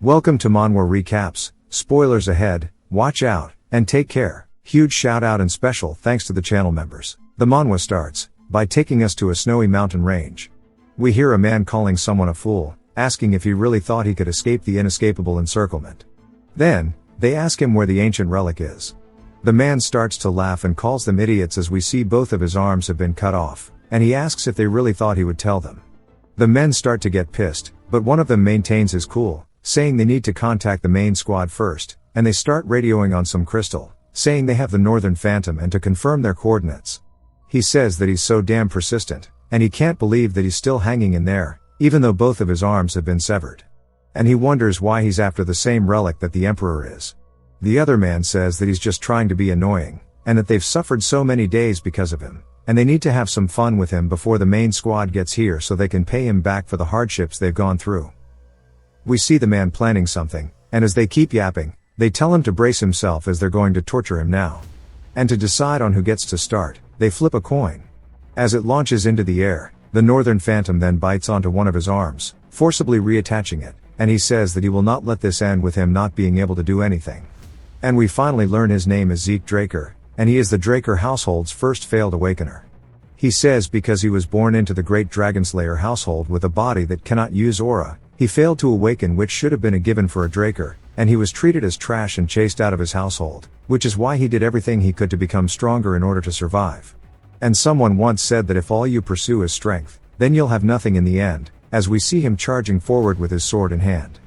Welcome to Manhwa Recaps, spoilers ahead, watch out, and take care. Huge shout out and special thanks to the channel members. The manhwa starts by taking us to a snowy mountain range. We hear a man calling someone a fool, asking if he really thought he could escape the inescapable encirclement. Then, they ask him where the ancient relic is. The man starts to laugh and calls them idiots as we see both of his arms have been cut off, and he asks if they really thought he would tell them. The men start to get pissed, but one of them maintains his cool, saying they need to contact the main squad first, and they start radioing on some crystal, saying they have the Northern Phantom and to confirm their coordinates. He says that he's so damn persistent, and he can't believe that he's still hanging in there, even though both of his arms have been severed. And he wonders why he's after the same relic that the Emperor is. The other man says that he's just trying to be annoying, and that they've suffered so many days because of him, and they need to have some fun with him before the main squad gets here so they can pay him back for the hardships they've gone through. We see the man planning something, and as they keep yapping, they tell him to brace himself as they're going to torture him now. And to decide on who gets to start, they flip a coin. As it launches into the air, the Northern Phantom then bites onto one of his arms, forcibly reattaching it, and he says that he will not let this end with him not being able to do anything. And we finally learn his name is Zeke Draker, and he is the Draker household's first failed awakener. He says because he was born into the great Dragonslayer household with a body that cannot use aura, he failed to awaken, which should have been a given for a Draker, and he was treated as trash and chased out of his household, which is why he did everything he could to become stronger in order to survive. And someone once said that if all you pursue is strength, then you'll have nothing in the end, as we see him charging forward with his sword in hand.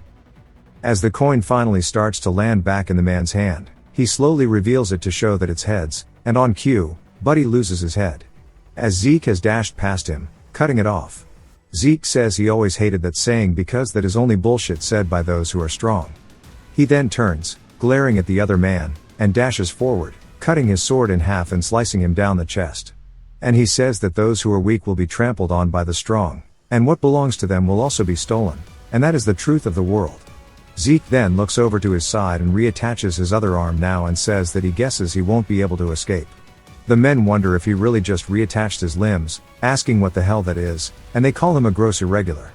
As the coin finally starts to land back in the man's hand, he slowly reveals it to show that it's heads, and on cue, Buddy loses his head. As Zeke has dashed past him, cutting it off. Zeke says he always hated that saying because that is only bullshit said by those who are strong. He then turns, glaring at the other man, and dashes forward, cutting his sword in half and slicing him down the chest. And he says that those who are weak will be trampled on by the strong, and what belongs to them will also be stolen, and that is the truth of the world. Zeke then looks over to his side and reattaches his other arm now and says that he guesses he won't be able to escape. The men wonder if he really just reattached his limbs, asking what the hell that is, and they call him a gross irregular.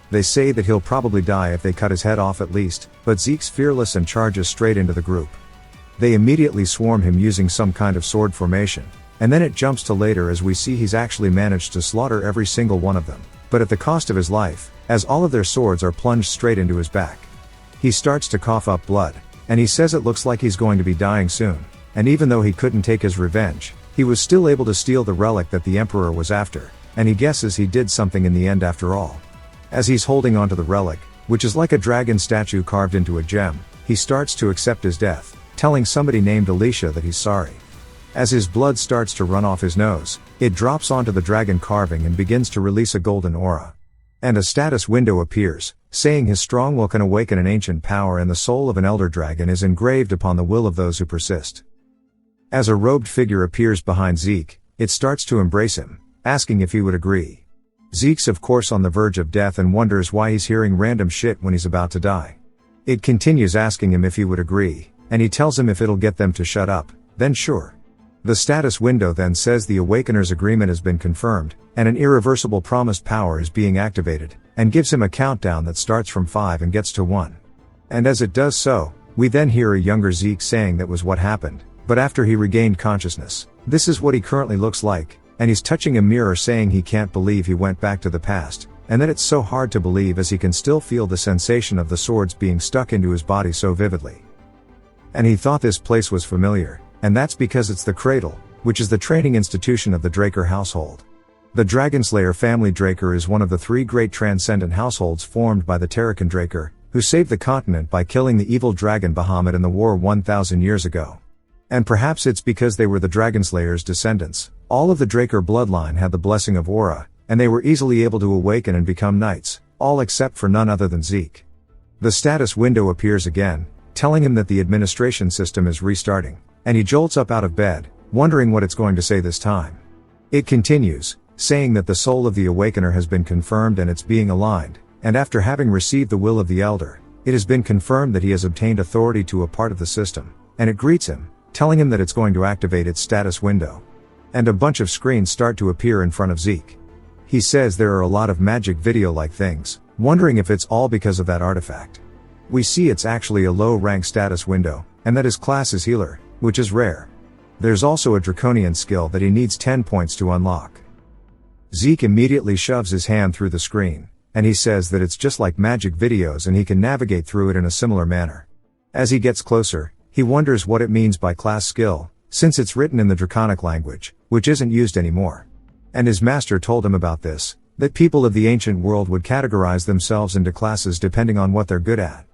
They say that he'll probably die if they cut his head off at least, but Zeke's fearless and charges straight into the group. They immediately swarm him using some kind of sword formation, and then it jumps to later as we see he's actually managed to slaughter every single one of them, but at the cost of his life, as all of their swords are plunged straight into his back. He starts to cough up blood, and he says it looks like he's going to be dying soon, and even though he couldn't take his revenge, he was still able to steal the relic that the Emperor was after, and he guesses he did something in the end after all. As he's holding onto the relic, which is like a dragon statue carved into a gem, he starts to accept his death, telling somebody named Alicia that he's sorry. As his blood starts to run off his nose, it drops onto the dragon carving and begins to release a golden aura. And a status window appears, saying his strong will can awaken an ancient power and the soul of an elder dragon is engraved upon the will of those who persist. As a robed figure appears behind Zeke, it starts to embrace him, asking if he would agree. Zeke's of course on the verge of death and wonders why he's hearing random shit when he's about to die. It continues asking him if he would agree, and he tells him if it'll get them to shut up, then sure. The status window then says the Awakener's agreement has been confirmed, and an irreversible promised power is being activated, and gives him a countdown that starts from 5 and gets to 1. And as it does so, we then hear a younger Zeke saying that was what happened, but after he regained consciousness, this is what he currently looks like, and he's touching a mirror saying he can't believe he went back to the past, and that it's so hard to believe as he can still feel the sensation of the swords being stuck into his body so vividly. And he thought this place was familiar, and that's because it's the Cradle, which is the training institution of the Draker household. The Dragonslayer family Draker is one of the 3 great transcendent households formed by the Terrakan Draker, who saved the continent by killing the evil dragon Bahamut in the war 1,000 years ago. And perhaps it's because they were the Dragonslayer's descendants, all of the Draker bloodline had the blessing of aura, and they were easily able to awaken and become knights, all except for none other than Zeke. The status window appears again, telling him that the administration system is restarting, and he jolts up out of bed, wondering what it's going to say this time. It continues, saying that the soul of the Awakener has been confirmed and it's being aligned, and after having received the will of the Elder, it has been confirmed that he has obtained authority to a part of the system, and it greets him, telling him that it's going to activate its status window. And a bunch of screens start to appear in front of Zeke. He says there are a lot of magic video-like things, wondering if it's all because of that artifact. We see it's actually a low rank status window, and that his class is healer, which is rare. There's also a draconian skill that he needs 10 points to unlock. Zeke immediately shoves his hand through the screen, and he says that it's just like magic videos and he can navigate through it in a similar manner. As he gets closer, he wonders what it means by class skill, since it's written in the draconic language, which isn't used anymore. And his master told him about this, that people of the ancient world would categorize themselves into classes depending on what they're good at.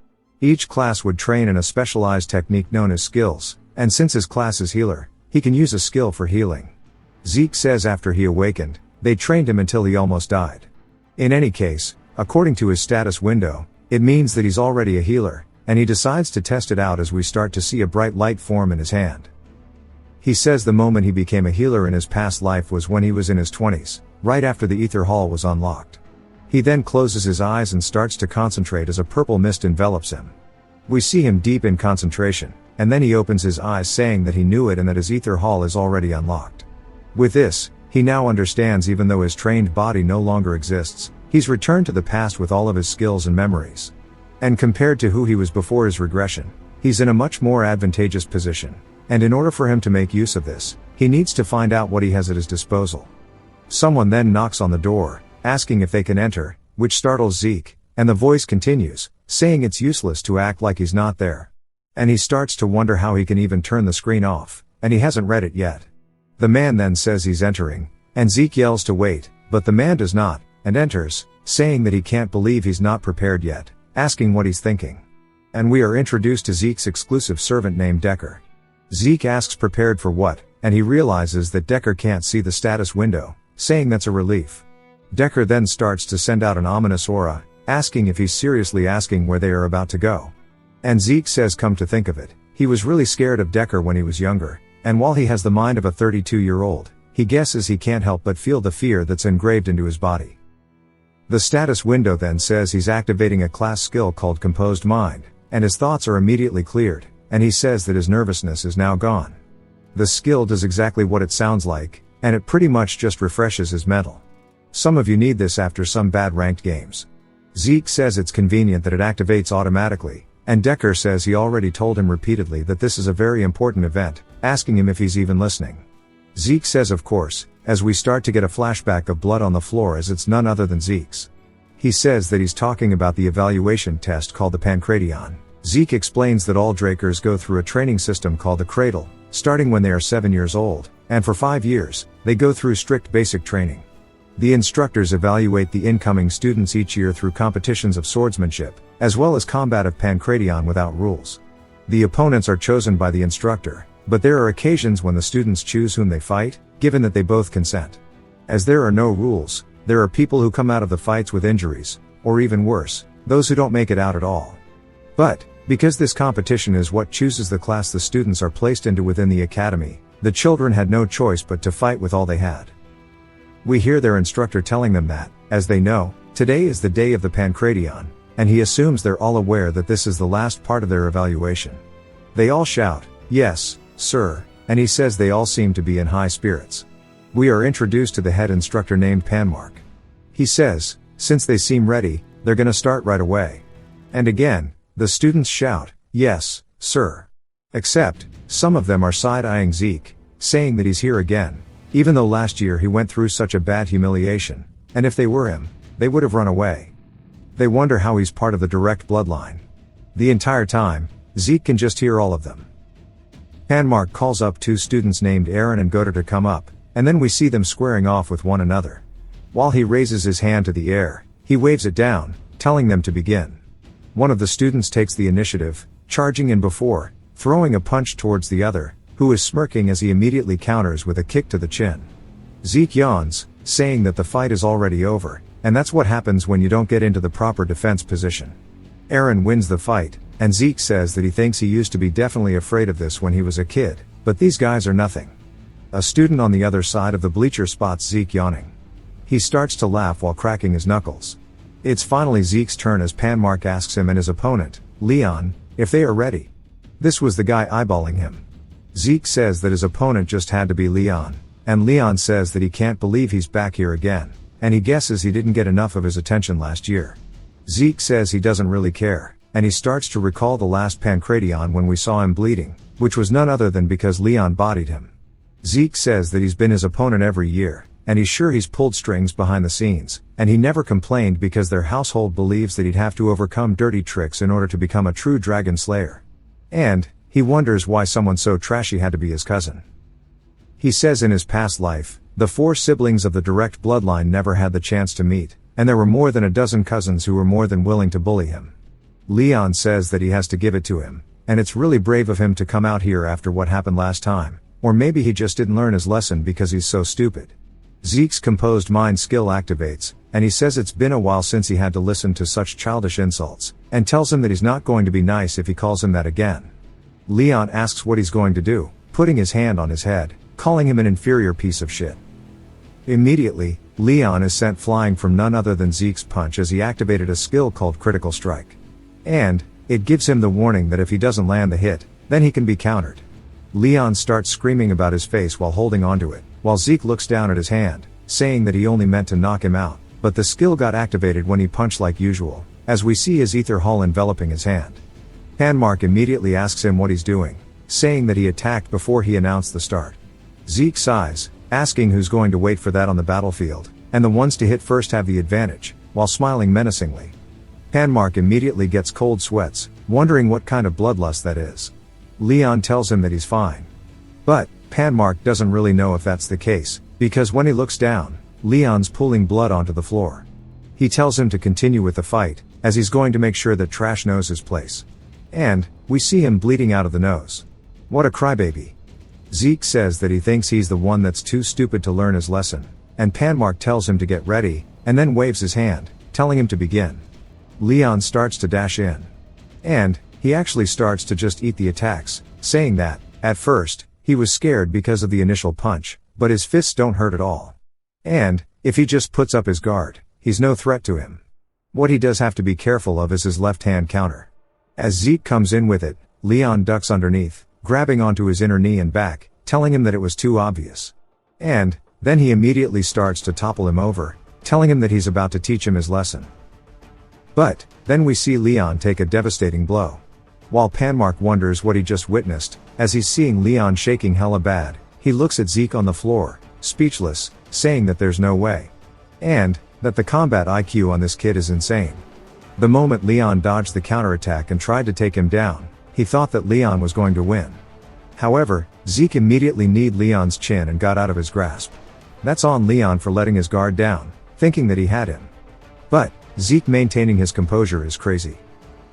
Each class would train in a specialized technique known as skills, and since his class is healer, he can use a skill for healing. Zeke says after he awakened, they trained him until he almost died. In any case, according to his status window, it means that he's already a healer, and he decides to test it out as we start to see a bright light form in his hand. He says the moment he became a healer in his past life was when he was in his 20s, right after the ether hall was unlocked. He then closes his eyes and starts to concentrate as a purple mist envelops him. We see him deep in concentration, and then he opens his eyes saying that he knew it and that his ether hall is already unlocked. With this, he now understands even though his trained body no longer exists, he's returned to the past with all of his skills and memories. And compared to who he was before his regression, he's in a much more advantageous position, and in order for him to make use of this, he needs to find out what he has at his disposal. Someone then knocks on the door, asking if they can enter, which startles Zeke, and the voice continues, saying it's useless to act like he's not there. And he starts to wonder how he can even turn the screen off, and he hasn't read it yet. The man then says he's entering, and Zeke yells to wait, but the man does not, and enters, saying that he can't believe he's not prepared yet, asking what he's thinking. And we are introduced to Zeke's exclusive servant named Decker. Zeke asks prepared for what, and he realizes that Decker can't see the status window, saying that's a relief. Decker then starts to send out an ominous aura, asking if he's seriously asking where they are about to go. And Zeke says come to think of it, he was really scared of Decker when he was younger, and while he has the mind of a 32-year-old, he guesses he can't help but feel the fear that's engraved into his body. The status window then says he's activating a class skill called Composed Mind, and his thoughts are immediately cleared, and he says that his nervousness is now gone. The skill does exactly what it sounds like, and it pretty much just refreshes his mental. Some of you need this after some bad ranked games. Zeke says it's convenient that it activates automatically, and Decker says he already told him repeatedly that this is a very important event, asking him if he's even listening. Zeke says of course, as we start to get a flashback of blood on the floor as it's none other than Zeke's. He says that he's talking about the evaluation test called the Pancration. Zeke explains that all Drakers go through a training system called the Cradle, starting when they are 7 years old, and for 5 years, they go through strict basic training. The instructors evaluate the incoming students each year through competitions of swordsmanship, as well as combat of Pancration without rules. The opponents are chosen by the instructor, but there are occasions when the students choose whom they fight, given that they both consent. As there are no rules, there are people who come out of the fights with injuries, or even worse, those who don't make it out at all. But, because this competition is what chooses the class the students are placed into within the academy, the children had no choice but to fight with all they had. We hear their instructor telling them that, as they know, today is the day of the Pancration, and he assumes they're all aware that this is the last part of their evaluation. They all shout, "Yes, sir," and he says they all seem to be in high spirits. We are introduced to the head instructor named Panmark. He says, since they seem ready, they're gonna start right away. And again, the students shout, "Yes, sir." Except, some of them are side-eyeing Zeke, saying that he's here again, even though last year he went through such a bad humiliation, and if they were him, they would have run away. They wonder how he's part of the direct bloodline. The entire time, Zeke can just hear all of them. Panmark calls up 2 students named Aaron and Goder to come up, and then we see them squaring off with one another. While he raises his hand to the air, he waves it down, telling them to begin. One of the students takes the initiative, charging in before, throwing a punch towards the other, who is smirking as he immediately counters with a kick to the chin. Zeke yawns, saying that the fight is already over, and that's what happens when you don't get into the proper defense position. Aaron wins the fight, and Zeke says that he thinks he used to be definitely afraid of this when he was a kid, but these guys are nothing. A student on the other side of the bleacher spots Zeke yawning. He starts to laugh while cracking his knuckles. It's finally Zeke's turn as Panmark asks him and his opponent, Leon, if they are ready. This was the guy eyeballing him. Zeke says that his opponent just had to be Leon, and Leon says that he can't believe he's back here again, and he guesses he didn't get enough of his attention last year. Zeke says he doesn't really care, and he starts to recall the last Pancration when we saw him bleeding, which was none other than because Leon bodied him. Zeke says that he's been his opponent every year, and he's sure he's pulled strings behind the scenes, and he never complained because their household believes that he'd have to overcome dirty tricks in order to become a true Dragonslayer. And he wonders why someone so trashy had to be his cousin. He says in his past life, the 4 siblings of the direct bloodline never had the chance to meet, and there were more than a dozen cousins who were more than willing to bully him. Leon says that he has to give it to him, and it's really brave of him to come out here after what happened last time, or maybe he just didn't learn his lesson because he's so stupid. Zeke's composed mind skill activates, and he says it's been a while since he had to listen to such childish insults, and tells him that he's not going to be nice if he calls him that again. Leon asks what he's going to do, putting his hand on his head, calling him an inferior piece of shit. Immediately, Leon is sent flying from none other than Zeke's punch as he activated a skill called Critical Strike. And it gives him the warning that if he doesn't land the hit, then he can be countered. Leon starts screaming about his face while holding onto it, while Zeke looks down at his hand, saying that he only meant to knock him out, but the skill got activated when he punched like usual, as we see his ether hull enveloping his hand. Panmark immediately asks him what he's doing, saying that he attacked before he announced the start. Zeke sighs, asking who's going to wait for that on the battlefield, and the ones to hit first have the advantage, while smiling menacingly. Panmark immediately gets cold sweats, wondering what kind of bloodlust that is. Leon tells him that he's fine. But Panmark doesn't really know if that's the case, because when he looks down, Leon's pooling blood onto the floor. He tells him to continue with the fight, as he's going to make sure that Trash knows his place. And we see him bleeding out of the nose. What a crybaby. Zeke says that he thinks he's the one that's too stupid to learn his lesson, and Panmark tells him to get ready, and then waves his hand, telling him to begin. Leon starts to dash in. And he actually starts to just eat the attacks, saying that, at first, he was scared because of the initial punch, but his fists don't hurt at all. And if he just puts up his guard, he's no threat to him. What he does have to be careful of is his left-hand counter. As Zeke comes in with it, Leon ducks underneath, grabbing onto his inner knee and back, telling him that it was too obvious. And then he immediately starts to topple him over, telling him that he's about to teach him his lesson. But then we see Leon take a devastating blow. While Panmark wonders what he just witnessed, as he's seeing Leon shaking hella bad, he looks at Zeke on the floor, speechless, saying that there's no way. And that the combat IQ on this kid is insane. The moment Leon dodged the counterattack and tried to take him down, he thought that Leon was going to win. However, Zeke immediately kneed Leon's chin and got out of his grasp. That's on Leon for letting his guard down, thinking that he had him. But Zeke maintaining his composure is crazy.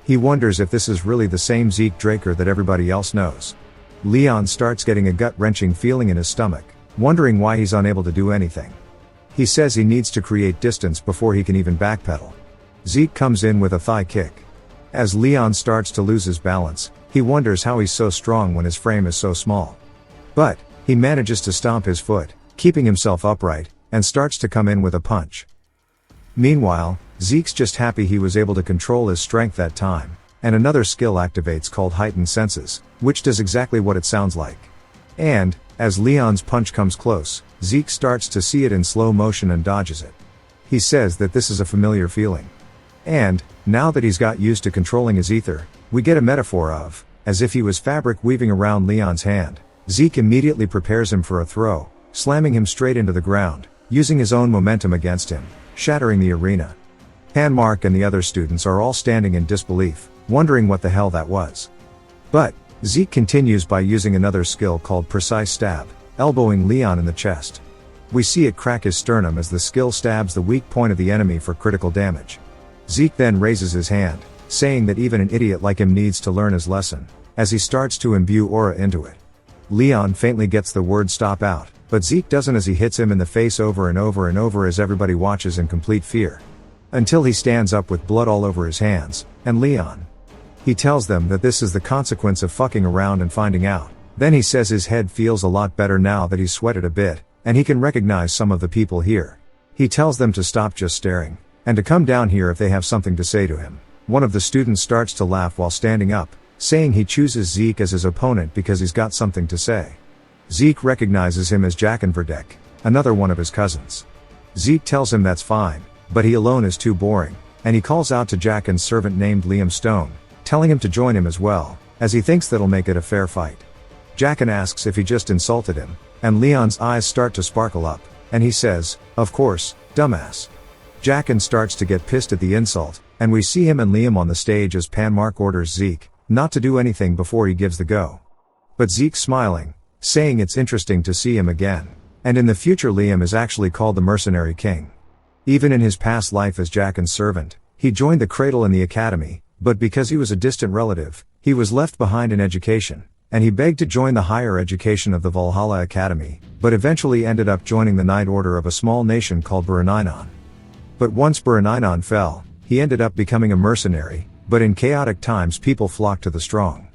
He wonders if this is really the same Zeke Draker that everybody else knows. Leon starts getting a gut-wrenching feeling in his stomach, wondering why he's unable to do anything. He says he needs to create distance before he can even backpedal. Zeke comes in with a thigh kick. As Leon starts to lose his balance, he wonders how he's so strong when his frame is so small. But he manages to stomp his foot, keeping himself upright, and starts to come in with a punch. Meanwhile, Zeke's just happy he was able to control his strength that time, and another skill activates called Heightened Senses, which does exactly what it sounds like. And as Leon's punch comes close, Zeke starts to see it in slow motion and dodges it. He says that this is a familiar feeling. And now that he's got used to controlling his ether, we get a metaphor of, as if he was fabric weaving around Leon's hand. Zeke immediately prepares him for a throw, slamming him straight into the ground, using his own momentum against him, shattering the arena. Panmark and the other students are all standing in disbelief, wondering what the hell that was. But Zeke continues by using another skill called Precise Stab, elbowing Leon in the chest. We see it crack his sternum as the skill stabs the weak point of the enemy for critical damage. Zeke then raises his hand, saying that even an idiot like him needs to learn his lesson, as he starts to imbue aura into it. Leon faintly gets the word stop out, but Zeke doesn't as he hits him in the face over and over and over as everybody watches in complete fear. Until he stands up with blood all over his hands, and Leon. He tells them that this is the consequence of fucking around and finding out. Then he says his head feels a lot better now that he's sweated a bit, and he can recognize some of the people here. He tells them to stop just staring, and to come down here if they have something to say to him. One of the students starts to laugh while standing up, saying he chooses Zeke as his opponent because he's got something to say. Zeke recognizes him as Jaqen Verdek, another one of his cousins. Zeke tells him that's fine, but he alone is too boring, and he calls out to Jaqen's servant named Liam Stone, telling him to join him as well, as he thinks that'll make it a fair fight. Jackin asks if he just insulted him, and Leon's eyes start to sparkle up, and he says, "Of course, dumbass." Jackin starts to get pissed at the insult, and we see him and Liam on the stage as Panmark orders Zeke not to do anything before he gives the go. But Zeke's smiling, saying it's interesting to see him again, and in the future Liam is actually called the Mercenary King. Even in his past life as Jackin's servant, he joined the cradle in the academy, but because he was a distant relative, he was left behind in education, and he begged to join the higher education of the Valhalla Academy, but eventually ended up joining the Knight Order of a small nation called Buraninon. But once Buraninon fell, he ended up becoming a mercenary, but in chaotic times people flocked to the strong.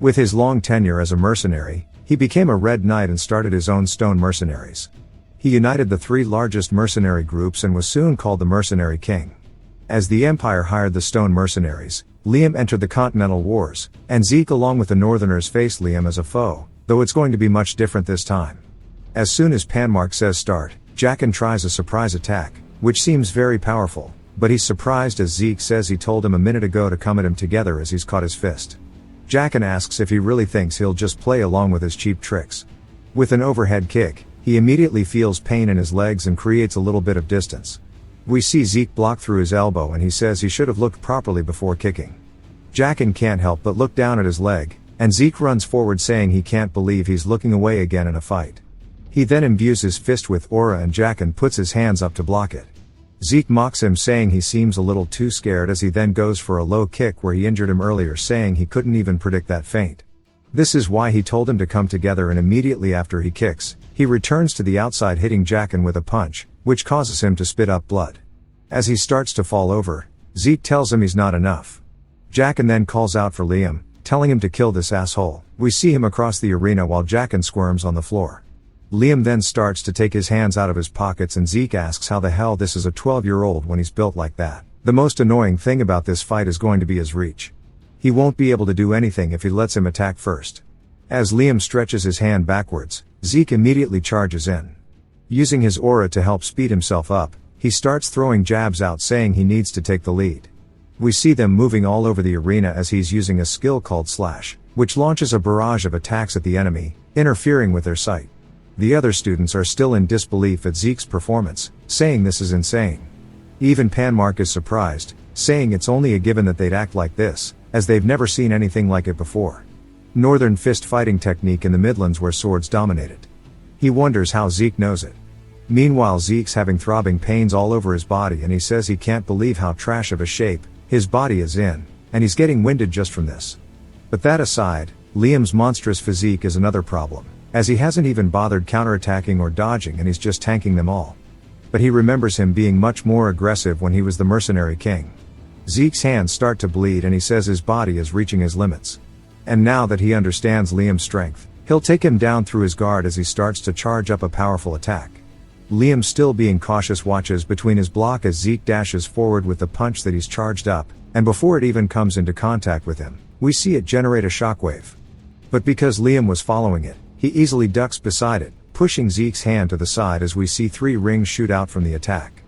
With his long tenure as a mercenary, he became a Red Knight and started his own Stone Mercenaries. He united the 3 largest mercenary groups and was soon called the Mercenary King. As the Empire hired the Stone Mercenaries, Liam entered the Continental Wars, and Zeke along with the Northerners faced Liam as a foe, though it's going to be much different this time. As soon as Panmark says start, Jackin tries a surprise attack, which seems very powerful, but he's surprised as Zeke says he told him a minute ago to come at him together as he's caught his fist. Jackin asks if he really thinks he'll just play along with his cheap tricks. With an overhead kick, he immediately feels pain in his legs and creates a little bit of distance. We see Zeke block through his elbow and he says he should have looked properly before kicking. Jackin can't help but look down at his leg, and Zeke runs forward saying he can't believe he's looking away again in a fight. He then imbues his fist with aura and Jackin puts his hands up to block it. Zeke mocks him saying he seems a little too scared as he then goes for a low kick where he injured him earlier saying he couldn't even predict that feint. This is why he told him to come together and immediately after he kicks, he returns to the outside hitting Jackin with a punch, which causes him to spit up blood. As he starts to fall over, Zeke tells him he's not enough. Jackin then calls out for Liam, telling him to kill this asshole. We see him across the arena while Jackin squirms on the floor. Liam then starts to take his hands out of his pockets and Zeke asks how the hell this is a 12-year-old when he's built like that. The most annoying thing about this fight is going to be his reach. He won't be able to do anything if he lets him attack first. As Liam stretches his hand backwards, Zeke immediately charges in. Using his aura to help speed himself up, he starts throwing jabs out saying he needs to take the lead. We see them moving all over the arena as he's using a skill called Slash, which launches a barrage of attacks at the enemy, interfering with their sight. The other students are still in disbelief at Zeke's performance, saying this is insane. Even Panmark is surprised, saying it's only a given that they'd act like this, as they've never seen anything like it before. Northern fist fighting technique in the Midlands where swords dominated. He wonders how Zeke knows it. Meanwhile Zeke's having throbbing pains all over his body and he says he can't believe how trash of a shape his body is in, and he's getting winded just from this. But that aside, Liam's monstrous physique is another problem, as he hasn't even bothered counterattacking or dodging and he's just tanking them all. But he remembers him being much more aggressive when he was the Mercenary King. Zeke's hands start to bleed and he says his body is reaching his limits. And now that he understands Liam's strength, he'll take him down through his guard as he starts to charge up a powerful attack. Liam, still being cautious, watches between his block as Zeke dashes forward with the punch that he's charged up, and before it even comes into contact with him, we see it generate a shockwave. But because Liam was following it, he easily ducks beside it, pushing Zeke's hand to the side as we see 3 rings shoot out from the attack.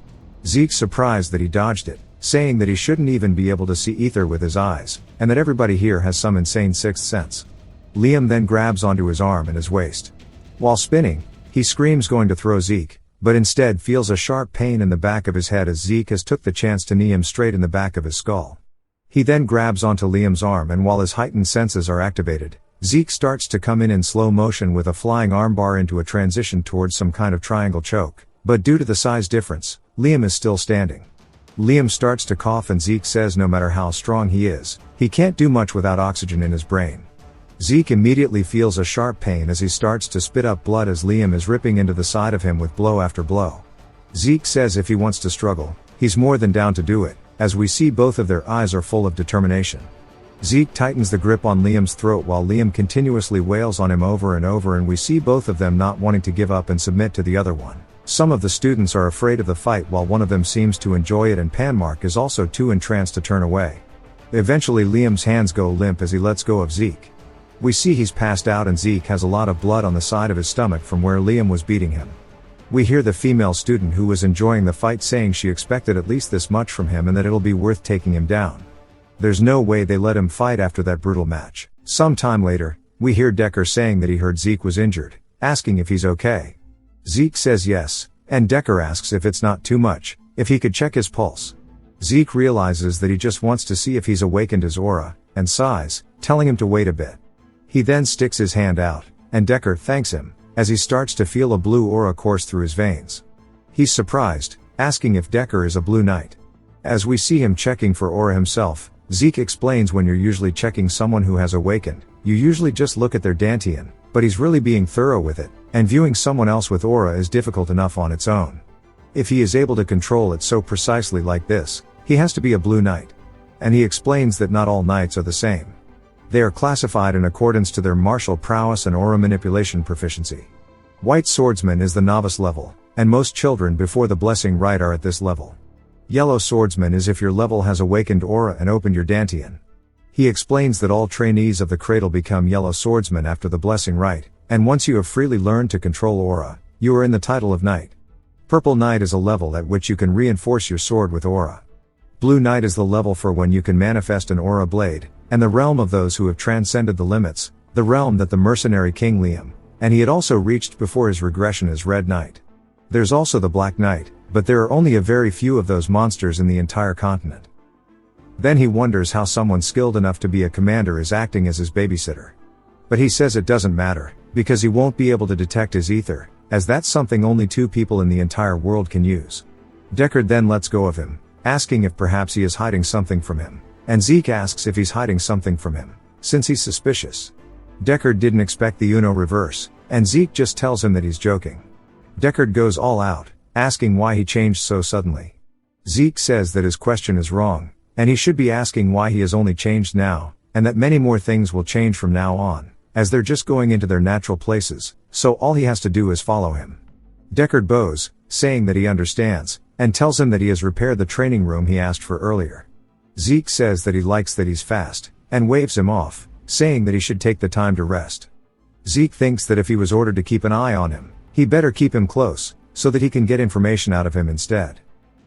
Zeke's surprised that he dodged it, saying that he shouldn't even be able to see ether with his eyes, and that everybody here has some insane sixth sense. Liam then grabs onto his arm and his waist. While spinning, he screams going to throw Zeke, but instead feels a sharp pain in the back of his head as Zeke has took the chance to knee him straight in the back of his skull. He then grabs onto Liam's arm and while his heightened senses are activated, Zeke starts to come in slow motion with a flying armbar into a transition towards some kind of triangle choke, but due to the size difference, Liam is still standing. Liam starts to cough and Zeke says no matter how strong he is, he can't do much without oxygen in his brain. Zeke immediately feels a sharp pain as he starts to spit up blood as Liam is ripping into the side of him with blow after blow. Zeke says if he wants to struggle, he's more than down to do it, as we see both of their eyes are full of determination. Zeke tightens the grip on Liam's throat while Liam continuously wails on him over and over and we see both of them not wanting to give up and submit to the other one. Some of the students are afraid of the fight while one of them seems to enjoy it and Panmark is also too entranced to turn away. Eventually Liam's hands go limp as he lets go of Zeke. We see he's passed out and Zeke has a lot of blood on the side of his stomach from where Liam was beating him. We hear the female student who was enjoying the fight saying she expected at least this much from him and that it'll be worth taking him down. There's no way they let him fight after that brutal match. Some time later, we hear Decker saying that he heard Zeke was injured, asking if he's okay. Zeke says yes, and Decker asks if it's not too much, if he could check his pulse. Zeke realizes that he just wants to see if he's awakened his aura, and sighs, telling him to wait a bit. He then sticks his hand out, and Decker thanks him, as he starts to feel a blue aura course through his veins. He's surprised, asking if Decker is a blue knight. As we see him checking for aura himself, Zeke explains when you're usually checking someone who has awakened, you usually just look at their dantian, but he's really being thorough with it, and viewing someone else with aura is difficult enough on its own. If he is able to control it so precisely like this, he has to be a blue knight. And he explains that not all knights are the same. They are classified in accordance to their martial prowess and aura manipulation proficiency. White swordsman is the novice level, and most children before the blessing rite are at this level. Yellow swordsman is if your level has awakened aura and opened your dantian. He explains that all trainees of the cradle become yellow swordsmen after the blessing rite, and once you have freely learned to control aura, you are in the title of knight. Purple knight is a level at which you can reinforce your sword with aura. Blue knight is the level for when you can manifest an aura blade, and the realm of those who have transcended the limits, the realm that the mercenary king Liam, and he had also reached before his regression as red knight. There's also the black knight, but there are only a very few of those monsters in the entire continent. Then he wonders how someone skilled enough to be a commander is acting as his babysitter. But he says it doesn't matter, because he won't be able to detect his ether, as that's something only 2 people in the entire world can use. Deckard then lets go of him, asking if perhaps he is hiding something from him, and Zeke asks if he's hiding something from him, since he's suspicious. Deckard didn't expect the Uno reverse, and Zeke just tells him that he's joking. Deckard goes all out, asking why he changed so suddenly. Zeke says that his question is wrong, and he should be asking why he has only changed now, and that many more things will change from now on, as they're just going into their natural places, so all he has to do is follow him. Deckard bows, saying that he understands, and tells him that he has repaired the training room he asked for earlier. Zeke says that he likes that he's fast, and waves him off, saying that he should take the time to rest. Zeke thinks that if he was ordered to keep an eye on him, he better keep him close, so that he can get information out of him instead.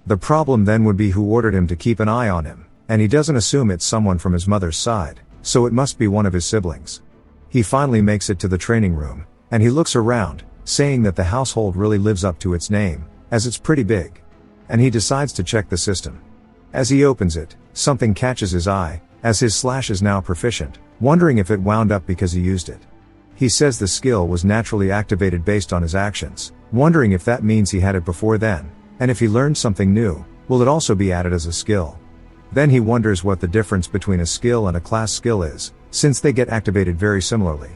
The problem then would be who ordered him to keep an eye on him, and he doesn't assume it's someone from his mother's side, so it must be one of his siblings. He finally makes it to the training room, and he looks around, saying that the household really lives up to its name, as it's pretty big. And he decides to check the system. As he opens it, something catches his eye, as his slash is now proficient, wondering if it wound up because he used it. He says the skill was naturally activated based on his actions, wondering if that means he had it before then, and if he learned something new, will it also be added as a skill? Then he wonders what the difference between a skill and a class skill is, since they get activated very similarly.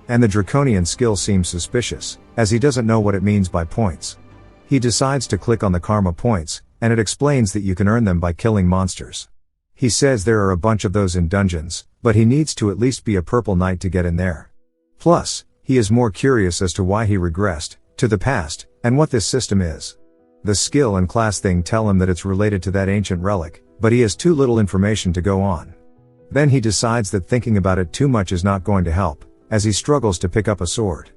And the draconian skill seems suspicious, as he doesn't know what it means by points. He decides to click on the karma points, and it explains that you can earn them by killing monsters. He says there are a bunch of those in dungeons, but he needs to at least be a purple knight to get in there. Plus, he is more curious as to why he regressed to the past, and what this system is. The skill and class thing tell him that it's related to that ancient relic, but he has too little information to go on. Then he decides that thinking about it too much is not going to help, as he struggles to pick up a sword.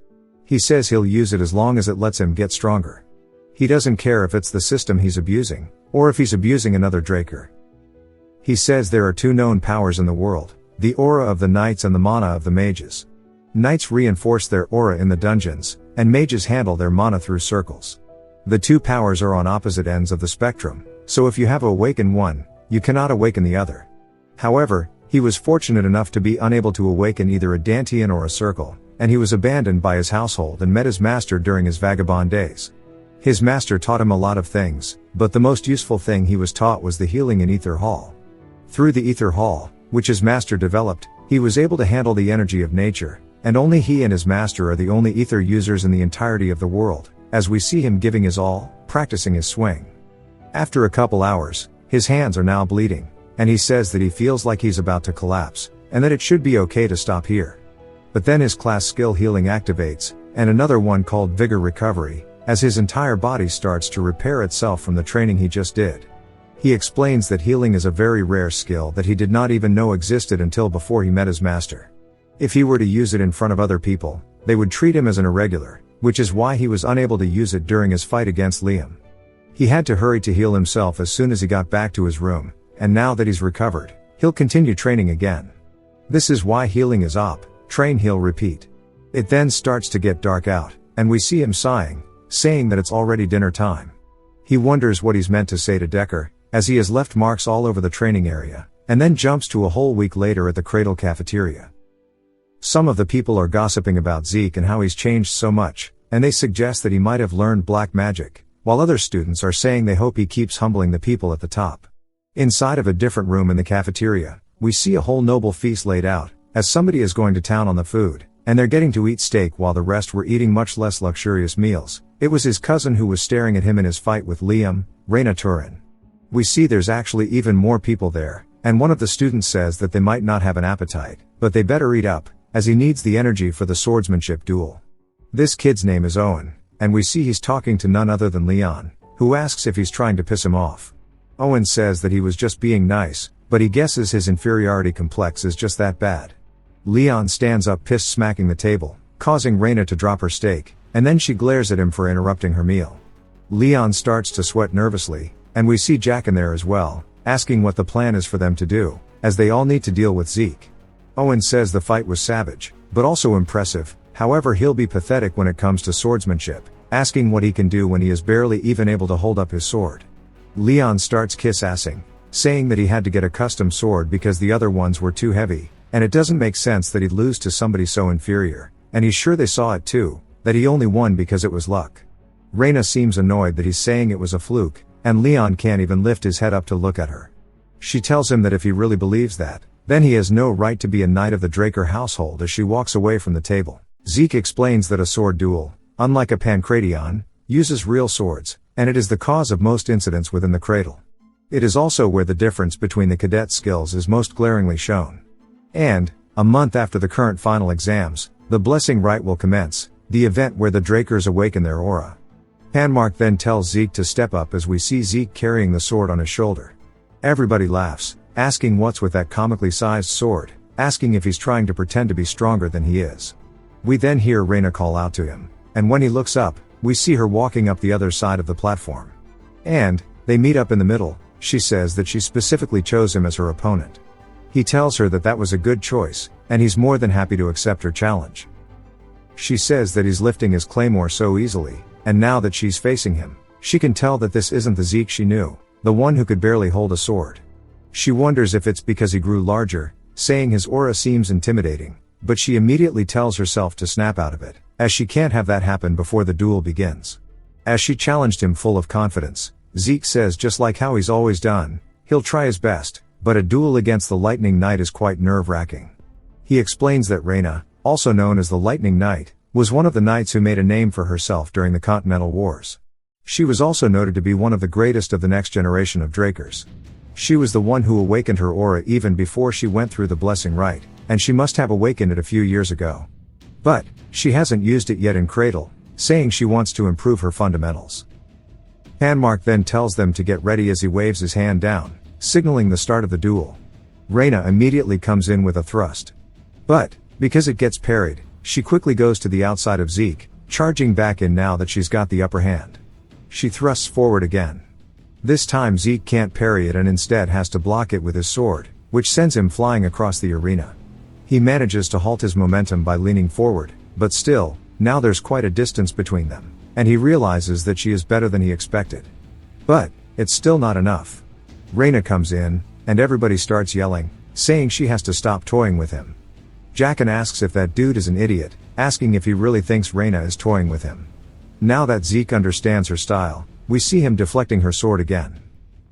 He says he'll use it as long as it lets him get stronger. He doesn't care if it's the system he's abusing, or if he's abusing another Draker. He says there are 2 known powers in the world, the aura of the knights and the mana of the mages. Knights reinforce their aura in the dungeons, and mages handle their mana through circles. The 2 powers are on opposite ends of the spectrum, so if you have awakened one, you cannot awaken the other. However, he was fortunate enough to be unable to awaken either a dantian or a circle, and he was abandoned by his household and met his master during his vagabond days. His master taught him a lot of things, but the most useful thing he was taught was the healing in Ether Hall. Through the Ether Hall, which his master developed, he was able to handle the energy of nature, and only he and his master are the only ether users in the entirety of the world, as we see him giving his all, practicing his swing. After a couple hours, his hands are now bleeding, and he says that he feels like he's about to collapse, and that it should be okay to stop here. But then his class skill healing activates, and another one called Vigor Recovery, as his entire body starts to repair itself from the training he just did. He explains that healing is a very rare skill that he did not even know existed until before he met his master. If he were to use it in front of other people, they would treat him as an irregular, which is why he was unable to use it during his fight against Liam. He had to hurry to heal himself as soon as he got back to his room, and now that he's recovered, He'll continue training again. This is why healing is op, train heal repeat. It then starts to get dark out, and we see him sighing, saying that it's already dinner time. He wonders what he's meant to say to Decker, as he has left marks all over the training area, and then jumps to a whole week later at the Cradle cafeteria. Some of the people are gossiping about Zeke and how he's changed so much, and they suggest that he might have learned black magic, while other students are saying they hope he keeps humbling the people at the top. Inside of a different room in the cafeteria, we see a whole noble feast laid out, as somebody is going to town on the food, and they're getting to eat steak while the rest were eating much less luxurious meals. It was his cousin who was staring at him in his fight with Liam, Reyna Turin. We see there's actually even more people there, and one of the students says that they might not have an appetite, but they better eat up, as he needs the energy for the swordsmanship duel. This kid's name is Owen, and we see he's talking to none other than Leon, who asks if he's trying to piss him off. Owen says that he was just being nice, but he guesses his inferiority complex is just that bad. Leon stands up pissed, smacking the table, causing Reyna to drop her steak, and then she glares at him for interrupting her meal. Leon starts to sweat nervously, and we see Jack in there as well, asking what the plan is for them to do, as they all need to deal with Zeke. Owen says the fight was savage, but also impressive, however he'll be pathetic when it comes to swordsmanship, asking what he can do when he is barely even able to hold up his sword. Leon starts kiss-assing, saying that he had to get a custom sword because the other ones were too heavy, and it doesn't make sense that he'd lose to somebody so inferior, and he's sure they saw it too, that he only won because it was luck. Reyna seems annoyed that he's saying it was a fluke, and Leon can't even lift his head up to look at her. She tells him that if he really believes that, then he has no right to be a knight of the Draker household as she walks away from the table. Zeke explains that a sword duel, unlike a pancration, uses real swords, and it is the cause of most incidents within the Cradle. It is also where the difference between the cadet skills is most glaringly shown. And, a month after the current final exams, the Blessing Rite will commence, the event where the Drakers awaken their aura. Panmark then tells Zeke to step up as we see Zeke carrying the sword on his shoulder. Everybody laughs, asking what's with that comically sized sword, asking if he's trying to pretend to be stronger than he is. We then hear Reyna call out to him, and when he looks up, we see her walking up the other side of the platform. And, they meet up in the middle. She says that she specifically chose him as her opponent. He tells her that that was a good choice, and he's more than happy to accept her challenge. She says that he's lifting his claymore so easily, and now that she's facing him, she can tell that this isn't the Zeke she knew, the one who could barely hold a sword. She wonders if it's because he grew larger, saying his aura seems intimidating, but she immediately tells herself to snap out of it, as she can't have that happen before the duel begins. As she challenged him full of confidence, Zeke says just like how he's always done, he'll try his best, but a duel against the Lightning Knight is quite nerve-wracking. He explains that Reyna, also known as the Lightning Knight, was one of the knights who made a name for herself during the Continental Wars. She was also noted to be one of the greatest of the next generation of Drakers. She was the one who awakened her aura even before she went through the Blessing Rite, and she must have awakened it a few years ago. But, she hasn't used it yet in Cradle, saying she wants to improve her fundamentals. Panmark then tells them to get ready as he waves his hand down, signaling the start of the duel. Reyna immediately comes in with a thrust. But, because it gets parried, she quickly goes to the outside of Zeke, charging back in now that she's got the upper hand. She thrusts forward again. This time Zeke can't parry it and instead has to block it with his sword, which sends him flying across the arena. He manages to halt his momentum by leaning forward, but still, now there's quite a distance between them, and he realizes that she is better than he expected. But, it's still not enough. Reyna comes in, and everybody starts yelling, saying she has to stop toying with him. Jaqen asks if that dude is an idiot, asking if he really thinks Reyna is toying with him. Now that Zeke understands her style, we see him deflecting her sword again.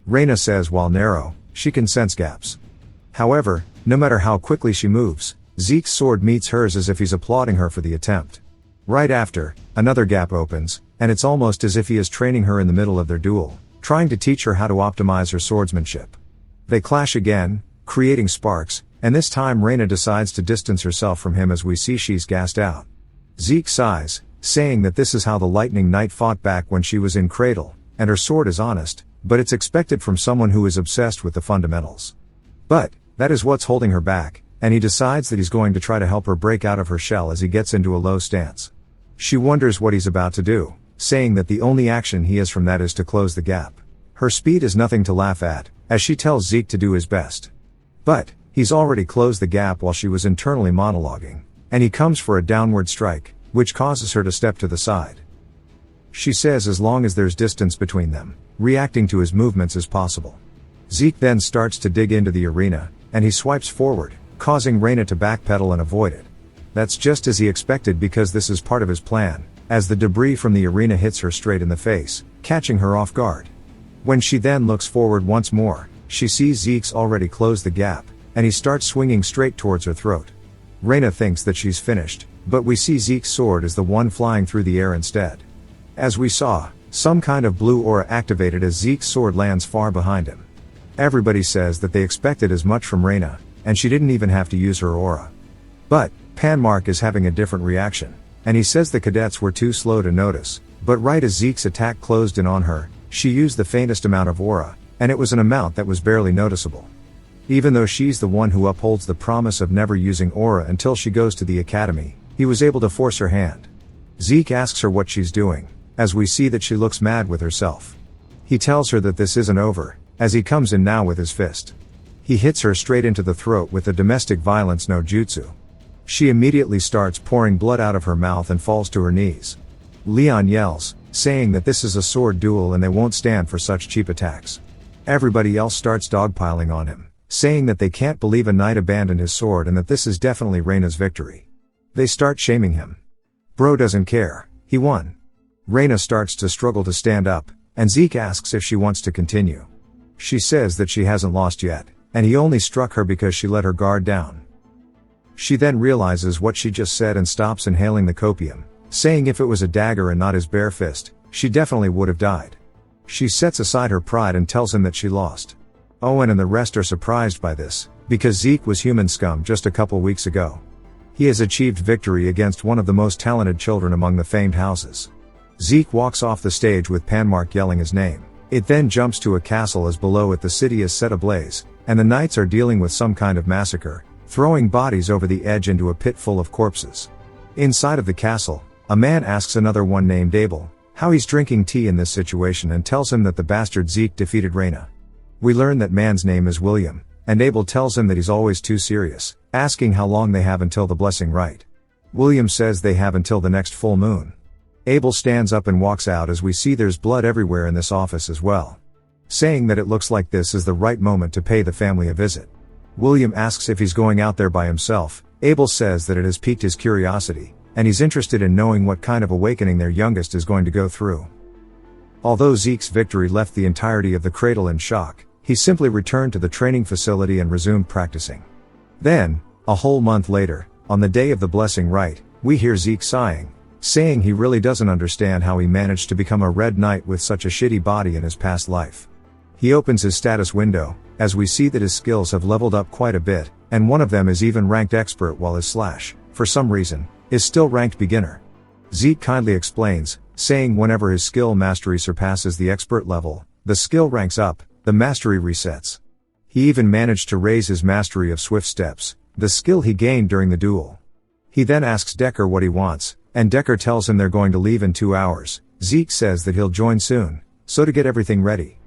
Reyna says while narrow, she can sense gaps. However, no matter how quickly she moves, Zeke's sword meets hers as if he's applauding her for the attempt. Right after, another gap opens, and it's almost as if he is training her in the middle of their duel, trying to teach her how to optimize her swordsmanship. They clash again, creating sparks, and this time Reyna decides to distance herself from him as we see she's gassed out. Zeke sighs, saying that this is how the Lightning Knight fought back when she was in Cradle, and her sword is honest, but it's expected from someone who is obsessed with the fundamentals. But, that is what's holding her back, and he decides that he's going to try to help her break out of her shell as he gets into a low stance. She wonders what he's about to do, saying that the only action he has from that is to close the gap. Her speed is nothing to laugh at, as she tells Zeke to do his best. But, he's already closed the gap while she was internally monologuing, and he comes for a downward strike, which causes her to step to the side. She says as long as there's distance between them, reacting to his movements is possible. Zeke then starts to dig into the arena, and he swipes forward, causing Reina to backpedal and avoid it. That's just as he expected because this is part of his plan, as the debris from the arena hits her straight in the face, catching her off guard. When she then looks forward once more, she sees Zeke's already closed the gap, and he starts swinging straight towards her throat. Reina thinks that she's finished, but we see Zeke's sword is the one flying through the air instead. As we saw, some kind of blue aura activated as Zeke's sword lands far behind him. Everybody says that they expected as much from Reina, and she didn't even have to use her aura. But, Panmark is having a different reaction, and he says the cadets were too slow to notice, but right as Zeke's attack closed in on her, she used the faintest amount of aura, and it was an amount that was barely noticeable. Even though she's the one who upholds the promise of never using aura until she goes to the academy, he was able to force her hand. Zeke asks her what she's doing, as we see that she looks mad with herself. He tells her that this isn't over, as he comes in now with his fist. He hits her straight into the throat with the domestic violence no jutsu. She immediately starts pouring blood out of her mouth and falls to her knees. Leon yells, saying that this is a sword duel and they won't stand for such cheap attacks. Everybody else starts dogpiling on him, saying that they can't believe a knight abandoned his sword and that this is definitely Reina's victory. They start shaming him. Bro doesn't care, he won. Reina starts to struggle to stand up, and Zeke asks if she wants to continue. She says that she hasn't lost yet, and he only struck her because she let her guard down. She then realizes what she just said and stops inhaling the copium, saying if it was a dagger and not his bare fist, she definitely would have died. She sets aside her pride and tells him that she lost. Owen and the rest are surprised by this, because Zeke was human scum just a couple weeks ago. He has achieved victory against one of the most talented children among the famed houses. Zeke walks off the stage with Panmark yelling his name. It then jumps to a castle as below it the city is set ablaze, and the knights are dealing with some kind of massacre, throwing bodies over the edge into a pit full of corpses. Inside of the castle, a man asks another one named Abel how he's drinking tea in this situation and tells him that the bastard Zeke defeated Reina. We learn that man's name is William, and Abel tells him that he's always too serious, asking how long they have until the blessing rite. William says they have until the next full moon. Abel stands up and walks out as we see there's blood everywhere in this office as well, saying that it looks like this is the right moment to pay the family a visit. William asks if he's going out there by himself. Abel says that it has piqued his curiosity, and he's interested in knowing what kind of awakening their youngest is going to go through. Although Zeke's victory left the entirety of the cradle in shock, he simply returned to the training facility and resumed practicing. Then, a whole month later, on the day of the blessing rite, we hear Zeke sighing, saying he really doesn't understand how he managed to become a red knight with such a shitty body in his past life. He opens his status window, as we see that his skills have leveled up quite a bit, and one of them is even ranked expert while his slash, for some reason, is still ranked beginner. Zeke kindly explains, saying whenever his skill mastery surpasses the expert level, the skill ranks up, the mastery resets. He even managed to raise his mastery of swift steps, the skill he gained during the duel. He then asks Decker what he wants, and Decker tells him they're going to leave in 2 hours. Zeke says that he'll join soon, so to get everything ready.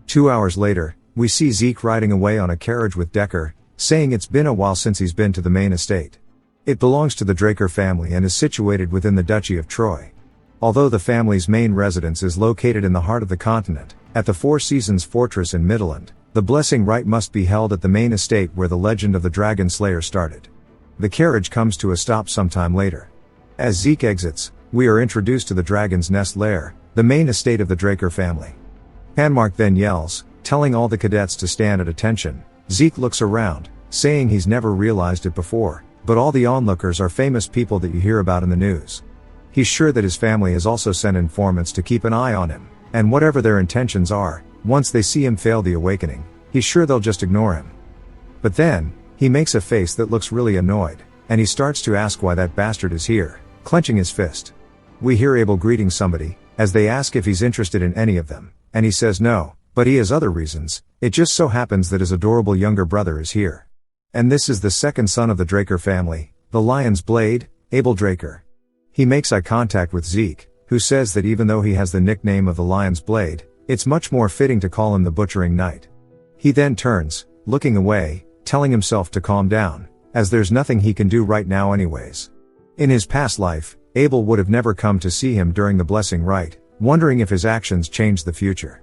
2 hours later, we see Zeke riding away on a carriage with Decker, saying it's been a while since he's been to the main estate. It belongs to the Draker family and is situated within the Duchy of Troy. Although the family's main residence is located in the heart of the continent, at the Four Seasons Fortress in Midland, the blessing rite must be held at the main estate where the legend of the Dragonslayer started. The carriage comes to a stop sometime later. As Zeke exits, we are introduced to the Dragon's Nest Lair, the main estate of the Draker family. Panmark then yells, telling all the cadets to stand at attention. Zeke looks around, saying he's never realized it before, but all the onlookers are famous people that you hear about in the news. He's sure that his family has also sent informants to keep an eye on him, and whatever their intentions are, once they see him fail the awakening, he's sure they'll just ignore him. But then, he makes a face that looks really annoyed, and he starts to ask why that bastard is here, clenching his fist. We hear Abel greeting somebody, as they ask if he's interested in any of them, and he says no, but he has other reasons. It just so happens that his adorable younger brother is here. And this is the second son of the Draker family, the Lion's Blade, Abel Draker. He makes eye contact with Zeke, who says that even though he has the nickname of the Lion's Blade, it's much more fitting to call him the Butchering Knight. He then turns, looking away, telling himself to calm down, as there's nothing he can do right now anyways. In his past life, Abel would have never come to see him during the blessing rite, wondering if his actions changed the future.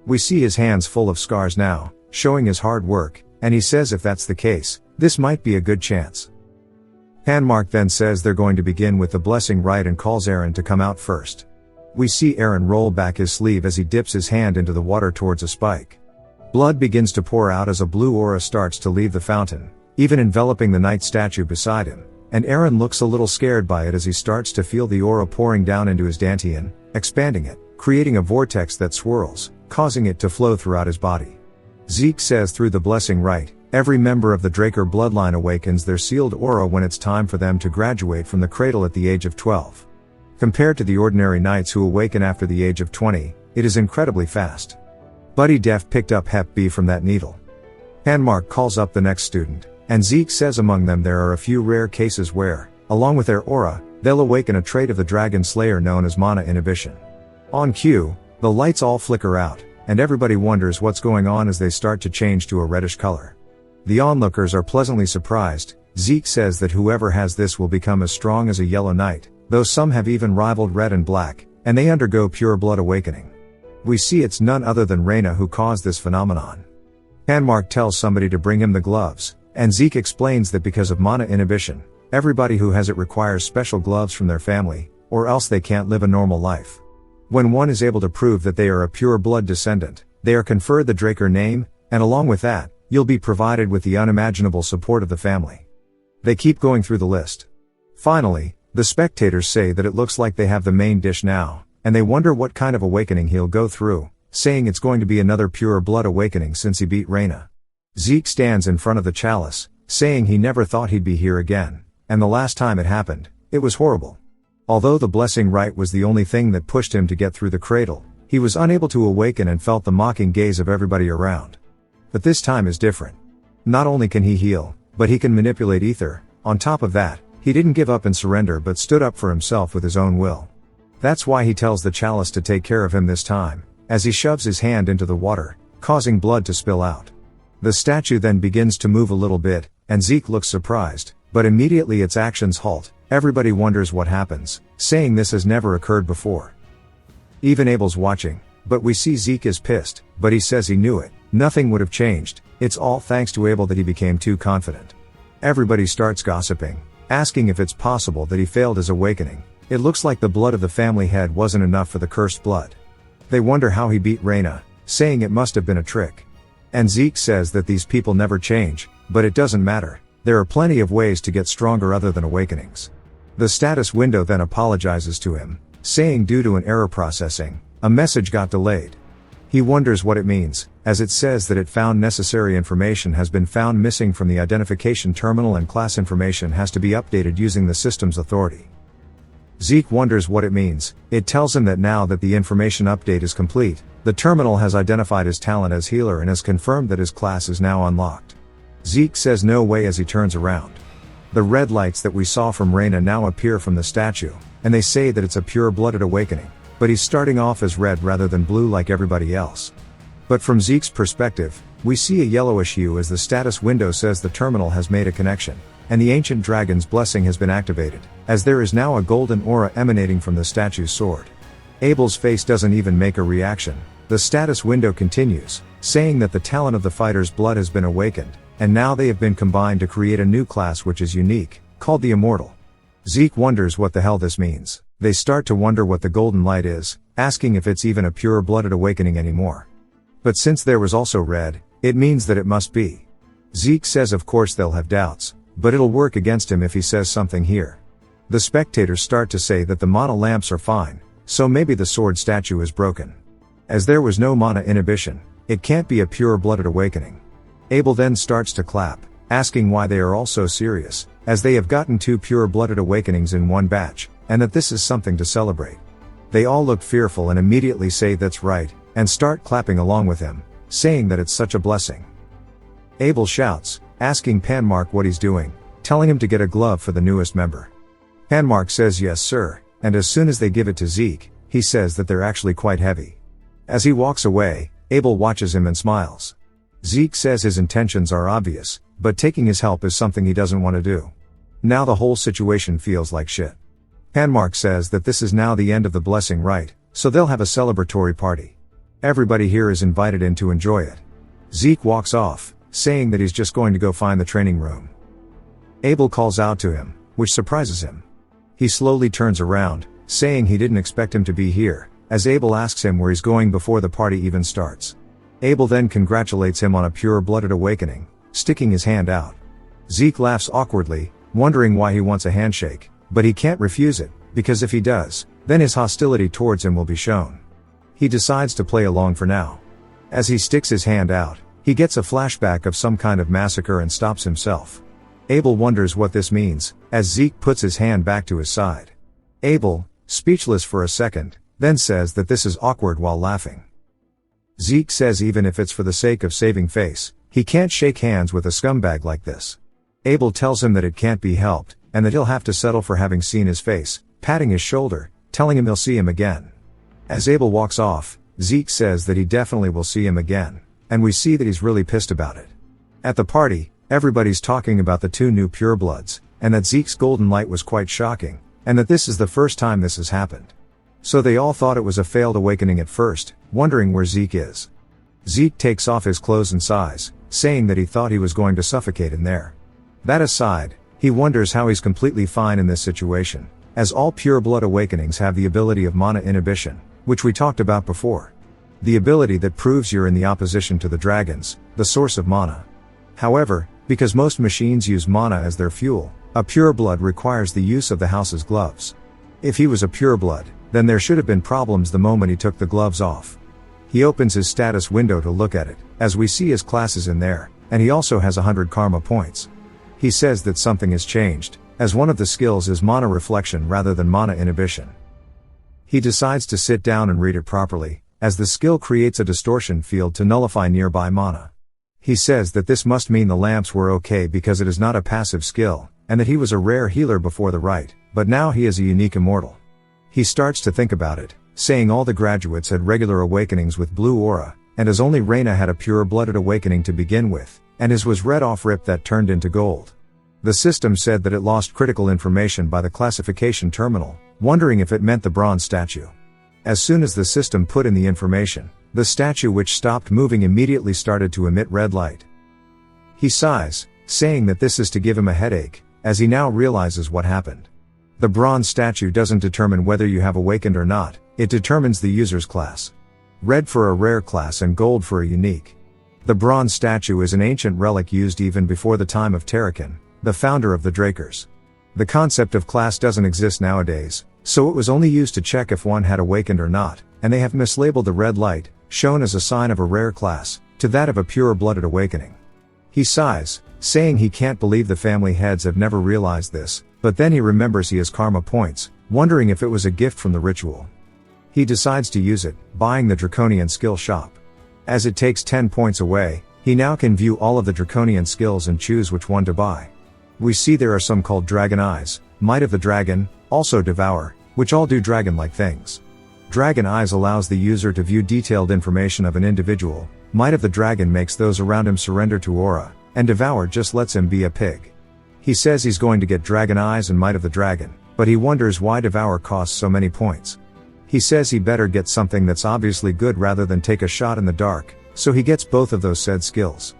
We see his hands full of scars now, showing his hard work, and he says if that's the case, this might be a good chance. Panmark then says they're going to begin with the blessing rite and calls Aaron to come out first. We see Aaron roll back his sleeve as he dips his hand into the water towards a spike. Blood begins to pour out as a blue aura starts to leave the fountain, even enveloping the knight statue beside him, and Aaron looks a little scared by it as he starts to feel the aura pouring down into his dantian, expanding it, creating a vortex that swirls, causing it to flow throughout his body. Zeke says through the blessing rite, every member of the Draker bloodline awakens their sealed aura when it's time for them to graduate from the cradle at the age of 12. Compared to the ordinary knights who awaken after the age of 20, it is incredibly fast. Buddy Def picked up Hep B from that needle. Panmark calls up the next student, and Zeke says among them there are a few rare cases where, along with their aura, they'll awaken a trait of the Dragonslayer known as mana inhibition. On cue, the lights all flicker out, and everybody wonders what's going on as they start to change to a reddish color. The onlookers are pleasantly surprised. Zeke says that whoever has this will become as strong as a yellow knight, though some have even rivaled red and black, and they undergo pure blood awakening. We see it's none other than Reyna who caused this phenomenon. Panmark tells somebody to bring him the gloves, and Zeke explains that because of mana inhibition, everybody who has it requires special gloves from their family, or else they can't live a normal life. When one is able to prove that they are a pure blood descendant, they are conferred the Draker name, and along with that, you'll be provided with the unimaginable support of the family. They keep going through the list. Finally, the spectators say that it looks like they have the main dish now, and they wonder what kind of awakening he'll go through, saying it's going to be another pure blood awakening since he beat Reyna. Zeke stands in front of the chalice, saying he never thought he'd be here again, and the last time it happened, it was horrible. Although the blessing rite was the only thing that pushed him to get through the cradle, he was unable to awaken and felt the mocking gaze of everybody around. But this time is different. Not only can he heal, but he can manipulate ether. On top of that, he didn't give up and surrender but stood up for himself with his own will. That's why he tells the chalice to take care of him this time, as he shoves his hand into the water, causing blood to spill out. The statue then begins to move a little bit, and Zeke looks surprised, but immediately its actions halt. Everybody wonders what happens, saying this has never occurred before. Even Abel's watching, but we see Zeke is pissed, but he says he knew it, nothing would have changed, it's all thanks to Abel that he became too confident. Everybody starts gossiping, asking if it's possible that he failed his awakening. It looks like the blood of the family head wasn't enough for the cursed blood. They wonder how he beat Reyna, saying it must have been a trick. And Zeke says that these people never change, but it doesn't matter, there are plenty of ways to get stronger other than awakenings. The status window then apologizes to him, saying due to an error processing, a message got delayed. He wonders what it means, as it says that it found necessary information has been found missing from the identification terminal and class information has to be updated using the system's authority. Zeke wonders what it means. It tells him that now that the information update is complete, the terminal has identified his talent as healer and has confirmed that his class is now unlocked. Zeke says no way as he turns around. The red lights that we saw from Reyna now appear from the statue, and they say that it's a pure-blooded awakening, but he's starting off as red rather than blue like everybody else. But from Zeke's perspective, we see a yellowish hue as the status window says the terminal has made a connection, and the ancient dragon's blessing has been activated, as there is now a golden aura emanating from the statue's sword. Abel's face doesn't even make a reaction. The status window continues, saying that the talent of the fighter's blood has been awakened, and now they have been combined to create a new class which is unique, called the Immortal. Zeke wonders what the hell this means. They start to wonder what the golden light is, asking if it's even a pure-blooded awakening anymore. But since there was also red, it means that it must be. Zeke says of course they'll have doubts, but it'll work against him if he says something here. The spectators start to say that the mana lamps are fine, so maybe the sword statue is broken. As there was no mana inhibition, it can't be a pure-blooded awakening. Abel then starts to clap, asking why they are all so serious, as they have gotten 2 pure-blooded awakenings in one batch, and that this is something to celebrate. They all look fearful and immediately say that's right, and start clapping along with him, saying that it's such a blessing. Abel shouts, asking Panmark what he's doing, telling him to get a glove for the newest member. Panmark says yes sir, and as soon as they give it to Zeke, he says that they're actually quite heavy. As he walks away, Abel watches him and smiles. Zeke says his intentions are obvious, but taking his help is something he doesn't want to do. Now the whole situation feels like shit. Panmark says that this is now the end of the blessing rite, so they'll have a celebratory party. Everybody here is invited in to enjoy it. Zeke walks off, saying that he's just going to go find the training room. Abel calls out to him, which surprises him. He slowly turns around, saying he didn't expect him to be here, as Abel asks him where he's going before the party even starts. Abel then congratulates him on a pure-blooded awakening, sticking his hand out. Zeke laughs awkwardly, wondering why he wants a handshake, but he can't refuse it, because if he does, then his hostility towards him will be shown. He decides to play along for now. As he sticks his hand out, he gets a flashback of some kind of massacre and stops himself. Abel wonders what this means, as Zeke puts his hand back to his side. Abel, speechless for a second, then says that this is awkward while laughing. Zeke says even if it's for the sake of saving face, he can't shake hands with a scumbag like this. Abel tells him that it can't be helped, and that he'll have to settle for having seen his face, patting his shoulder, telling him he'll see him again. As Abel walks off, Zeke says that he definitely will see him again, and we see that he's really pissed about it. At the party, everybody's talking about the two new purebloods, and that Zeke's golden light was quite shocking, and that this is the first time this has happened. So they all thought it was a failed awakening at first, wondering where Zeke is. Zeke takes off his clothes and sighs, saying that he thought he was going to suffocate in there. That aside, he wonders how he's completely fine in this situation, as all pure blood awakenings have the ability of mana inhibition, which we talked about before. The ability that proves you're in the opposition to the dragons, the source of mana. However, because most machines use mana as their fuel, a pure blood requires the use of the house's gloves. If he was a pure blood, then there should have been problems the moment he took the gloves off. He opens his status window to look at it, as we see his classes in there, and he also has 100 karma points. He says that something has changed, as one of the skills is mana reflection rather than mana inhibition. He decides to sit down and read it properly, as the skill creates a distortion field to nullify nearby mana. He says that this must mean the lamps were okay because it is not a passive skill, and that he was a rare healer before the rite, but now he is a unique immortal. He starts to think about it, saying all the graduates had regular awakenings with blue aura, and as only Reina had a pure-blooded awakening to begin with, and his was red off rip that turned into gold. The system said that it lost critical information by the classification terminal, wondering if it meant the bronze statue. As soon as the system put in the information, the statue which stopped moving immediately started to emit red light. He sighs, saying that this is to give him a headache, as he now realizes what happened. The bronze statue doesn't determine whether you have awakened or not, it determines the user's class. Red for a rare class and gold for a unique. The bronze statue is an ancient relic used even before the time of Terrakin, the founder of the Drakers. The concept of class doesn't exist nowadays, so it was only used to check if one had awakened or not, and they have mislabeled the red light, shown as a sign of a rare class, to that of a pure-blooded awakening. He sighs, saying he can't believe the family heads have never realized this, but then he remembers he has karma points, wondering if it was a gift from the ritual. He decides to use it, buying the Draconian skill shop. As it takes 10 points away, he now can view all of the Draconian skills and choose which one to buy. We see there are some called Dragon Eyes, Might of the Dragon, also Devour, which all do dragon-like things. Dragon Eyes allows the user to view detailed information of an individual, Might of the Dragon makes those around him surrender to aura, and Devour just lets him be a pig. He says he's going to get Dragon Eyes and Might of the Dragon, but he wonders why Devour costs so many points. He says he better get something that's obviously good rather than take a shot in the dark, so he gets both of those said skills.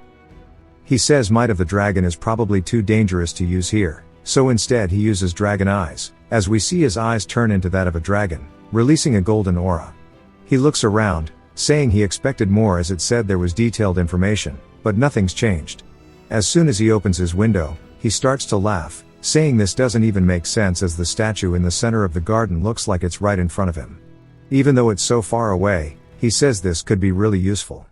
He says Might of the Dragon is probably too dangerous to use here, so instead he uses Dragon Eyes, as we see his eyes turn into that of a dragon, releasing a golden aura. He looks around, saying he expected more as it said there was detailed information, but nothing's changed. As soon as he opens his window, he starts to laugh, saying this doesn't even make sense as the statue in the center of the garden looks like it's right in front of him. Even though it's so far away, he says this could be really useful.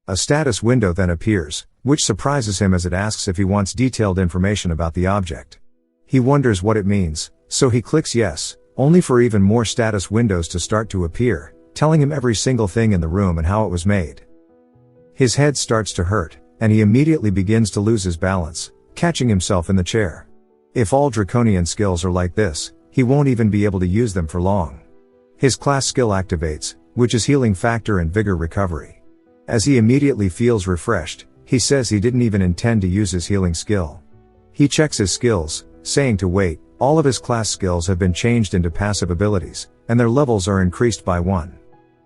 A status window then appears, which surprises him as it asks if he wants detailed information about the object. He wonders what it means, so he clicks yes, only for even more status windows to start to appear, telling him every single thing in the room and how it was made. His head starts to hurt, and he immediately begins to lose his balance, catching himself in the chair. If all Draconian skills are like this, he won't even be able to use them for long. His class skill activates, which is Healing Factor and Vigor Recovery. As he immediately feels refreshed, He says he didn't even intend to use his healing skill. He checks his skills, saying to wait, all of his class skills have been changed into passive abilities, and their levels are increased by 1.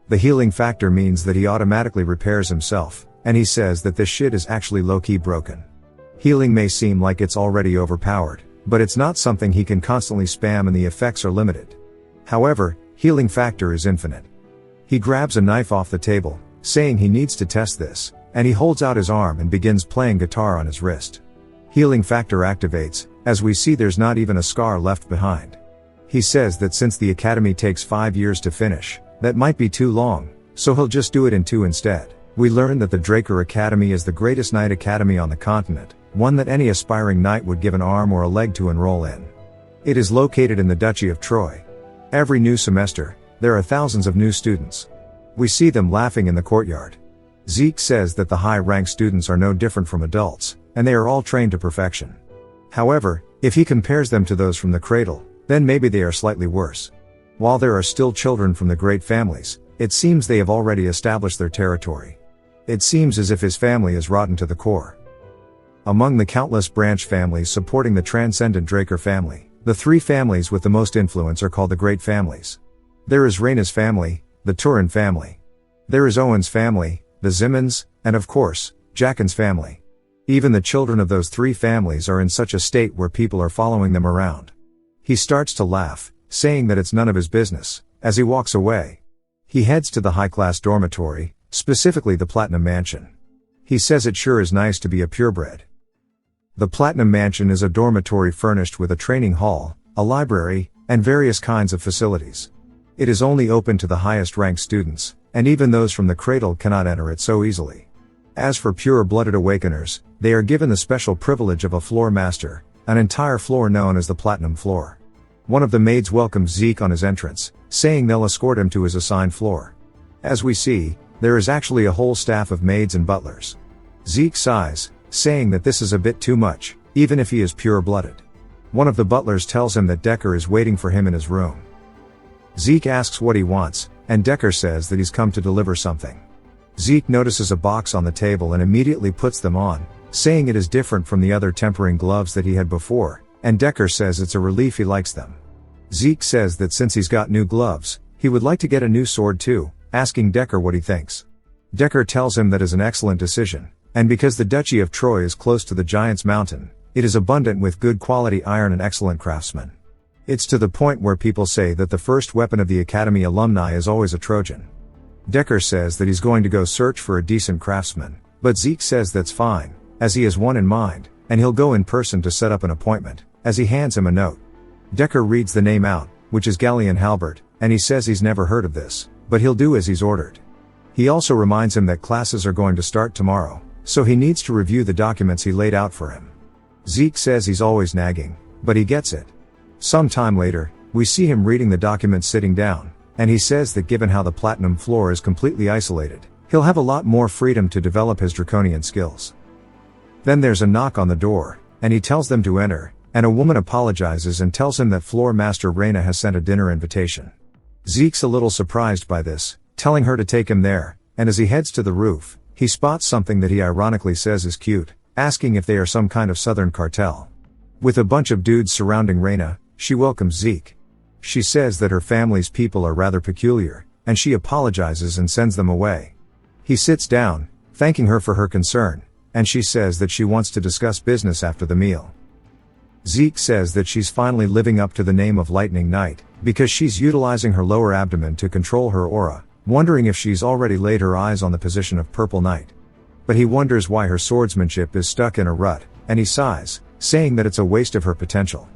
The healing factor means that he automatically repairs himself, and he says that this shit is actually low-key broken. Healing may seem like it's already overpowered, but it's not something he can constantly spam and the effects are limited. However, healing factor is infinite. He grabs a knife off the table, saying he needs to test this, and he holds out his arm and begins playing guitar on his wrist. Healing factor activates, as we see there's not even a scar left behind. He says that since the academy takes 5 years to finish, that might be too long, so he'll just do it in 2 instead. We learn that the Draker Academy is the greatest knight academy on the continent, one that any aspiring knight would give an arm or a leg to enroll in. It is located in the Duchy of Troy. Every new semester, there are thousands of new students. We see them laughing in the courtyard. Zeke says that the high-ranked students are no different from adults, and they are all trained to perfection. However, if he compares them to those from the cradle, then maybe they are slightly worse. While there are still children from the great families, it seems they have already established their territory. It seems as if his family is rotten to the core. Among the countless branch families supporting the transcendent Draker family, the 3 families with the most influence are called the Great Families. There is Reyna's family, the Turin family. There is Owen's family, the Zimmons, and of course, Jacken's family. Even the children of those 3 families are in such a state where people are following them around. He starts to laugh, saying that it's none of his business, as he walks away. He heads to the high-class dormitory, specifically the Platinum Mansion. He says it sure is nice to be a purebred. The Platinum Mansion is a dormitory furnished with a training hall, a library, and various kinds of facilities. It is only open to the highest-ranked students, and even those from the cradle cannot enter it so easily. As for pure-blooded awakeners, they are given the special privilege of a floor master, an entire floor known as the Platinum Floor. One of the maids welcomes Zeke on his entrance, saying they'll escort him to his assigned floor. As we see, there is actually a whole staff of maids and butlers. Zeke sighs, saying that this is a bit too much, even if he is pure-blooded. One of the butlers tells him that Decker is waiting for him in his room. Zeke asks what he wants, and Decker says that he's come to deliver something. Zeke notices a box on the table and immediately puts them on, saying it is different from the other tempering gloves that he had before, and Decker says it's a relief he likes them. Zeke says that since he's got new gloves, he would like to get a new sword too, asking Decker what he thinks. Decker tells him that is an excellent decision, and because the Duchy of Troy is close to the Giant's Mountain, it is abundant with good quality iron and excellent craftsmen. It's to the point where people say that the first weapon of the Academy alumni is always a Trojan. Decker says that he's going to go search for a decent craftsman, but Zeke says that's fine, as he has one in mind, and he'll go in person to set up an appointment, as he hands him a note. Decker reads the name out, which is Galleon Halbert, and he says he's never heard of this, but he'll do as he's ordered. He also reminds him that classes are going to start tomorrow, so he needs to review the documents he laid out for him. Zeke says he's always nagging, but he gets it. Some time later, we see him reading the documents sitting down, and he says that given how the Platinum Floor is completely isolated, he'll have a lot more freedom to develop his draconian skills. Then there's a knock on the door, and he tells them to enter, and a woman apologizes and tells him that Floor Master Reyna has sent a dinner invitation. Zeke's a little surprised by this, telling her to take him there, and as he heads to the roof, he spots something that he ironically says is cute, asking if they are some kind of southern cartel. With a bunch of dudes surrounding Reyna, she welcomes Zeke. She says that her family's people are rather peculiar, and she apologizes and sends them away. He sits down, thanking her for her concern, and she says that she wants to discuss business after the meal. Zeke says that she's finally living up to the name of Lightning Knight, because she's utilizing her lower abdomen to control her aura, wondering if she's already laid her eyes on the position of Purple Knight. But he wonders why her swordsmanship is stuck in a rut, and he sighs, saying that it's a waste of her potential.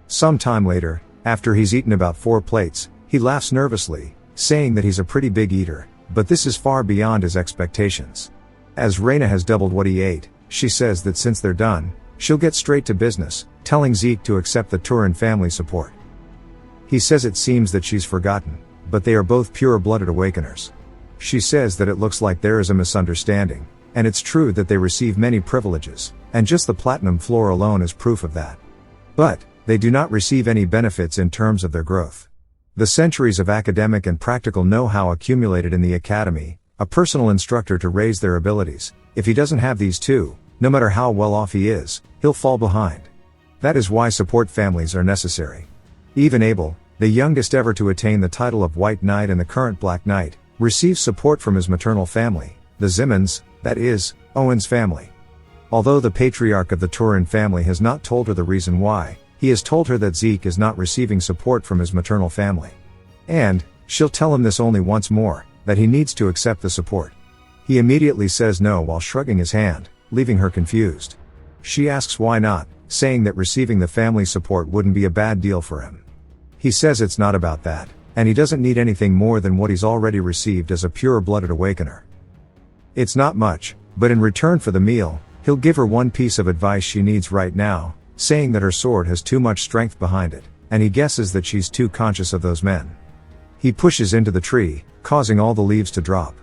Some time later, after he's eaten about 4 plates, he laughs nervously, saying that he's a pretty big eater, but this is far beyond his expectations. As Reyna has doubled what he ate, she says that since they're done, she'll get straight to business, telling Zeke to accept the Turin family support. He says it seems that she's forgotten, but they are both pure-blooded awakeners. She says that it looks like there is a misunderstanding, and it's true that they receive many privileges, and just the Platinum Floor alone is proof of that. But they do not receive any benefits in terms of their growth. The centuries of academic and practical know-how accumulated in the academy, a personal instructor to raise their abilities, If he doesn't have these two, no matter how well off he is, he'll fall behind. That is why support families are necessary. Even Abel, the youngest ever to attain the title of White Knight and the current Black Knight, receives support from his maternal family, the Zimmons, that is, Owen's family. Although the patriarch of the Turin family has not told her the reason why, he has told her that Zeke is not receiving support from his maternal family. And, she'll tell him this only once more, that he needs to accept the support. He immediately says no while shrugging his hand, leaving her confused. She asks why not, saying that receiving the family support wouldn't be a bad deal for him. He says it's not about that, and he doesn't need anything more than what he's already received as a pure-blooded awakener. It's not much, but in return for the meal, he'll give her one piece of advice she needs right now, saying that her sword has too much strength behind it, and he guesses that she's too conscious of those men. He pushes into the tree, causing all the leaves to drop.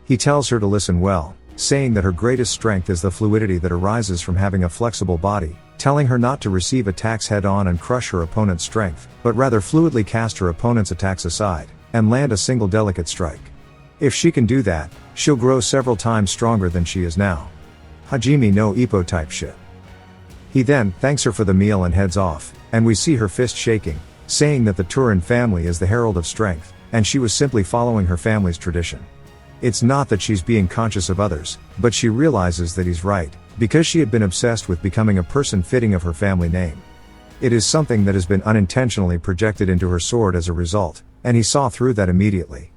He tells her to listen well, saying that her greatest strength is the fluidity that arises from having a flexible body, telling her not to receive attacks head-on and crush her opponent's strength, but rather fluidly cast her opponent's attacks aside, and land a single delicate strike. If she can do that, she'll grow several times stronger than she is now. Hajime no Ippo type shit. He then thanks her for the meal and heads off, and we see her fist shaking, saying that the Turin family is the herald of strength, and she was simply following her family's tradition. It's not that she's being conscious of others, but she realizes that he's right, because she had been obsessed with becoming a person fitting of her family name. It is something that has been unintentionally projected into her sword as a result, and he saw through that immediately.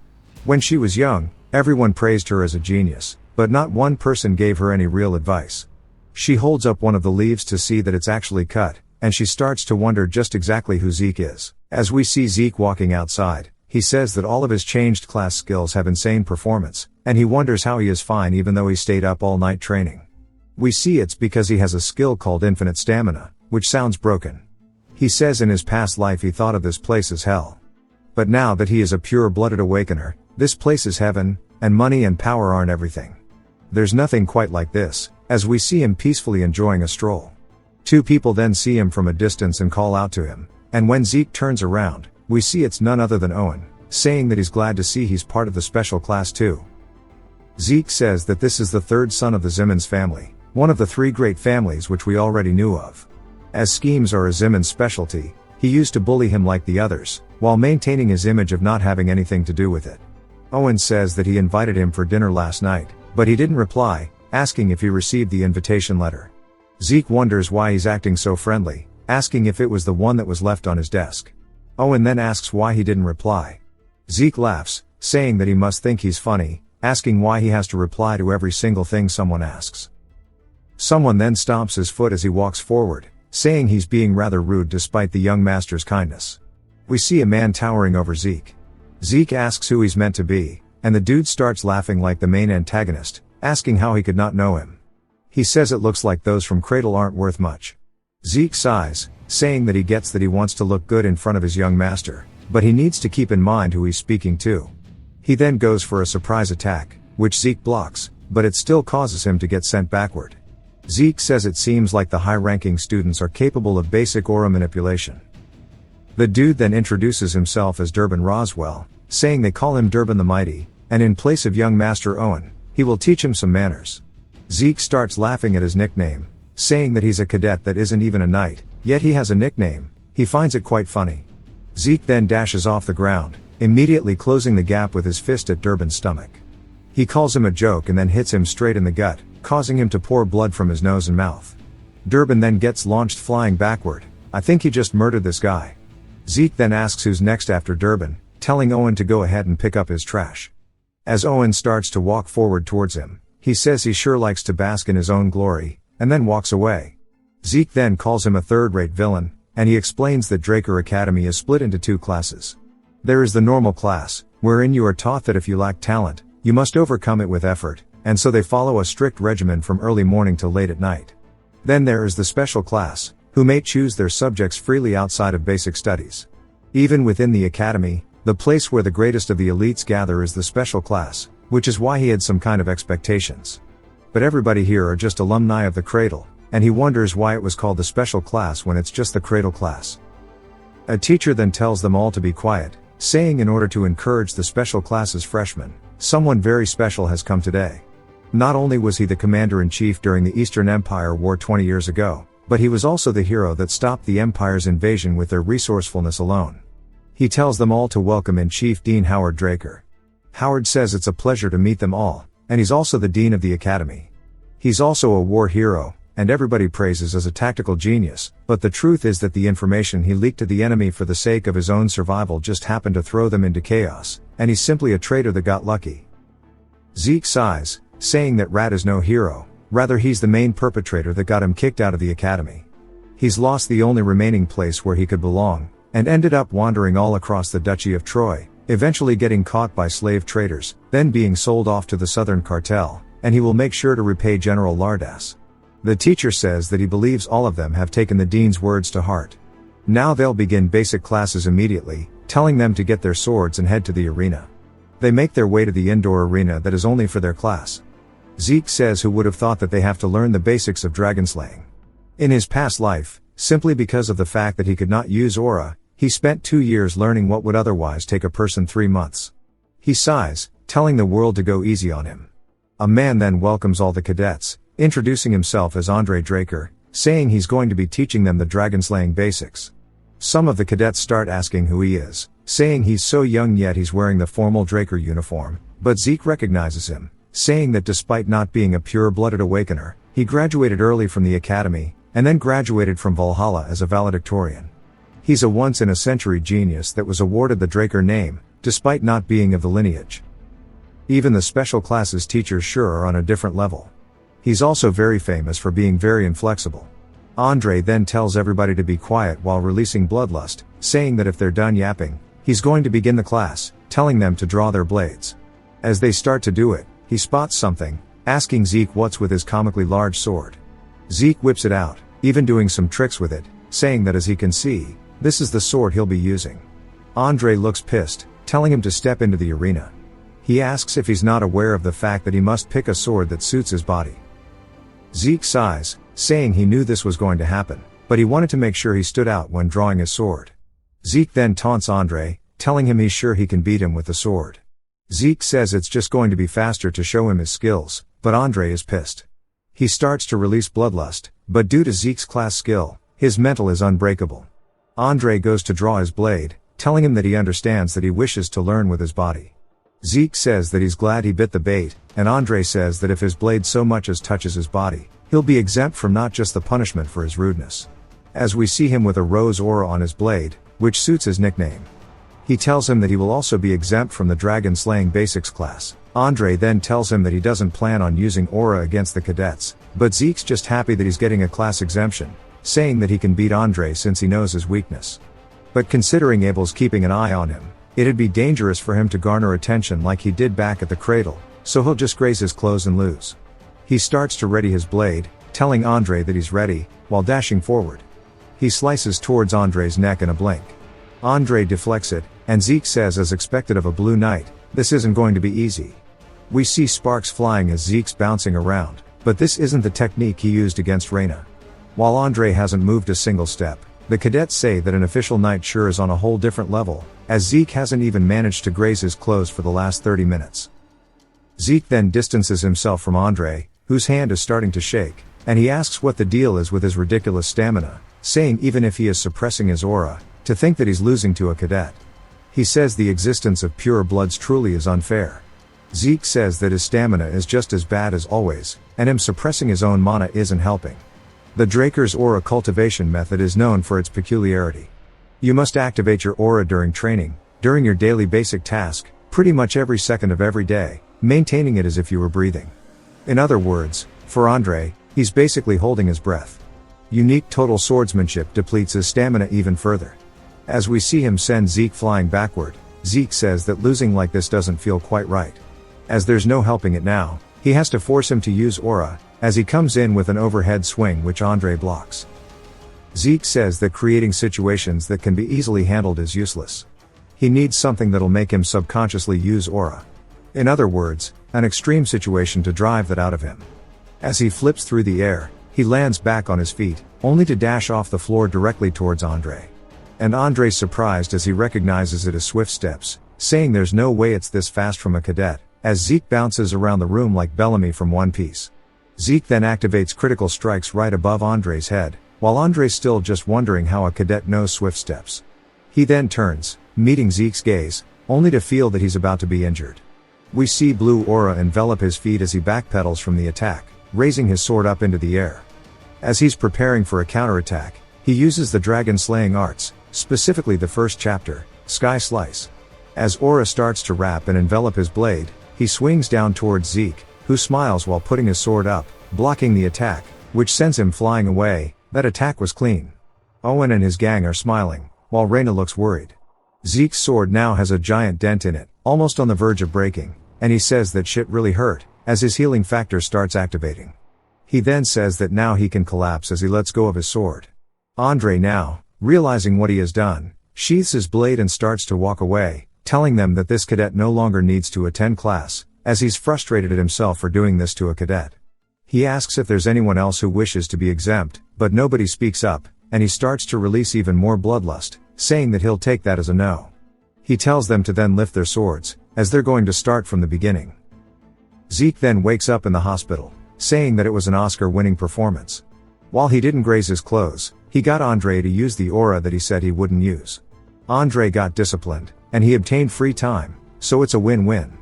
When she was young, everyone praised her as a genius, but not one person gave her any real advice. She holds up one of the leaves to see that it's actually cut, and she starts to wonder just exactly who Zeke is. As we see Zeke walking outside, he says that all of his changed class skills have insane performance, and he wonders how he is fine even though he stayed up all night training. We see it's because he has a skill called infinite stamina, which sounds broken. He says in his past life he thought of this place as hell. But now that he is a pure-blooded awakener, this place is heaven, and money and power aren't everything. There's nothing quite like this, as we see him peacefully enjoying a stroll. Two people then see him from a distance and call out to him, and when Zeke turns around, we see it's none other than Owen, saying that he's glad to see he's part of the special class too. Zeke says that this is the third son of the Zimmons family, one of the three great families which we already knew of. As schemes are a Zimmons specialty, he used to bully him like the others, while maintaining his image of not having anything to do with it. Owen says that he invited him for dinner last night, but he didn't reply, asking if he received the invitation letter. Zeke wonders why he's acting so friendly, asking if it was the one that was left on his desk. Owen then asks why he didn't reply. Zeke laughs, saying that he must think he's funny, asking why he has to reply to every single thing someone asks. Someone then stomps his foot as he walks forward, saying he's being rather rude despite the young master's kindness. We see a man towering over Zeke. Zeke asks who he's meant to be, and the dude starts laughing like the main antagonist, asking how he could not know him. He says it looks like those from Cradle aren't worth much. Zeke sighs, saying that he gets that he wants to look good in front of his young master, but he needs to keep in mind who he's speaking to. He then goes for a surprise attack, which Zeke blocks, but it still causes him to get sent backward. Zeke says it seems like the high-ranking students are capable of basic aura manipulation. The dude then introduces himself as Durbin Roswell, saying they call him Durbin the Mighty, and in place of young Master Owen, he will teach him some manners. Zeke starts laughing at his nickname, saying that he's a cadet that isn't even a knight, yet he has a nickname. He finds it quite funny. Zeke then dashes off the ground, immediately closing the gap with his fist at Durbin's stomach. He calls him a joke and then hits him straight in the gut, causing him to pour blood from his nose and mouth. Durbin then gets launched flying backward. I think he just murdered this guy. Zeke then asks who's next after Durbin, telling Owen to go ahead and pick up his trash. As Owen starts to walk forward towards him, he says he sure likes to bask in his own glory, and then walks away. Zeke then calls him a third-rate villain, and he explains that Draker Academy is split into two classes. There is the normal class, wherein you are taught that if you lack talent, you must overcome it with effort, and so they follow a strict regimen from early morning till late at night. Then there is the special class, who may choose their subjects freely outside of basic studies. Even within the academy, the place where the greatest of the elites gather is the special class, which is why he had some kind of expectations. But everybody here are just alumni of the Cradle, and he wonders why it was called the special class when it's just the Cradle class. A teacher then tells them all to be quiet, saying in order to encourage the special class's freshmen, someone very special has come today. Not only was he the commander-in-chief during the Eastern Empire War 20 years ago, but he was also the hero that stopped the Empire's invasion with their resourcefulness alone. He tells them all to welcome in Chief Dean Howard Draker. Howard says it's a pleasure to meet them all, and he's also the dean of the academy. He's also a war hero, and everybody praises as a tactical genius, but the truth is that the information he leaked to the enemy for the sake of his own survival just happened to throw them into chaos, and he's simply a traitor that got lucky. Zeke sighs, saying that Rat is no hero, rather he's the main perpetrator that got him kicked out of the academy. He's lost the only remaining place where he could belong, and ended up wandering all across the Duchy of Troy, eventually getting caught by slave traders, then being sold off to the Southern Cartel, and he will make sure to repay General Lardas. The teacher says that he believes all of them have taken the dean's words to heart. Now they'll begin basic classes immediately, telling them to get their swords and head to the arena. They make their way to the indoor arena that is only for their class. Zeke says who would have thought that they have to learn the basics of dragonslaying. In his past life, simply because of the fact that he could not use aura, he spent 2 years learning what would otherwise take a person 3 months. He sighs, telling the world to go easy on him. A man then welcomes all the cadets, introducing himself as Andre Draker, saying he's going to be teaching them the dragonslaying basics. Some of the cadets start asking who he is, saying he's so young yet he's wearing the formal Draker uniform, but Zeke recognizes him, saying that despite not being a pure-blooded awakener, he graduated early from the academy, and then graduated from Valhalla as a valedictorian. He's a once-in-a-century genius that was awarded the Draker name, despite not being of the lineage. Even the special classes teachers sure are on a different level. He's also very famous for being very inflexible. Andre then tells everybody to be quiet while releasing bloodlust, saying that if they're done yapping, he's going to begin the class, telling them to draw their blades. As they start to do it, he spots something, asking Zeke what's with his comically large sword. Zeke whips it out, even doing some tricks with it, saying that as he can see, this is the sword he'll be using. Andre looks pissed, telling him to step into the arena. He asks if he's not aware of the fact that he must pick a sword that suits his body. Zeke sighs, saying he knew this was going to happen, but he wanted to make sure he stood out when drawing his sword. Zeke then taunts Andre, telling him he's sure he can beat him with the sword. Zeke says it's just going to be faster to show him his skills, but Andre is pissed. He starts to release bloodlust, but due to Zeke's class skill, his mental is unbreakable. Andre goes to draw his blade, telling him that he understands that he wishes to learn with his body. Zeke says that he's glad he bit the bait, and Andre says that if his blade so much as touches his body, he'll be exempt from not just the punishment for his rudeness. As we see him with a rose aura on his blade, which suits his nickname. He tells him that he will also be exempt from the dragon slaying basics class. Andre then tells him that he doesn't plan on using aura against the cadets, but Zeke's just happy that he's getting a class exemption, saying that he can beat Andre since he knows his weakness. But considering Abel's keeping an eye on him, it'd be dangerous for him to garner attention like he did back at the cradle, so he'll just graze his clothes and lose. He starts to ready his blade, telling Andre that he's ready, while dashing forward. He slices towards Andre's neck in a blink. Andre deflects it, and Zeke says as expected of a blue knight, this isn't going to be easy. We see sparks flying as Zeke's bouncing around, but this isn't the technique he used against Reyna. While Andre hasn't moved a single step, the cadets say that an official knight sure is on a whole different level, as Zeke hasn't even managed to graze his clothes for the last 30 minutes. Zeke then distances himself from Andre, whose hand is starting to shake, and he asks what the deal is with his ridiculous stamina, saying even if he is suppressing his aura, to think that he's losing to a cadet. He says the existence of pure bloods truly is unfair. Zeke says that his stamina is just as bad as always, and him suppressing his own mana isn't helping. The Draker's aura cultivation method is known for its peculiarity. You must activate your aura during training, during your daily basic task, pretty much every second of every day, maintaining it as if you were breathing. In other words, for Andre, he's basically holding his breath. Unique total swordsmanship depletes his stamina even further. As we see him send Zeke flying backward, Zeke says that losing like this doesn't feel quite right. As there's no helping it now, he has to force him to use aura, as he comes in with an overhead swing which Andre blocks. Zeke says that creating situations that can be easily handled is useless. He needs something that'll make him subconsciously use aura. In other words, an extreme situation to drive that out of him. As he flips through the air, he lands back on his feet, only to dash off the floor directly towards Andre. And Andre's surprised as he recognizes it as swift steps, saying there's no way it's this fast from a cadet, as Zeke bounces around the room like Bellamy from One Piece. Zeke then activates critical strikes right above Andre's head, while Andre's still just wondering how a cadet knows swift steps. He then turns, meeting Zeke's gaze, only to feel that he's about to be injured. We see blue aura envelop his feet as he backpedals from the attack, raising his sword up into the air. As he's preparing for a counterattack, he uses the dragon-slaying arts, specifically the first chapter, Sky Slice. As aura starts to wrap and envelop his blade, he swings down towards Zeke, who smiles while putting his sword up, blocking the attack, which sends him flying away. That attack was clean. Owen and his gang are smiling, while Reina looks worried. Zeke's sword now has a giant dent in it, almost on the verge of breaking, and he says that shit really hurt, as his healing factor starts activating. He then says that now he can collapse as he lets go of his sword. Andre now, realizing what he has done, sheathes his blade and starts to walk away, telling them that this cadet no longer needs to attend class, as he's frustrated at himself for doing this to a cadet. He asks if there's anyone else who wishes to be exempt, but nobody speaks up, and he starts to release even more bloodlust, saying that he'll take that as a no. He tells them to then lift their swords, as they're going to start from the beginning. Zeke then wakes up in the hospital, saying that it was an Oscar-winning performance. While he didn't graze his clothes, he got Andre to use the aura that he said he wouldn't use. Andre got disciplined, and he obtained free time, so it's a win-win.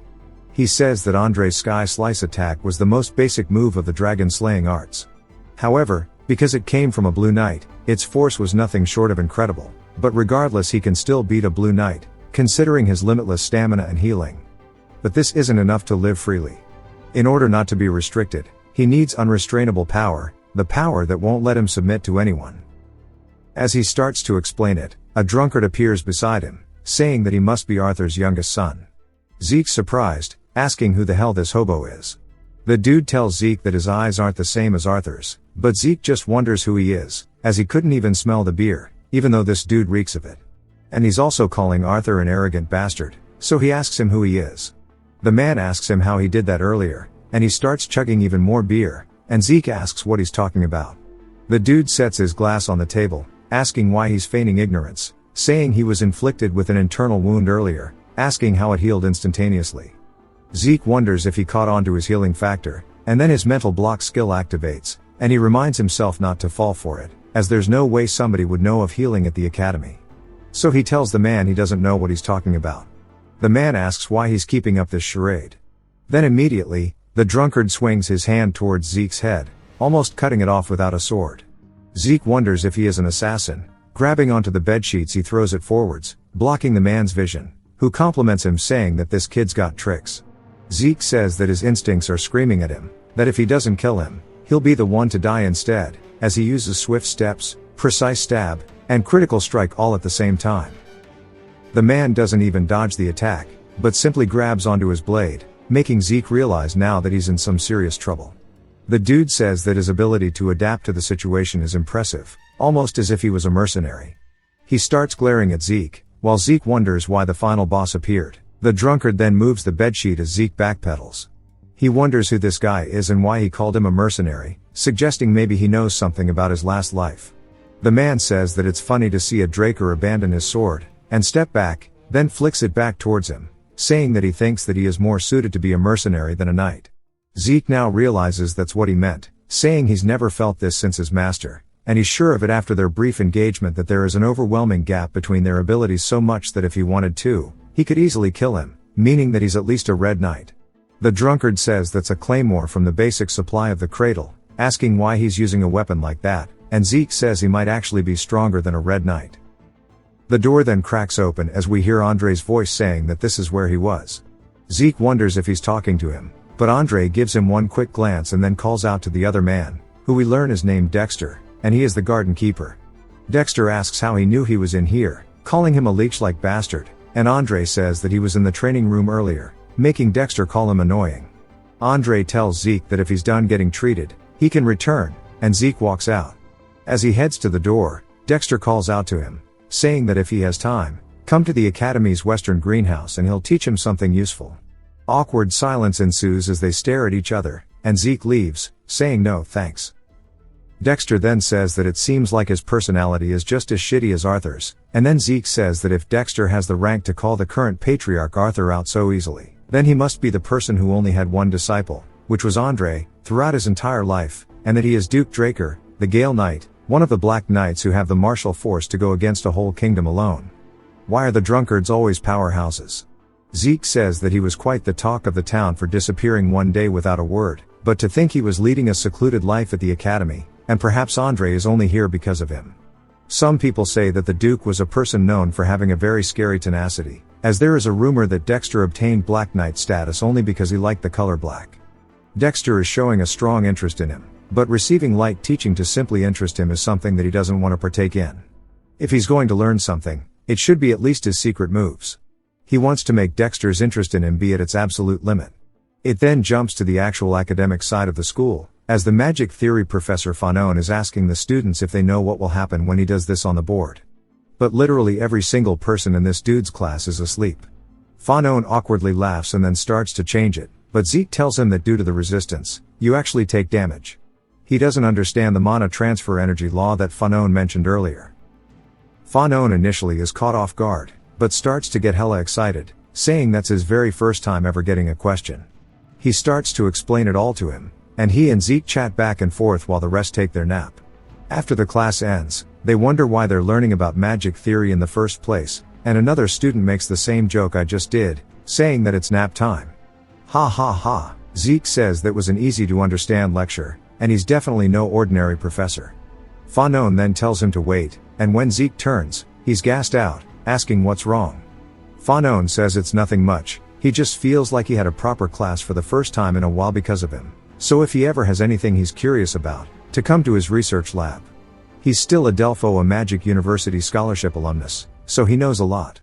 He says that Andre's Sky Slice attack was the most basic move of the dragon-slaying arts. However, because it came from a Blue Knight, its force was nothing short of incredible, but regardless he can still beat a Blue Knight, considering his limitless stamina and healing. But this isn't enough to live freely. In order not to be restricted, he needs unrestrainable power, the power that won't let him submit to anyone. As he starts to explain it, a drunkard appears beside him, saying that he must be Arthur's youngest son. Zeke's surprised, asking who the hell this hobo is. The dude tells Zeke that his eyes aren't the same as Arthur's, but Zeke just wonders who he is, as he couldn't even smell the beer, even though this dude reeks of it. And he's also calling Arthur an arrogant bastard, so he asks him who he is. The man asks him how he did that earlier, and he starts chugging even more beer, and Zeke asks what he's talking about. The dude sets his glass on the table, asking why he's feigning ignorance, saying he was inflicted with an internal wound earlier, asking how it healed instantaneously. Zeke wonders if he caught on to his healing factor, and then his mental block skill activates, and he reminds himself not to fall for it, as there's no way somebody would know of healing at the academy. So he tells the man he doesn't know what he's talking about. The man asks why he's keeping up this charade. Then immediately, the drunkard swings his hand towards Zeke's head, almost cutting it off without a sword. Zeke wonders if he is an assassin. Grabbing onto the bedsheets he throws it forwards, blocking the man's vision, who compliments him saying that this kid's got tricks. Zeke says that his instincts are screaming at him, that if he doesn't kill him, he'll be the one to die instead, as he uses swift steps, precise stab, and critical strike all at the same time. The man doesn't even dodge the attack, but simply grabs onto his blade, making Zeke realize now that he's in some serious trouble. The dude says that his ability to adapt to the situation is impressive, almost as if he was a mercenary. He starts glaring at Zeke, while Zeke wonders why the final boss appeared. The drunkard then moves the bedsheet as Zeke backpedals. He wonders who this guy is and why he called him a mercenary, suggesting maybe he knows something about his last life. The man says that it's funny to see a Draker abandon his sword, and step back, then flicks it back towards him, saying that he thinks that he is more suited to be a mercenary than a knight. Zeke now realizes that's what he meant, saying he's never felt this since his master, and he's sure of it after their brief engagement that there is an overwhelming gap between their abilities so much that if he wanted to, he could easily kill him, meaning that he's at least a red knight. The drunkard says that's a claymore from the basic supply of the cradle, asking why he's using a weapon like that, and Zeke says he might actually be stronger than a red knight. The door then cracks open as we hear Andre's voice saying that this is where he was. Zeke wonders if he's talking to him, but Andre gives him one quick glance and then calls out to the other man, who we learn is named Dexter, and he is the garden keeper. Dexter asks how he knew he was in here, calling him a leech-like bastard, and Andre says that he was in the training room earlier, making Dexter call him annoying. Andre tells Zeke that if he's done getting treated, he can return, and Zeke walks out. As he heads to the door, Dexter calls out to him, saying that if he has time, come to the Academy's western greenhouse and he'll teach him something useful. Awkward silence ensues as they stare at each other, and Zeke leaves, saying no thanks. Dexter then says that it seems like his personality is just as shitty as Arthur's, and then Zeke says that if Dexter has the rank to call the current patriarch Arthur out so easily, Then he must be the person who only had one disciple, which was Andre, throughout his entire life, and that he is Duke Draker, the Gale Knight, one of the Black Knights who have the martial force to go against a whole kingdom alone. Why are the drunkards always powerhouses? Zeke says that he was quite the talk of the town for disappearing one day without a word, but to think he was leading a secluded life at the academy, and perhaps Andre is only here because of him. Some people say that the Duke was a person known for having a very scary tenacity, as there is a rumor that Dexter obtained Black Knight status only because he liked the color black. Dexter is showing a strong interest in him, but receiving light teaching to simply interest him is something that he doesn't want to partake in. If he's going to learn something, it should be at least his secret moves. He wants to make Dexter's interest in him be at its absolute limit. It then jumps to the actual academic side of the school, as the magic theory professor Fanon is asking the students if they know what will happen when he does this on the board. But literally every single person in this dude's class is asleep. Fanon awkwardly laughs and then starts to change it, but Zeke tells him that due to the resistance, you actually take damage. He doesn't understand the mana transfer energy law that Fanon mentioned earlier. Fanon initially is caught off guard, but starts to get hella excited, saying that's his very first time ever getting a question. He starts to explain it all to him, and he and Zeke chat back and forth while the rest take their nap. After the class ends, they wonder why they're learning about magic theory in the first place, and another student makes the same joke I just did, saying that it's nap time. Ha ha ha, Zeke says that was an easy to understand lecture, and he's definitely no ordinary professor. Fanon then tells him to wait, and when Zeke turns, he's gassed out, asking what's wrong. Fanon says it's nothing much, he just feels like he had a proper class for the first time in a while because of him. So if he ever has anything he's curious about, to come to his research lab. He's still a Delphoa Magic University scholarship alumnus, so he knows a lot.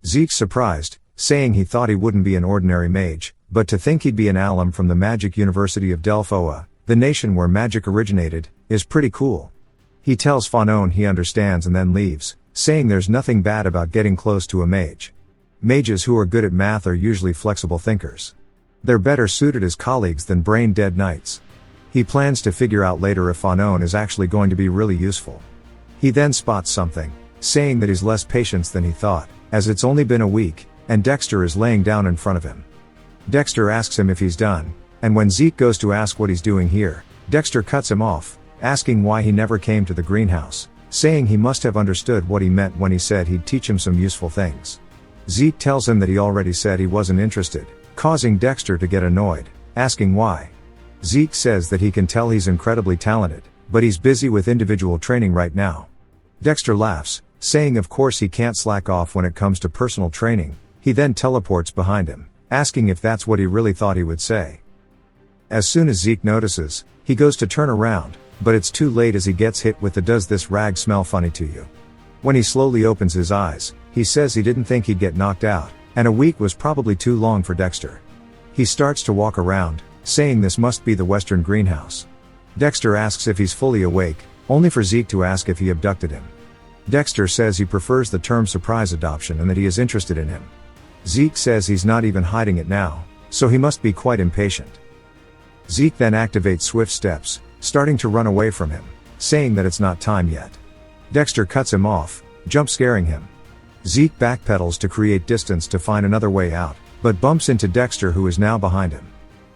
Zeke's surprised, saying he thought he wouldn't be an ordinary mage, but to think he'd be an alum from the Magic University of Delphoa, the nation where magic originated, is pretty cool. He tells Fanon he understands and then leaves, saying there's nothing bad about getting close to a mage. Mages who are good at math are usually flexible thinkers. They're better suited as colleagues than brain-dead knights. He plans to figure out later if Fanon is actually going to be really useful. He then spots something, saying that he's less patient than he thought, as it's only been a week, and Dexter is laying down in front of him. Dexter asks him if he's done, and when Zeke goes to ask what he's doing here, Dexter cuts him off, asking why he never came to the greenhouse, saying he must have understood what he meant when he said he'd teach him some useful things. Zeke tells him that he already said he wasn't interested, causing Dexter to get annoyed, asking why. Zeke says that he can tell he's incredibly talented, but he's busy with individual training right now. Dexter laughs, saying of course he can't slack off when it comes to personal training. He then teleports behind him, asking if that's what he really thought he would say. As soon as Zeke notices, he goes to turn around, but it's too late as he gets hit with the "Does this rag smell funny to you?" When he slowly opens his eyes, he says he didn't think he'd get knocked out, and a week was probably too long for Dexter. He starts to walk around, saying this must be the Western greenhouse. Dexter asks if he's fully awake, only for Zeke to ask if he abducted him. Dexter says he prefers the term surprise adoption and that he is interested in him. Zeke says he's not even hiding it now, so he must be quite impatient. Zeke then activates swift steps, starting to run away from him, saying that it's not time yet. Dexter cuts him off, jump scaring him. Zeke backpedals to create distance to find another way out, but bumps into Dexter who is now behind him.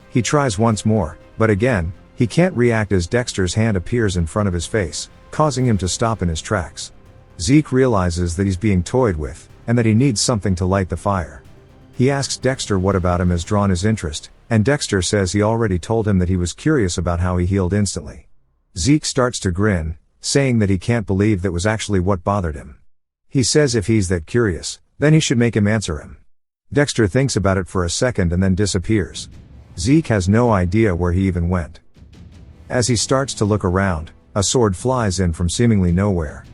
He tries once more, but again, he can't react as Dexter's hand appears in front of his face, causing him to stop in his tracks. Zeke realizes that he's being toyed with, and that he needs something to light the fire. He asks Dexter what about him has drawn his interest, and Dexter says he already told him that he was curious about how he healed instantly. Zeke starts to grin, saying that he can't believe that was actually what bothered him. He says if he's that curious, then he should make him answer him. Dexter thinks about it for a second and then disappears. Zeke has no idea where he even went. As he starts to look around, a sword flies in from seemingly nowhere.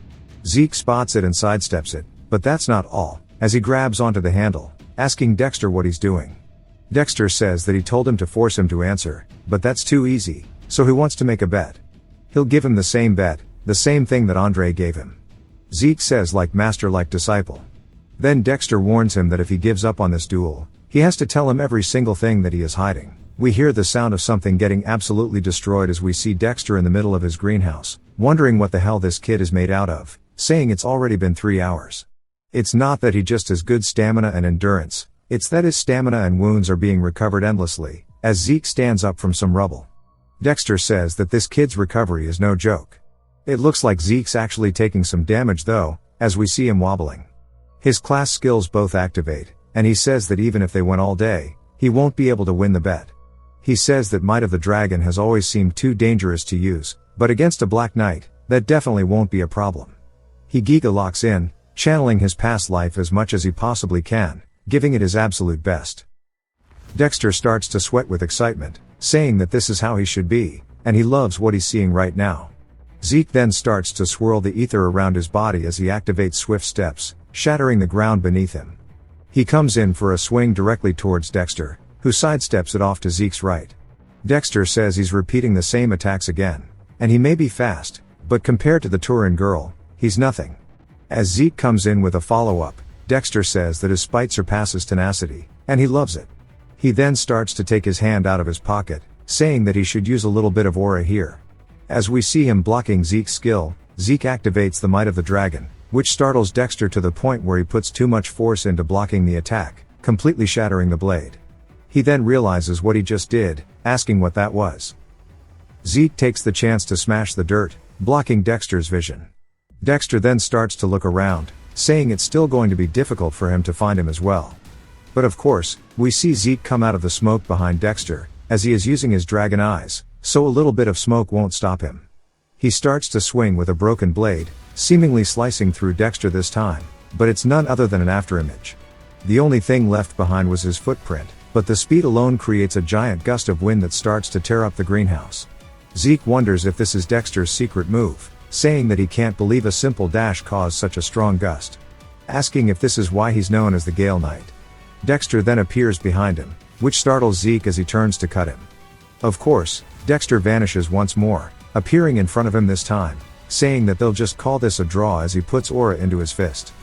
Zeke spots it and sidesteps it, but that's not all, as he grabs onto the handle, asking Dexter what he's doing. Dexter says that he told him to force him to answer, but that's too easy, so he wants to make a bet. He'll give him the same bet, the same thing that Andre gave him. Zeke says like master like disciple. Then Dexter warns him that if he gives up on this duel, he has to tell him every single thing that he is hiding. We hear the sound of something getting absolutely destroyed as we see Dexter in the middle of his greenhouse, wondering what the hell this kid is made out of, saying it's already been 3 hours. It's not that he just has good stamina and endurance, It's that his stamina and wounds are being recovered endlessly, as Zeke stands up from some rubble. Dexter says that this kid's recovery is no joke. It looks like Zeke's actually taking some damage though, as we see him wobbling. His class skills both activate, and he says that even if they went all day, he won't be able to win the bet. He says that Might of the Dragon has always seemed too dangerous to use, but against a Black Knight, that definitely won't be a problem. He Giga locks in, channeling his past life as much as he possibly can, giving it his absolute best. Dexter starts to sweat with excitement, saying that this is how he should be, and he loves what he's seeing right now. Zeke then starts to swirl the ether around his body as he activates swift steps, shattering the ground beneath him. He comes in for a swing directly towards Dexter, who sidesteps it off to Zeke's right. Dexter says he's repeating the same attacks again, and he may be fast, but compared to the Turin girl, he's nothing. As Zeke comes in with a follow-up, Dexter says that his spite surpasses tenacity, and he loves it. He then starts to take his hand out of his pocket, saying that he should use a little bit of aura here. As we see him blocking Zeke's skill, Zeke activates the Might of the Dragon, which startles Dexter to the point where he puts too much force into blocking the attack, completely shattering the blade. He then realizes what he just did, asking what that was. Zeke takes the chance to smash the dirt, blocking Dexter's vision. Dexter then starts to look around, saying it's still going to be difficult for him to find him as well. But of course, we see Zeke come out of the smoke behind Dexter, as he is using his dragon eyes, so a little bit of smoke won't stop him. He starts to swing with a broken blade, seemingly slicing through Dexter this time, but it's none other than an afterimage. The only thing left behind was his footprint, but the speed alone creates a giant gust of wind that starts to tear up the greenhouse. Zeke wonders if this is Dexter's secret move, saying that he can't believe a simple dash caused such a strong gust. Asking if this is why he's known as the Gale Knight. Dexter then appears behind him, which startles Zeke as he turns to cut him. Of course, Dexter vanishes once more, appearing in front of him this time, saying that they'll just call this a draw as he puts aura into his fist.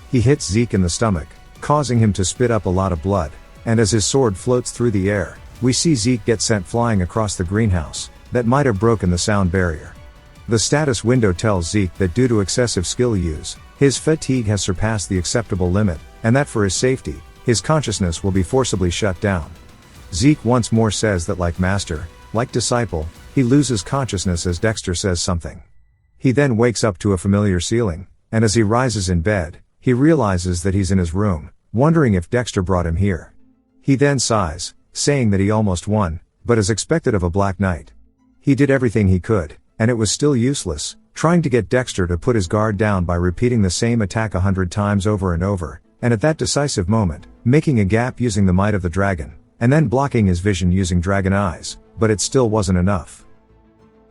He hits Zeke in the stomach, causing him to spit up a lot of blood, and as his sword floats through the air, we see Zeke get sent flying across the greenhouse, that might have broken the sound barrier. The status window tells Zeke that due to excessive skill use, his fatigue has surpassed the acceptable limit, and that for his safety, his consciousness will be forcibly shut down. Zeke once more says that like master, like disciple, he loses consciousness as Dexter says something. He then wakes up to a familiar ceiling, and as he rises in bed, he realizes that he's in his room, wondering if Dexter brought him here. He then sighs, saying that he almost won, but as expected of a Black Knight. He did everything he could, and it was still useless, trying to get Dexter to put his guard down by repeating the same attack 100 times over and over, and at that decisive moment, making a gap using the Might of the Dragon, and then blocking his vision using dragon eyes, but it still wasn't enough.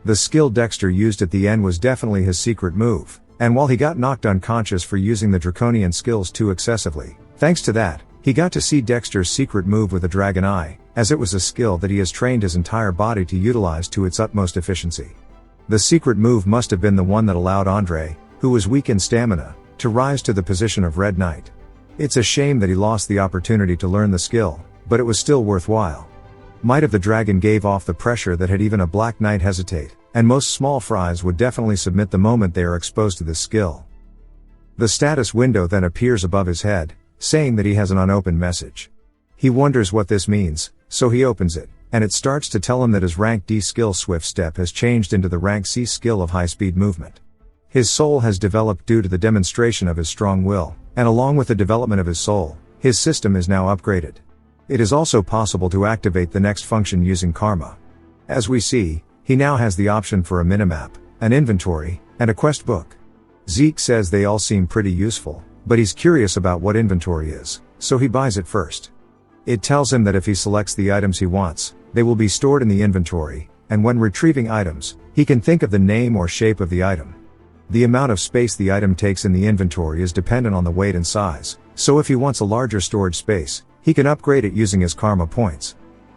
The skill Dexter used at the end was definitely his secret move, and while he got knocked unconscious for using the draconian skills too excessively, thanks to that, he got to see Dexter's secret move with a dragon eye, as it was a skill that he has trained his entire body to utilize to its utmost efficiency. The secret move must have been the one that allowed Andre, who was weak in stamina, to rise to the position of Red Knight. It's a shame that he lost the opportunity to learn the skill, but it was still worthwhile. Might of the Dragon gave off the pressure that had even a Black Knight hesitate, and most small fries would definitely submit the moment they are exposed to this skill. The status window then appears above his head, saying that he has an unopened message. He wonders what this means, so he opens it, and it starts to tell him that his rank D skill Swift Step has changed into the rank C skill of High Speed Movement. His soul has developed due to the demonstration of his strong will, and along with the development of his soul, his system is now upgraded. It is also possible to activate the next function using Karma. As we see, he now has the option for a minimap, an inventory, and a quest book. Zeke says they all seem pretty useful, but he's curious about what inventory is, so he buys it first. It tells him that if he selects the items he wants, they will be stored in the inventory, and when retrieving items, he can think of the name or shape of the item. The amount of space the item takes in the inventory is dependent on the weight and size, so if he wants a larger storage space, he can upgrade it using his karma points.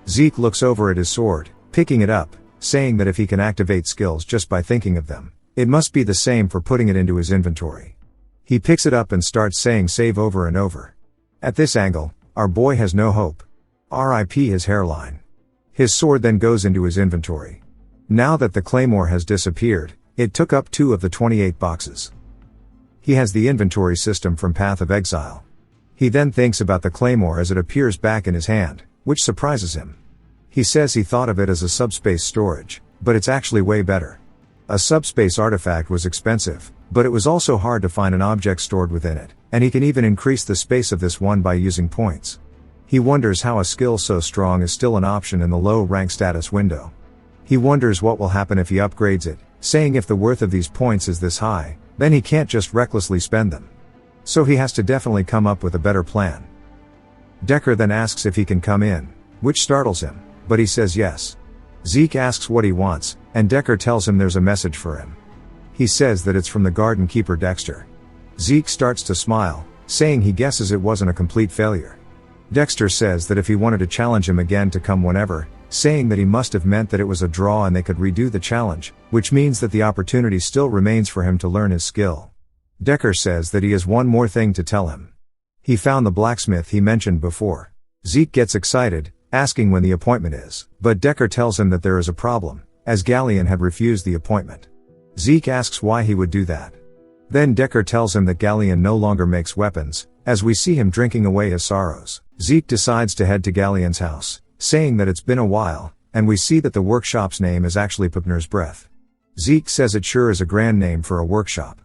Zeke looks over at his sword, picking it up, saying that if he can activate skills just by thinking of them, it must be the same for putting it into his inventory. He picks it up and starts saying save over and over. At this angle, our boy has no hope. RIP his hairline. His sword then goes into his inventory. Now that the claymore has disappeared, it took up 2 of the 28 boxes. He has the inventory system from Path of Exile. He then thinks about the claymore as it appears back in his hand, which surprises him. He says he thought of it as a subspace storage, but it's actually way better. A subspace artifact was expensive, but it was also hard to find an object stored within it, and he can even increase the space of this one by using points. He wonders how a skill so strong is still an option in the low rank status window. He wonders what will happen if he upgrades it, saying if the worth of these points is this high, then he can't just recklessly spend them. So he has to definitely come up with a better plan. Decker then asks if he can come in, which startles him, but he says yes. Zeke asks what he wants, and Decker tells him there's a message for him. He says that it's from the garden keeper Dexter. Zeke starts to smile, saying he guesses it wasn't a complete failure. Dexter says that if he wanted to challenge him again to come whenever, saying that he must have meant that it was a draw and they could redo the challenge, which means that the opportunity still remains for him to learn his skill. Decker says that he has one more thing to tell him. He found the blacksmith he mentioned before. Zeke gets excited, asking when the appointment is, but Decker tells him that there is a problem, as Galleon had refused the appointment. Zeke asks why he would do that. Then Decker tells him that Galleon no longer makes weapons, as we see him drinking away his sorrows. Zeke decides to head to Galleon's house, saying that it's been a while, and we see that the workshop's name is actually Pupner's Breath. Zeke says it sure is a grand name for a workshop.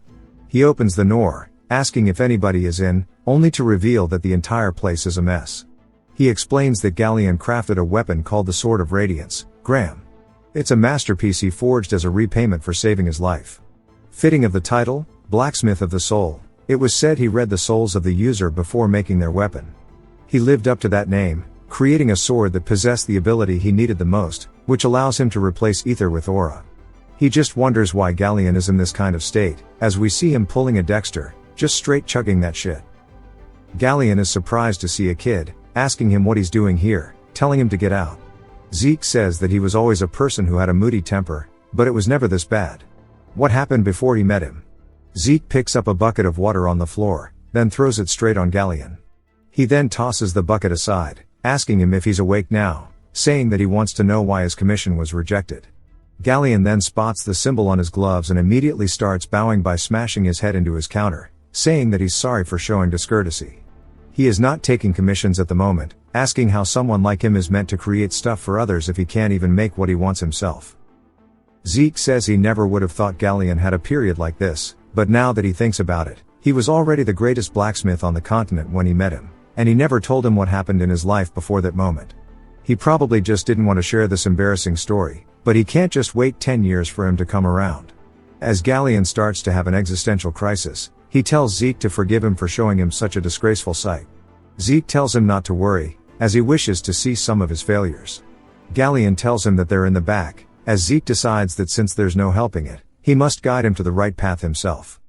He opens the door, asking if anybody is in, only to reveal that the entire place is a mess. He explains that Galleon crafted a weapon called the Sword of Radiance, Graham. It's a masterpiece he forged as a repayment for saving his life. Fitting of the title, Blacksmith of the Soul, it was said he read the souls of the user before making their weapon. He lived up to that name, creating a sword that possessed the ability he needed the most, which allows him to replace ether with aura. He just wonders why Galleon is in this kind of state, as we see him pulling a Dexter, just straight chugging that shit. Galleon is surprised to see a kid, asking him what he's doing here, telling him to get out. Zeke says that he was always a person who had a moody temper, but it was never this bad. What happened before he met him? Zeke picks up a bucket of water on the floor, then throws it straight on Galleon. He then tosses the bucket aside, asking him if he's awake now, saying that he wants to know why his commission was rejected. Galleon then spots the symbol on his gloves and immediately starts bowing by smashing his head into his counter, saying that he's sorry for showing discourtesy. He is not taking commissions at the moment, asking how someone like him is meant to create stuff for others if he can't even make what he wants himself. Zeke says he never would have thought Galleon had a period like this, but now that he thinks about it, he was already the greatest blacksmith on the continent when he met him, and he never told him what happened in his life before that moment. He probably just didn't want to share this embarrassing story, but he can't just wait 10 years for him to come around. As Galleon starts to have an existential crisis, he tells Zeke to forgive him for showing him such a disgraceful sight. Zeke tells him not to worry, as he wishes to see some of his failures. Galleon tells him that they're in the back, as Zeke decides that since there's no helping it, he must guide him to the right path himself.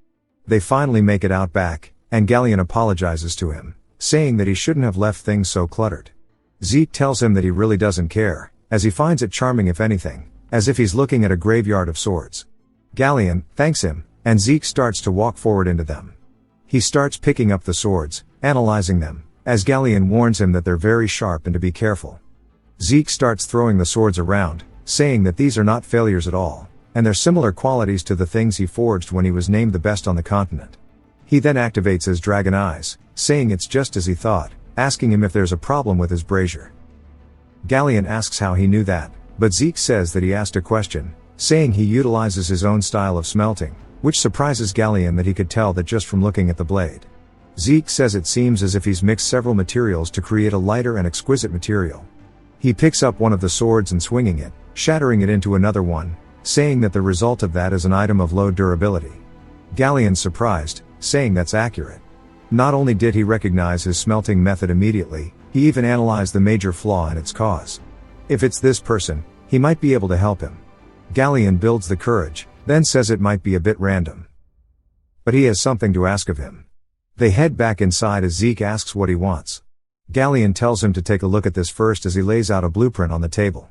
They finally make it out back, and Galleon apologizes to him, saying that he shouldn't have left things so cluttered. Zeke tells him that he really doesn't care, as he finds it charming if anything, as if he's looking at a graveyard of swords. Galleon thanks him, and Zeke starts to walk forward into them. He starts picking up the swords, analyzing them, as Galleon warns him that they're very sharp and to be careful. Zeke starts throwing the swords around, saying that these are not failures at all, and they're similar qualities to the things he forged when he was named the best on the continent. He then activates his dragon eyes, saying it's just as he thought, asking him if there's a problem with his brazier. Galleon asks how he knew that, but Zeke says that he asked a question, saying he utilizes his own style of smelting, which surprises Galleon that he could tell that just from looking at the blade. Zeke says it seems as if he's mixed several materials to create a lighter and exquisite material. He picks up one of the swords and swinging it, shattering it into another one, saying that the result of that is an item of low durability. Galleon's surprised, saying that's accurate. Not only did he recognize his smelting method immediately, he even analyzed the major flaw in its cause. If it's this person, he might be able to help him. Galleon builds the courage, then says it might be a bit random. But he has something to ask of him. They head back inside as Zeke asks what he wants. Galleon tells him to take a look at this first as he lays out a blueprint on the table.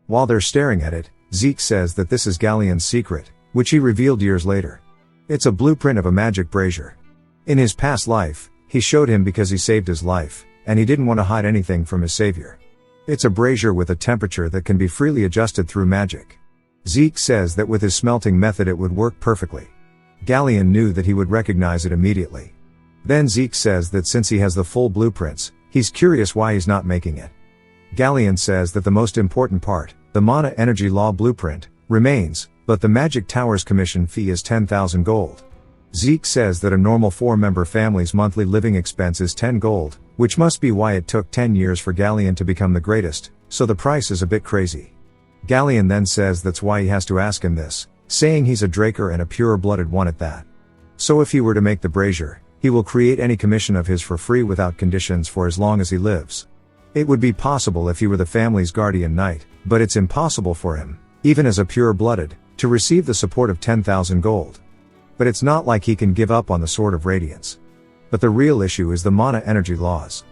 While they're staring at it, Zeke says that this is Galleon's secret, which he revealed years later. It's a blueprint of a magic brazier. In his past life, he showed him because he saved his life, and he didn't want to hide anything from his savior. It's a brazier with a temperature that can be freely adjusted through magic. Zeke says that with his smelting method it would work perfectly. Galleon knew that he would recognize it immediately. Then Zeke says that since he has the full blueprints, he's curious why he's not making it. Galleon says that the most important part, the mana energy law blueprint, remains, but the magic tower's commission fee is 10,000 gold. Zeke says that a normal 4-member family's monthly living expense is 10 gold, which must be why it took 10 years for Galleon to become the greatest, so the price is a bit crazy. Galleon then says that's why he has to ask him this, saying he's a Draker and a pure-blooded one at that. So if he were to make the brazier, he will create any commission of his for free without conditions for as long as he lives. It would be possible if he were the family's guardian knight, but it's impossible for him, even as a pure-blooded, to receive the support of 10,000 gold. But it's not like he can give up on the Sword of Radiance. But the real issue is the mana energy laws.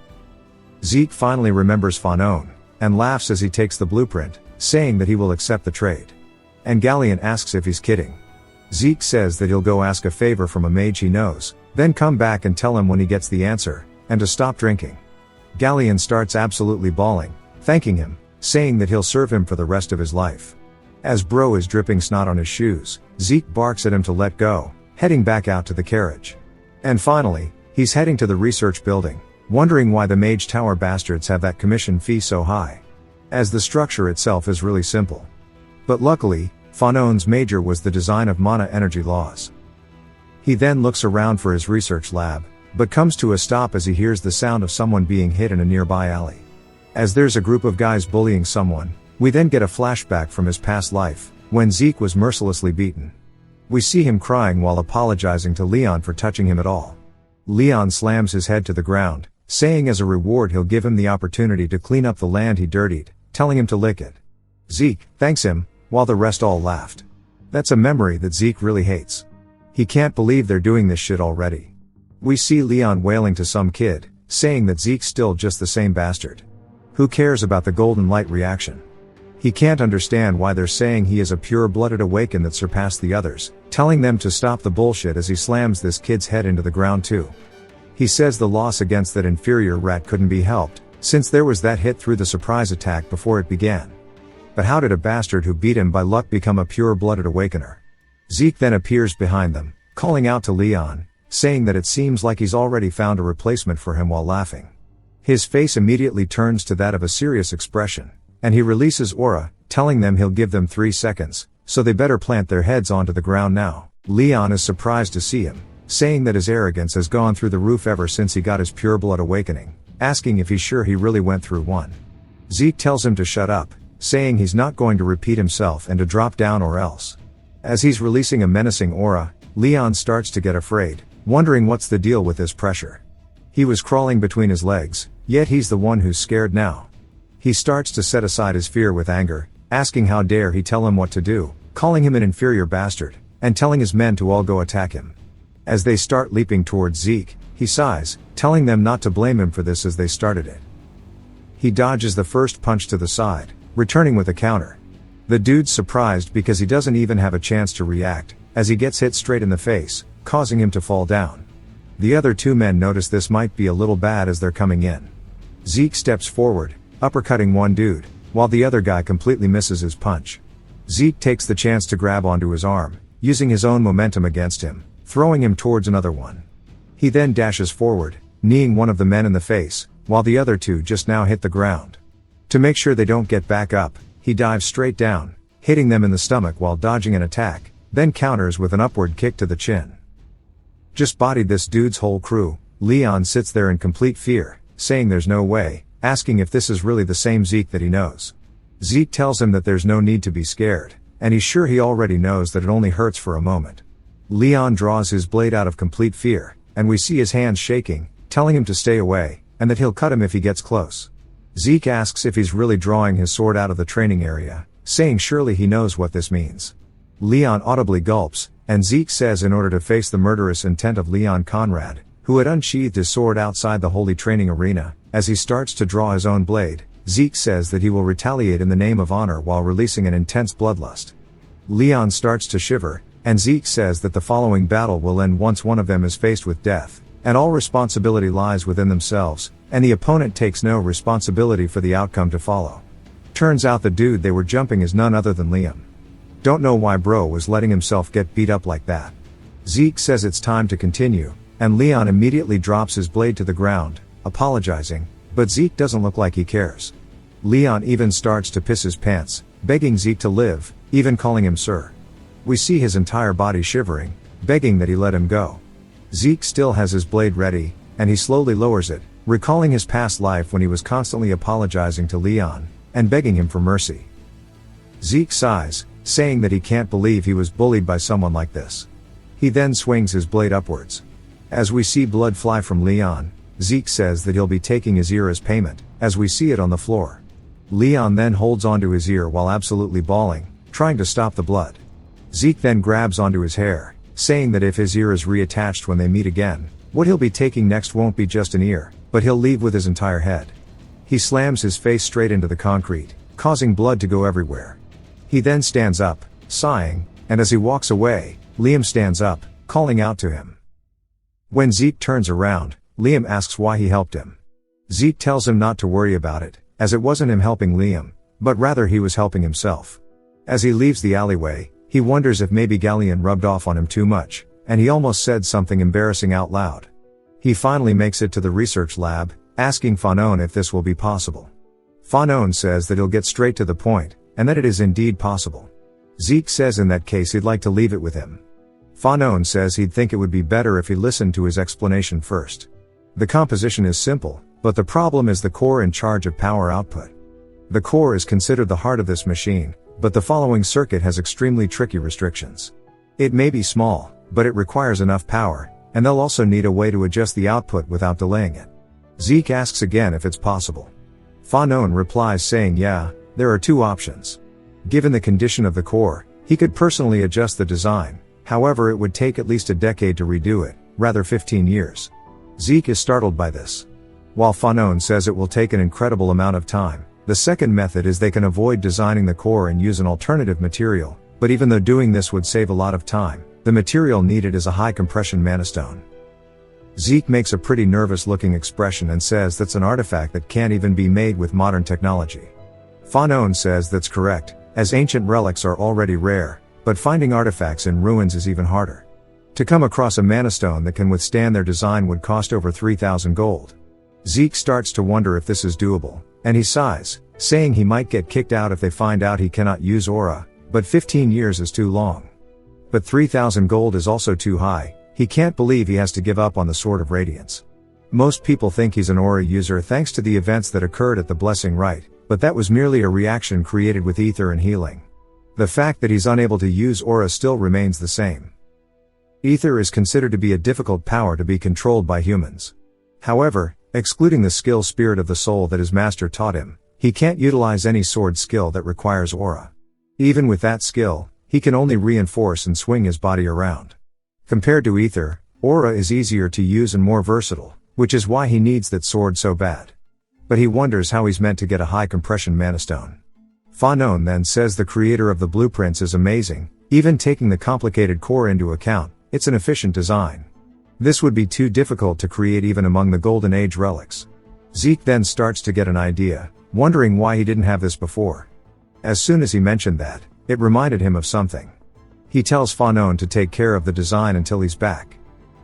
Zeke finally remembers Fanon, and laughs as he takes the blueprint, saying that he will accept the trade. And Galleon asks if he's kidding. Zeke says that he'll go ask a favor from a mage he knows, then come back and tell him when he gets the answer, and to stop drinking. Galleon starts absolutely bawling, thanking him, saying that he'll serve him for the rest of his life. As Bro is dripping snot on his shoes, Zeke barks at him to let go, heading back out to the carriage. And finally, he's heading to the research building, wondering why the Mage Tower bastards have that commission fee so high. As the structure itself is really simple. But luckily, Fanon's major was the design of mana energy laws. He then looks around for his research lab, but comes to a stop as he hears the sound of someone being hit in a nearby alley. As there's a group of guys bullying someone, we then get a flashback from his past life, when Zeke was mercilessly beaten. We see him crying while apologizing to Leon for touching him at all. Leon slams his head to the ground, saying as a reward he'll give him the opportunity to clean up the land he dirtied, telling him to lick it. Zeke thanks him, while the rest all laughed. That's a memory that Zeke really hates. He can't believe they're doing this shit already. We see Leon wailing to some kid, saying that Zeke's still just the same bastard. Who cares about the golden light reaction? He can't understand why they're saying he is a pure-blooded awaken that surpassed the others, telling them to stop the bullshit as he slams this kid's head into the ground too. He says the loss against that inferior rat couldn't be helped, since there was that hit through the surprise attack before it began. But how did a bastard who beat him by luck become a pure-blooded awakener? Zeke then appears behind them, calling out to Leon, saying that it seems like he's already found a replacement for him while laughing. His face immediately turns to that of a serious expression, and he releases Aura, telling them he'll give them 3 seconds, so they better plant their heads onto the ground now. Leon is surprised to see him, saying that his arrogance has gone through the roof ever since he got his pure blood awakening, asking if he's sure he really went through one. Zeke tells him to shut up, saying he's not going to repeat himself and to drop down or else. As he's releasing a menacing aura, Leon starts to get afraid, wondering what's the deal with this pressure. He was crawling between his legs, yet he's the one who's scared now. He starts to set aside his fear with anger, asking how dare he tell him what to do, calling him an inferior bastard, and telling his men to all go attack him. As they start leaping towards Zeke, he sighs, telling them not to blame him for this as they started it. He dodges the first punch to the side, returning with a counter. The dude's surprised because he doesn't even have a chance to react, as he gets hit straight in the face, causing him to fall down. The other 2 men notice this might be a little bad as they're coming in. Zeke steps forward, uppercutting one dude, while the other guy completely misses his punch. Zeke takes the chance to grab onto his arm, using his own momentum against him, throwing him towards another one. He then dashes forward, kneeing one of the men in the face, while the other 2 just now hit the ground. To make sure they don't get back up, he dives straight down, hitting them in the stomach while dodging an attack, then counters with an upward kick to the chin. Just bodied this dude's whole crew. Leon sits there in complete fear, saying there's no way, asking if this is really the same Zeke that he knows. Zeke tells him that there's no need to be scared, and he's sure he already knows that it only hurts for a moment. Leon draws his blade out of complete fear, and we see his hands shaking, telling him to stay away, and that he'll cut him if he gets close. Zeke asks if he's really drawing his sword out of the training area, saying surely he knows what this means. Leon audibly gulps, and Zeke says in order to face the murderous intent of Leon Conrad, who had unsheathed his sword outside the holy training arena, as he starts to draw his own blade, Zeke says that he will retaliate in the name of honor while releasing an intense bloodlust. Leon starts to shiver, and Zeke says that the following battle will end once one of them is faced with death, and all responsibility lies within themselves, and the opponent takes no responsibility for the outcome to follow. Turns out the dude they were jumping is none other than Liam. Don't know why bro was letting himself get beat up like that. Zeke says it's time to continue, and Leon immediately drops his blade to the ground, apologizing, but Zeke doesn't look like he cares. Leon even starts to piss his pants, begging Zeke to live, even calling him sir. We see his entire body shivering, begging that he let him go. Zeke still has his blade ready, and he slowly lowers it, recalling his past life when he was constantly apologizing to Leon, and begging him for mercy. Zeke sighs, saying that he can't believe he was bullied by someone like this. He then swings his blade upwards. As we see blood fly from Leon, Zeke says that he'll be taking his ear as payment, as we see it on the floor. Leon then holds onto his ear while absolutely bawling, trying to stop the blood. Zeke then grabs onto his hair, saying that if his ear is reattached when they meet again, what he'll be taking next won't be just an ear, but he'll leave with his entire head. He slams his face straight into the concrete, causing blood to go everywhere. He then stands up, sighing, and as he walks away, Liam stands up, calling out to him. When Zeke turns around, Liam asks why he helped him. Zeke tells him not to worry about it, as it wasn't him helping Liam, but rather he was helping himself. As he leaves the alleyway, he wonders if maybe Galleon rubbed off on him too much, and he almost said something embarrassing out loud. He finally makes it to the research lab, asking Fanon if this will be possible. Fanon says that he'll get straight to the point, and that it is indeed possible. Zeke says in that case he'd like to leave it with him. Fanon says he'd think it would be better if he listened to his explanation first. The composition is simple, but the problem is the core in charge of power output. The core is considered the heart of this machine, but the following circuit has extremely tricky restrictions. It may be small, but it requires enough power, and they'll also need a way to adjust the output without delaying it. Zeke asks again if it's possible. Fanon replies saying yeah, there are two options. Given the condition of the core, he could personally adjust the design, however it would take at least a decade to redo it, rather 15 years. Zeke is startled by this. While Fanon says it will take an incredible amount of time, the second method is they can avoid designing the core and use an alternative material, but even though doing this would save a lot of time, the material needed is a high compression manastone. Zeke makes a pretty nervous looking expression and says that's an artifact that can't even be made with modern technology. Fanon says that's correct, as ancient relics are already rare, but finding artifacts in ruins is even harder. To come across a manastone that can withstand their design would cost over 3,000 gold. Zeke starts to wonder if this is doable, and he sighs, saying he might get kicked out if they find out he cannot use aura, but 15 years is too long. But 3,000 gold is also too high. He can't believe he has to give up on the Sword of Radiance. Most people think he's an aura user thanks to the events that occurred at the Blessing Rite, but that was merely a reaction created with ether and healing. The fact that he's unable to use aura still remains the same. Ether is considered to be a difficult power to be controlled by humans. However, excluding the skill spirit of the soul that his master taught him, he can't utilize any sword skill that requires aura. Even with that skill, he can only reinforce and swing his body around. Compared to ether, aura is easier to use and more versatile, which is why he needs that sword so bad. But he wonders how he's meant to get a high compression manastone. Fanon then says the creator of the blueprints is amazing, even taking the complicated core into account, it's an efficient design. This would be too difficult to create even among the Golden Age relics. Zeke then starts to get an idea, wondering why he didn't have this before. As soon as he mentioned that, it reminded him of something. He tells Fanon to take care of the design until he's back.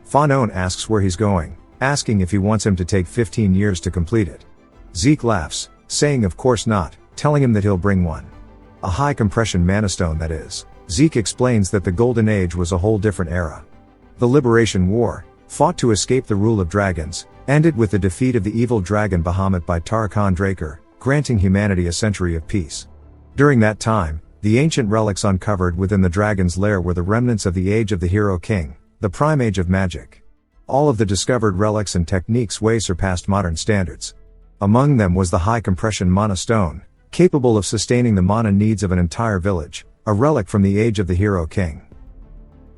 Fanon asks where he's going, asking if he wants him to take 15 years to complete it. Zeke laughs, saying of course not, telling him that he'll bring one. A high compression manastone that is. Zeke explains that the Golden Age was a whole different era. The Liberation War, fought to escape the rule of dragons, ended with the defeat of the evil dragon Bahamut by Tarkhan Draker, granting humanity a century of peace. During that time, the ancient relics uncovered within the dragon's lair were the remnants of the age of the Hero King, the prime age of magic. All of the discovered relics and techniques way surpassed modern standards. Among them was the high compression mana stone, capable of sustaining the mana needs of an entire village, a relic from the age of the Hero King.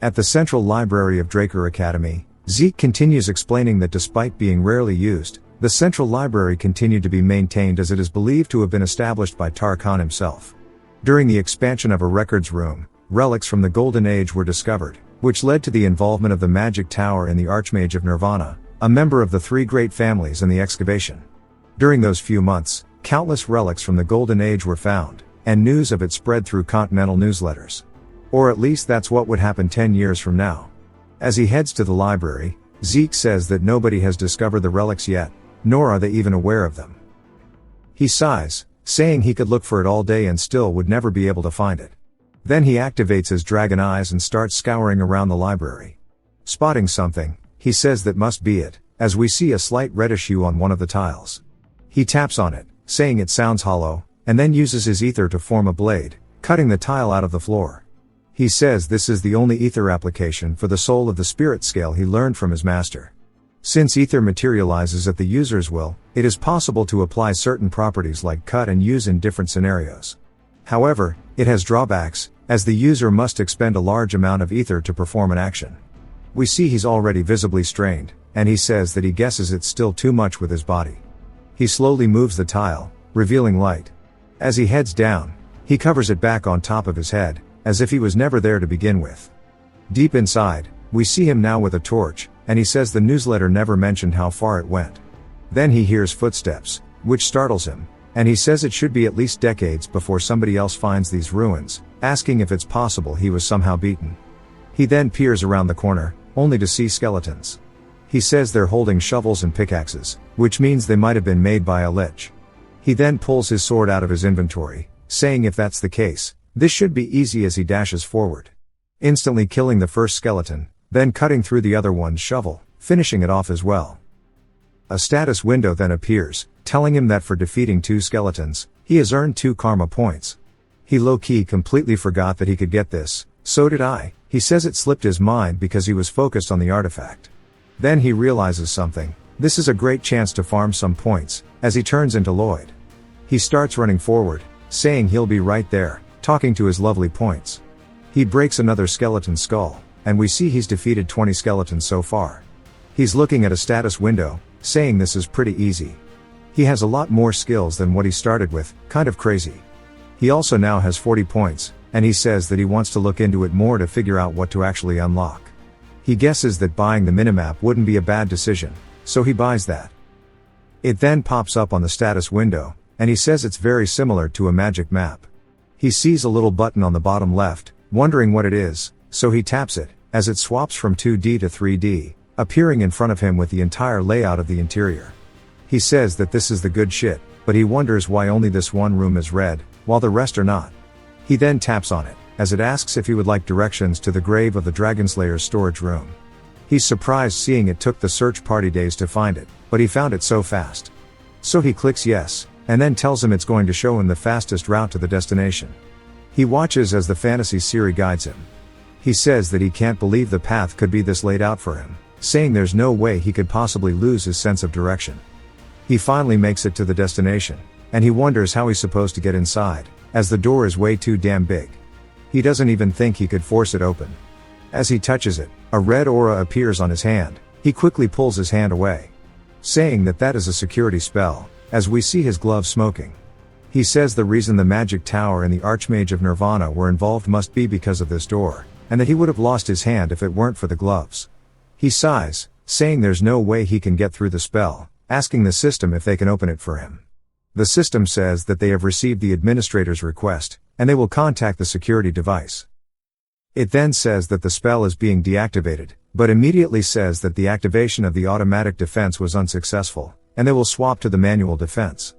At the central library of Draker Academy, Zeke continues explaining that despite being rarely used, the central library continued to be maintained as it is believed to have been established by Tarkhan himself. During the expansion of a records room, relics from the Golden Age were discovered, which led to the involvement of the Magic Tower and the Archmage of Nirvana, a member of the three great families in the excavation. During those few months, countless relics from the Golden Age were found, and news of it spread through continental newsletters. Or at least that's what would happen 10 years from now. As he heads to the library, Zeke says that nobody has discovered the relics yet, nor are they even aware of them. He sighs, saying he could look for it all day and still would never be able to find it. Then he activates his dragon eyes and starts scouring around the library. Spotting something, he says that must be it, as we see a slight reddish hue on one of the tiles. He taps on it, saying it sounds hollow, and then uses his ether to form a blade, cutting the tile out of the floor. He says this is the only ether application for the soul of the spirit scale he learned from his master. Since ether materializes at the user's will, it is possible to apply certain properties like cut and use in different scenarios. However, it has drawbacks, as the user must expend a large amount of ether to perform an action. We see he's already visibly strained, and he says that he guesses it's still too much with his body. He slowly moves the tile, revealing light. As he heads down, he covers it back on top of his head, as if he was never there to begin with. Deep inside, we see him now with a torch, and he says the newsletter never mentioned how far it went. Then he hears footsteps, which startles him, and he says it should be at least decades before somebody else finds these ruins, asking if it's possible he was somehow beaten. He then peers around the corner, only to see skeletons. He says they're holding shovels and pickaxes, which means they might have been made by a lich. He then pulls his sword out of his inventory, saying if that's the case, this should be easy as he dashes forward, instantly killing the first skeleton, then cutting through the other one's shovel, finishing it off as well. A status window then appears, telling him that for defeating 2 skeletons, he has earned 2 karma points. He low-key completely forgot that he could get this, so did I. He says it slipped his mind because he was focused on the artifact. Then he realizes something. This is a great chance to farm some points, as he turns into Lloyd. He starts running forward, saying he'll be right there, talking to his lovely points. He breaks another skeleton skull, and we see he's defeated 20 skeletons so far. He's looking at a status window, saying this is pretty easy. He has a lot more skills than what he started with, kind of crazy. He also now has 40 points, and he says that he wants to look into it more to figure out what to actually unlock. He guesses that buying the minimap wouldn't be a bad decision, so he buys that. It then pops up on the status window, and he says it's very similar to a magic map. He sees a little button on the bottom left, wondering what it is, so he taps it, as it swaps from 2D to 3D, appearing in front of him with the entire layout of the interior. He says that this is the good shit, but he wonders why only this one room is red, while the rest are not. He then taps on it, as it asks if he would like directions to the grave of the Dragonslayer's storage room. He's surprised seeing it took the search party days to find it, but he found it so fast. So he clicks yes, and then tells him it's going to show him the fastest route to the destination. He watches as the fantasy Siri guides him. He says that he can't believe the path could be this laid out for him, saying there's no way he could possibly lose his sense of direction. He finally makes it to the destination, and he wonders how he's supposed to get inside, as the door is way too damn big. He doesn't even think he could force it open. As he touches it, a red aura appears on his hand. He quickly pulls his hand away, saying that that is a security spell, as we see his glove smoking. He says the reason the Magic Tower and the Archmage of Nirvana were involved must be because of this door, and that he would have lost his hand if it weren't for the gloves. He sighs, saying there's no way he can get through the spell, asking the system if they can open it for him. The system says that they have received the administrator's request, and they will contact the security device. It then says that the spell is being deactivated, but immediately says that the activation of the automatic defense was unsuccessful, and they will swap to the manual defense.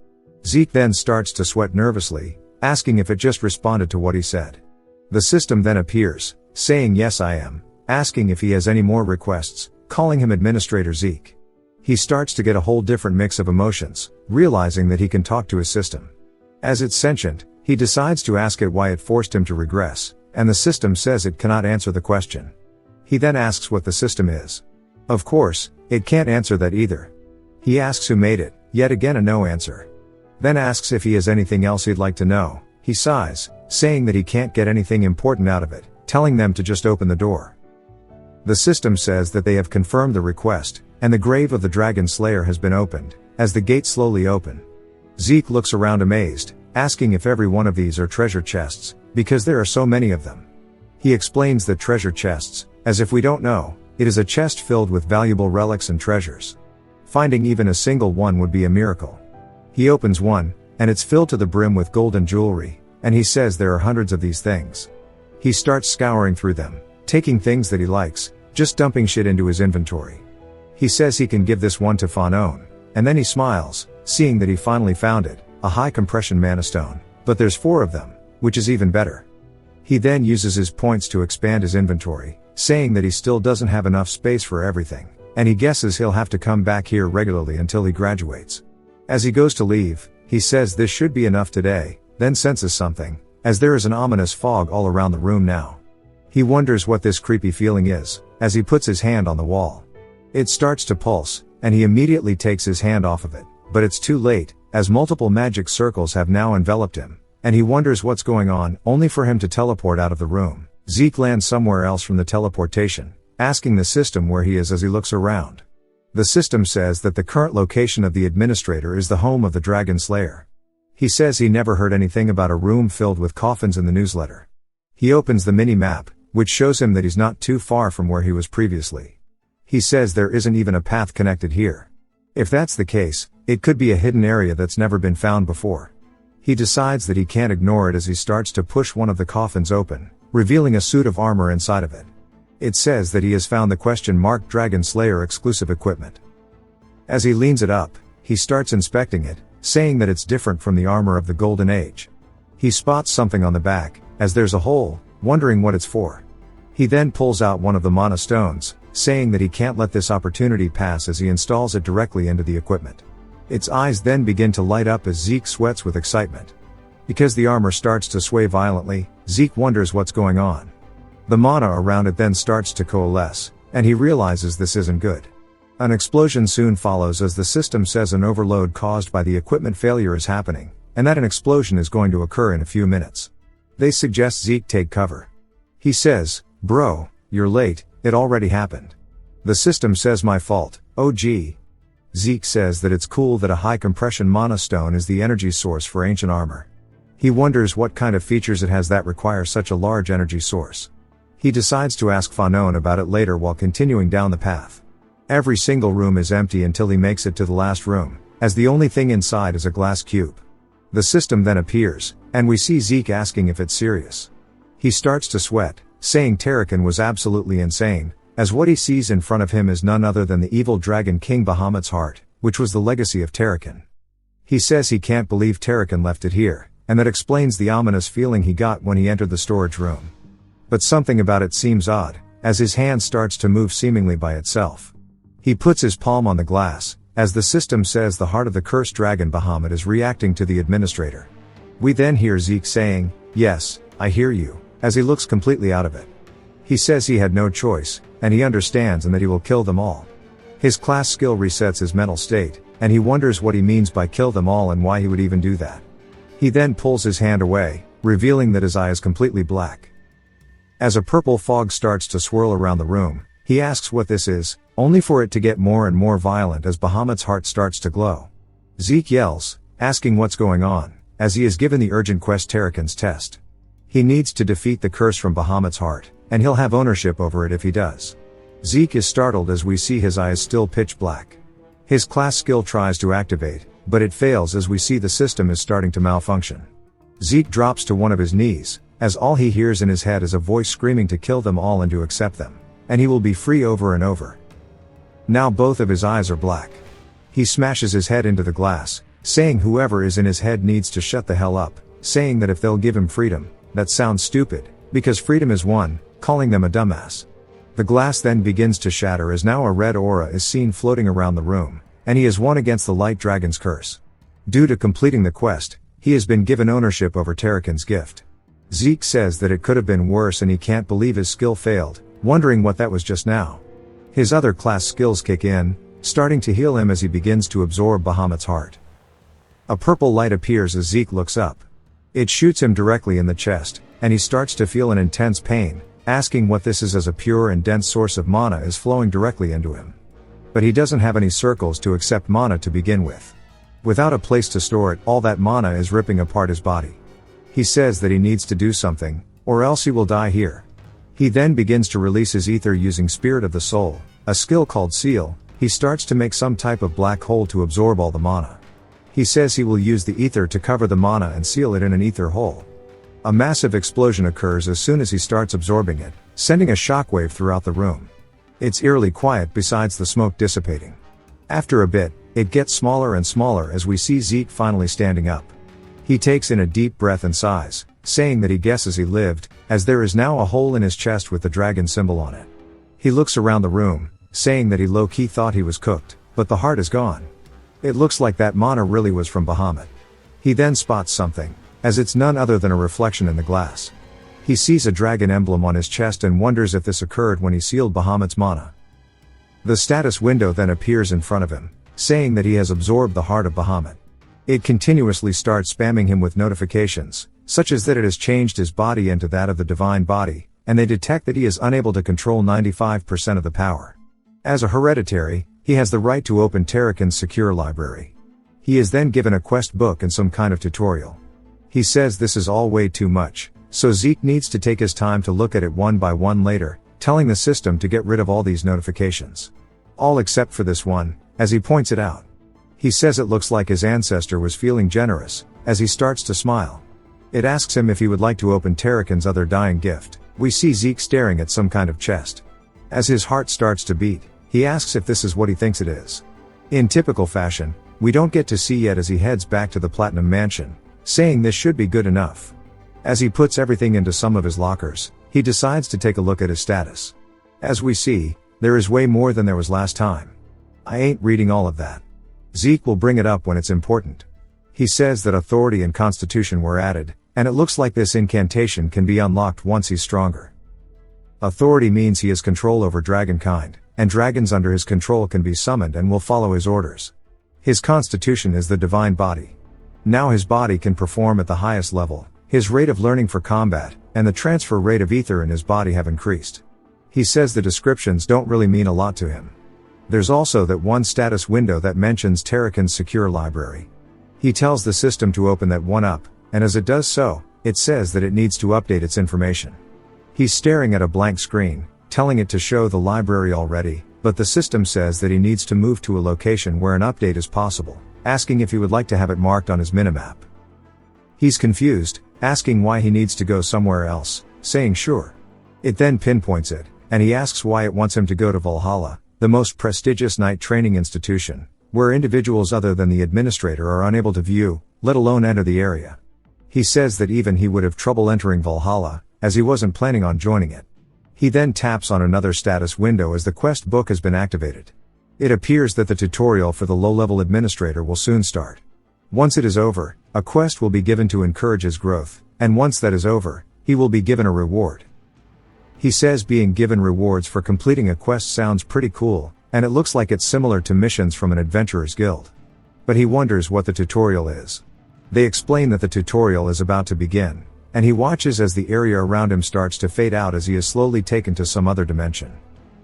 Zeke then starts to sweat nervously, asking if it just responded to what he said. The system then appears, saying yes I am, asking if he has any more requests, calling him Administrator Zeke. He starts to get a whole different mix of emotions, realizing that he can talk to his system. As it's sentient, he decides to ask it why it forced him to regress, and the system says it cannot answer the question. He then asks what the system is. Of course, it can't answer that either. He asks who made it, yet again a no answer. Then asks if he has anything else he'd like to know. He sighs, saying that he can't get anything important out of it, telling them to just open the door. The system says that they have confirmed the request, and the grave of the Dragonslayer has been opened, as the gates slowly open. Zeke looks around amazed, asking if every one of these are treasure chests, because there are so many of them. He explains that treasure chests, as if we don't know, it is a chest filled with valuable relics and treasures. Finding even a single one would be a miracle. He opens one, and it's filled to the brim with gold and jewelry, and he says there are hundreds of these things. He starts scouring through them, taking things that he likes, just dumping shit into his inventory. He says he can give this one to Fanon, and then he smiles, seeing that he finally found it, a high compression mana stone, but there's 4 of them, which is even better. He then uses his points to expand his inventory, saying that he still doesn't have enough space for everything, and he guesses he'll have to come back here regularly until he graduates. As he goes to leave, he says this should be enough today, then senses something, as there is an ominous fog all around the room now. He wonders what this creepy feeling is, as he puts his hand on the wall. It starts to pulse, and he immediately takes his hand off of it, but it's too late, as multiple magic circles have now enveloped him, and he wonders what's going on, only for him to teleport out of the room. Zeke lands somewhere else from the teleportation, asking the system where he is as he looks around. The system says that the current location of the administrator is the home of the Dragonslayer. He says he never heard anything about a room filled with coffins in the newsletter. He opens the mini-map, which shows him that he's not too far from where he was previously. He says there isn't even a path connected here. If that's the case, it could be a hidden area that's never been found before. He decides that he can't ignore it as he starts to push one of the coffins open, revealing a suit of armor inside of it. It says that he has found the question-marked Dragonslayer exclusive equipment. As he leans it up, he starts inspecting it, saying that it's different from the armor of the Golden Age. He spots something on the back, as there's a hole, wondering what it's for. He then pulls out one of the mana stones, saying that he can't let this opportunity pass as he installs it directly into the equipment. Its eyes then begin to light up as Zeke sweats with excitement. Because the armor starts to sway violently, Zeke wonders what's going on. The mana around it then starts to coalesce, and he realizes this isn't good. An explosion soon follows as the system says an overload caused by the equipment failure is happening, and that an explosion is going to occur in a few minutes. They suggest Zeke take cover. He says, "Bro, you're late, it already happened." The system says my fault, oh gee. Zeke says that it's cool that a high compression mana stone is the energy source for ancient armor. He wonders what kind of features it has that require such a large energy source. He decides to ask Fanon about it later while continuing down the path. Every single room is empty until he makes it to the last room, as the only thing inside is a glass cube. The system then appears, and we see Zeke asking if it's serious. He starts to sweat, saying Terrakin was absolutely insane, as what he sees in front of him is none other than the evil dragon King Bahamut's heart, which was the legacy of Terrakin. He says he can't believe Terrakin left it here, and that explains the ominous feeling he got when he entered the storage room. But something about it seems odd, as his hand starts to move seemingly by itself. He puts his palm on the glass, as the system says the heart of the cursed dragon Bahamut is reacting to the administrator. We then hear Zeke saying, "Yes, I hear you," as he looks completely out of it. He says he had no choice, and he understands and that he will kill them all. His class skill resets his mental state, and he wonders what he means by kill them all and why he would even do that. He then pulls his hand away, revealing that his eye is completely black. As a purple fog starts to swirl around the room, he asks what this is, only for it to get more and more violent as Bahamut's heart starts to glow. Zeke yells, asking what's going on, as he is given the urgent quest Terrakin's test. He needs to defeat the curse from Bahamut's heart, and he'll have ownership over it if he does. Zeke is startled as we see his eyes still pitch black. His class skill tries to activate, but it fails as we see the system is starting to malfunction. Zeke drops to one of his knees, as all he hears in his head is a voice screaming to kill them all and to accept them, and he will be free over and over. Now both of his eyes are black. He smashes his head into the glass, saying whoever is in his head needs to shut the hell up, saying that if they'll give him freedom, that sounds stupid, because freedom is one, calling them a dumbass. The glass then begins to shatter as now a red aura is seen floating around the room, and he is won against the light dragon's curse. Due to completing the quest, he has been given ownership over Terrakin's gift. Zeke says that it could have been worse and he can't believe his skill failed, wondering what that was just now. His other class skills kick in, starting to heal him as he begins to absorb Bahamut's heart. A purple light appears as Zeke looks up. It shoots him directly in the chest, and he starts to feel an intense pain, asking what this is as a pure and dense source of mana is flowing directly into him. But he doesn't have any circles to accept mana to begin with. Without a place to store it, all that mana is ripping apart his body. He says that he needs to do something, or else he will die here. He then begins to release his ether using Spirit of the Soul, a skill called Seal. He starts to make some type of black hole to absorb all the mana. He says he will use the ether to cover the mana and seal it in an ether hole. A massive explosion occurs as soon as he starts absorbing it, sending a shockwave throughout the room. It's eerily quiet besides the smoke dissipating. After a bit, it gets smaller and smaller as we see Zeke finally standing up. He takes in a deep breath and sighs, saying that he guesses he lived, as there is now a hole in his chest with the dragon symbol on it. He looks around the room, saying that he low-key thought he was cooked, but the heart is gone. It looks like that mana really was from Bahamut. He then spots something, as it's none other than a reflection in the glass. He sees a dragon emblem on his chest and wonders if this occurred when he sealed Bahamut's mana. The status window then appears in front of him, saying that he has absorbed the heart of Bahamut. It continuously starts spamming him with notifications, such as that it has changed his body into that of the divine body, and they detect that he is unable to control 95% of the power. As a hereditary, he has the right to open Terrakin's secure library. He is then given a quest book and some kind of tutorial. He says this is all way too much, so Zeke needs to take his time to look at it one by one later, telling the system to get rid of all these notifications. All except for this one, as he points it out. He says it looks like his ancestor was feeling generous, as he starts to smile. It asks him if he would like to open Terrakin's other dying gift. We see Zeke staring at some kind of chest. As his heart starts to beat, he asks if this is what he thinks it is. In typical fashion, we don't get to see yet as he heads back to the Platinum Mansion, saying this should be good enough. As he puts everything into some of his lockers, he decides to take a look at his status. As we see, there is way more than there was last time. I ain't reading all of that. Zeke will bring it up when it's important. He says that authority and constitution were added, and it looks like this incantation can be unlocked once he's stronger. Authority means he has control over dragonkind, and dragons under his control can be summoned and will follow his orders. His constitution is the divine body. Now his body can perform at the highest level, his rate of learning for combat, and the transfer rate of ether in his body have increased. He says the descriptions don't really mean a lot to him. There's also that one status window that mentions Terrakin's secure library. He tells the system to open that one up, and as it does so, it says that it needs to update its information. He's staring at a blank screen, telling it to show the library already, but the system says that he needs to move to a location where an update is possible, asking if he would like to have it marked on his minimap. He's confused, asking why he needs to go somewhere else, saying sure. It then pinpoints it, and he asks why it wants him to go to Valhalla, the most prestigious knight training institution, where individuals other than the administrator are unable to view, let alone enter the area. He says that even he would have trouble entering Valhalla, as he wasn't planning on joining it. He then taps on another status window as the quest book has been activated. It appears that the tutorial for the low-level administrator will soon start. Once it is over, a quest will be given to encourage his growth, and once that is over, he will be given a reward. He says being given rewards for completing a quest sounds pretty cool, and it looks like it's similar to missions from an adventurer's guild. But he wonders what the tutorial is. They explain that the tutorial is about to begin, and he watches as the area around him starts to fade out as he is slowly taken to some other dimension.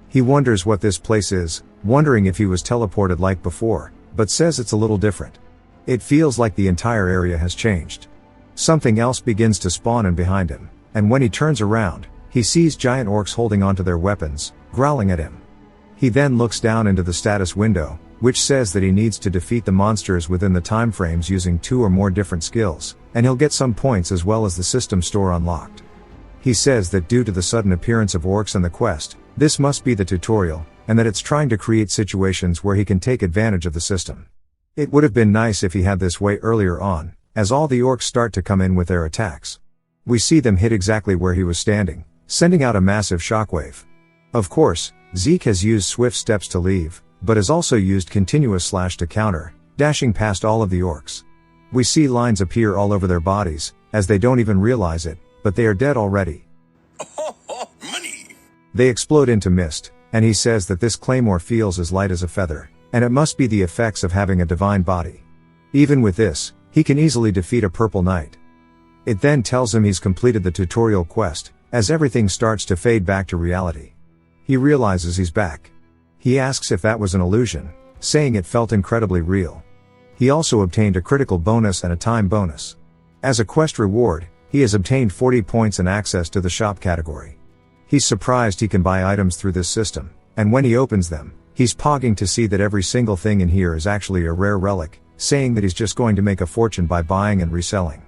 He wonders what this place is, wondering if he was teleported like before, but says it's a little different. It feels like the entire area has changed. Something else begins to spawn in behind him, and when he turns around, he sees giant orcs holding onto their weapons, growling at him. He then looks down into the status window, which says that he needs to defeat the monsters within the time frames using 2 or more different skills, and he'll get some points as well as the system store unlocked. He says that due to the sudden appearance of orcs and the quest, this must be the tutorial, and that it's trying to create situations where he can take advantage of the system. It would have been nice if he had this way earlier on, as all the orcs start to come in with their attacks. We see them hit exactly where he was standing, sending out a massive shockwave. Of course, Zeke has used swift steps to leave, but has also used continuous slash to counter, dashing past all of the orcs. We see lines appear all over their bodies, as they don't even realize it, but they are dead already. Money! They explode into mist, and he says that this claymore feels as light as a feather, and it must be the effects of having a divine body. Even with this, he can easily defeat a purple knight. It then tells him he's completed the tutorial quest, as everything starts to fade back to reality. He realizes he's back. He asks if that was an illusion, saying it felt incredibly real. He also obtained a critical bonus and a time bonus. As a quest reward, he has obtained 40 points and access to the shop category. He's surprised he can buy items through this system, and when he opens them, he's pogging to see that every single thing in here is actually a rare relic, saying that he's just going to make a fortune by buying and reselling.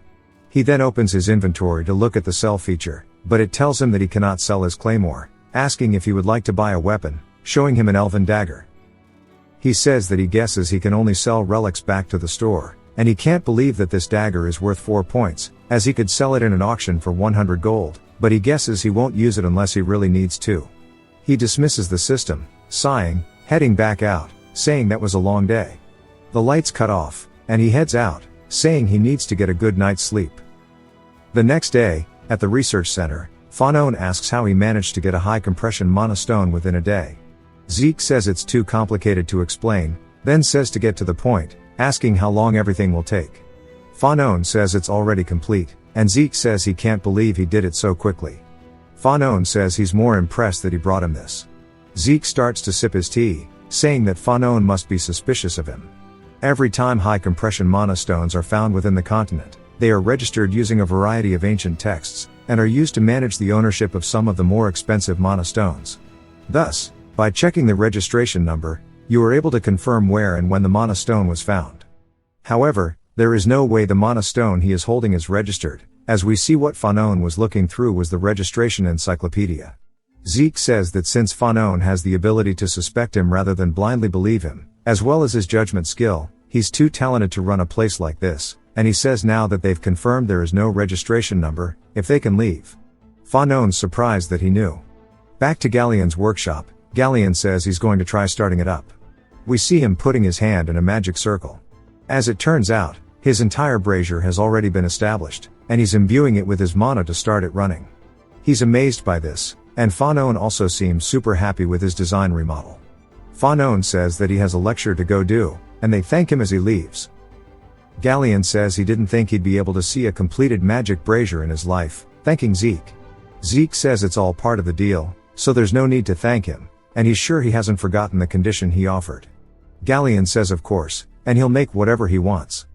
He then opens his inventory to look at the sell feature, but it tells him that he cannot sell his claymore, asking if he would like to buy a weapon, showing him an elven dagger. He says that he guesses he can only sell relics back to the store, and he can't believe that this dagger is worth 4 points, as he could sell it in an auction for 100 gold, but he guesses he won't use it unless he really needs to. He dismisses the system, sighing, heading back out, saying that was a long day. The lights cut off, and he heads out, saying he needs to get a good night's sleep. The next day, at the research center, Fanon asks how he managed to get a high compression mana stone within a day. Zeke says it's too complicated to explain, then says to get to the point, asking how long everything will take. Fanon says it's already complete, and Zeke says he can't believe he did it so quickly. Fanon says he's more impressed that he brought him this. Zeke starts to sip his tea, saying that Fanon must be suspicious of him. Every time high compression mana stones are found within the continent, they are registered using a variety of ancient texts, and are used to manage the ownership of some of the more expensive mana stones. Thus, by checking the registration number, you are able to confirm where and when the mana stone was found. However, there is no way the mana stone he is holding is registered, as we see what Fanon was looking through was the registration encyclopedia. Zeke says that since Fanon has the ability to suspect him rather than blindly believe him, as well as his judgment skill, he's too talented to run a place like this, and he says now that they've confirmed there is no registration number, if they can leave. Fanon's surprised that he knew. Back to Galleon's workshop, Galleon says he's going to try starting it up. We see him putting his hand in a magic circle. As it turns out, his entire brazier has already been established, and he's imbuing it with his mana to start it running. He's amazed by this, and Fanon also seems super happy with his design remodel. Fanon says that he has a lecture to go do, and they thank him as he leaves. Galleon says he didn't think he'd be able to see a completed magic brazier in his life, thanking Zeke. Zeke says it's all part of the deal, so there's no need to thank him, and he's sure he hasn't forgotten the condition he offered. Galleon says of course, and he'll make whatever he wants.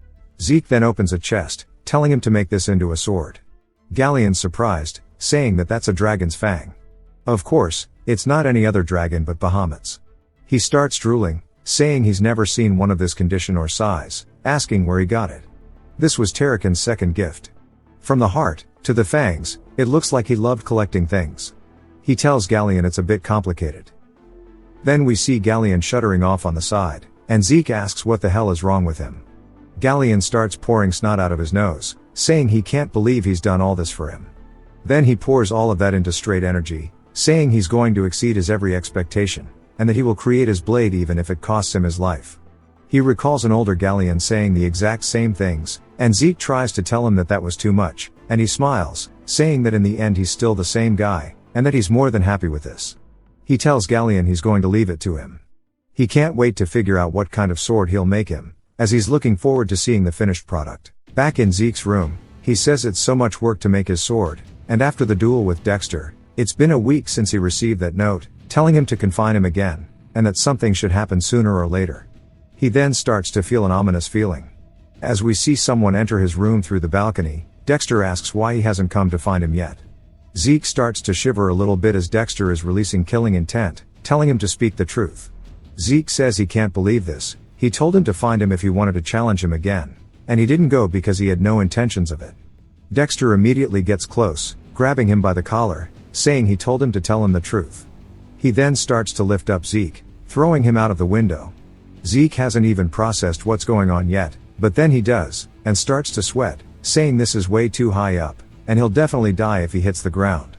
Zeke then opens a chest, telling him to make this into a sword. Galleon's surprised, saying that that's a dragon's fang. Of course, it's not any other dragon but Bahamut's. He starts drooling, saying he's never seen one of this condition or size, asking where he got it. This was Tarakan's second gift. From the heart, to the fangs, it looks like he loved collecting things. He tells Galleon it's a bit complicated. Then we see Galleon shuddering off on the side, and Zeke asks what the hell is wrong with him. Galleon starts pouring snot out of his nose, saying he can't believe he's done all this for him. Then he pours all of that into straight energy, saying he's going to exceed his every expectation, and that he will create his blade even if it costs him his life. He recalls an older Galleon saying the exact same things, and Zeke tries to tell him that that was too much, and he smiles, saying that in the end he's still the same guy, and that he's more than happy with this. He tells Galleon he's going to leave it to him. He can't wait to figure out what kind of sword he'll make him, as he's looking forward to seeing the finished product. Back in Zeke's room, he says it's so much work to make his sword, and after the duel with Dexter, it's been a week since he received that note, telling him to confine him again, and that something should happen sooner or later. He then starts to feel an ominous feeling. As we see someone enter his room through the balcony, Dexter asks why he hasn't come to find him yet. Zeke starts to shiver a little bit as Dexter is releasing killing intent, telling him to speak the truth. Zeke says he can't believe this. He told him to find him if he wanted to challenge him again, and he didn't go because he had no intentions of it. Dexter immediately gets close, grabbing him by the collar, saying he told him to tell him the truth. He then starts to lift up Zeke, throwing him out of the window. Zeke hasn't even processed what's going on yet, but then he does, and starts to sweat, saying this is way too high up, and he'll definitely die if he hits the ground.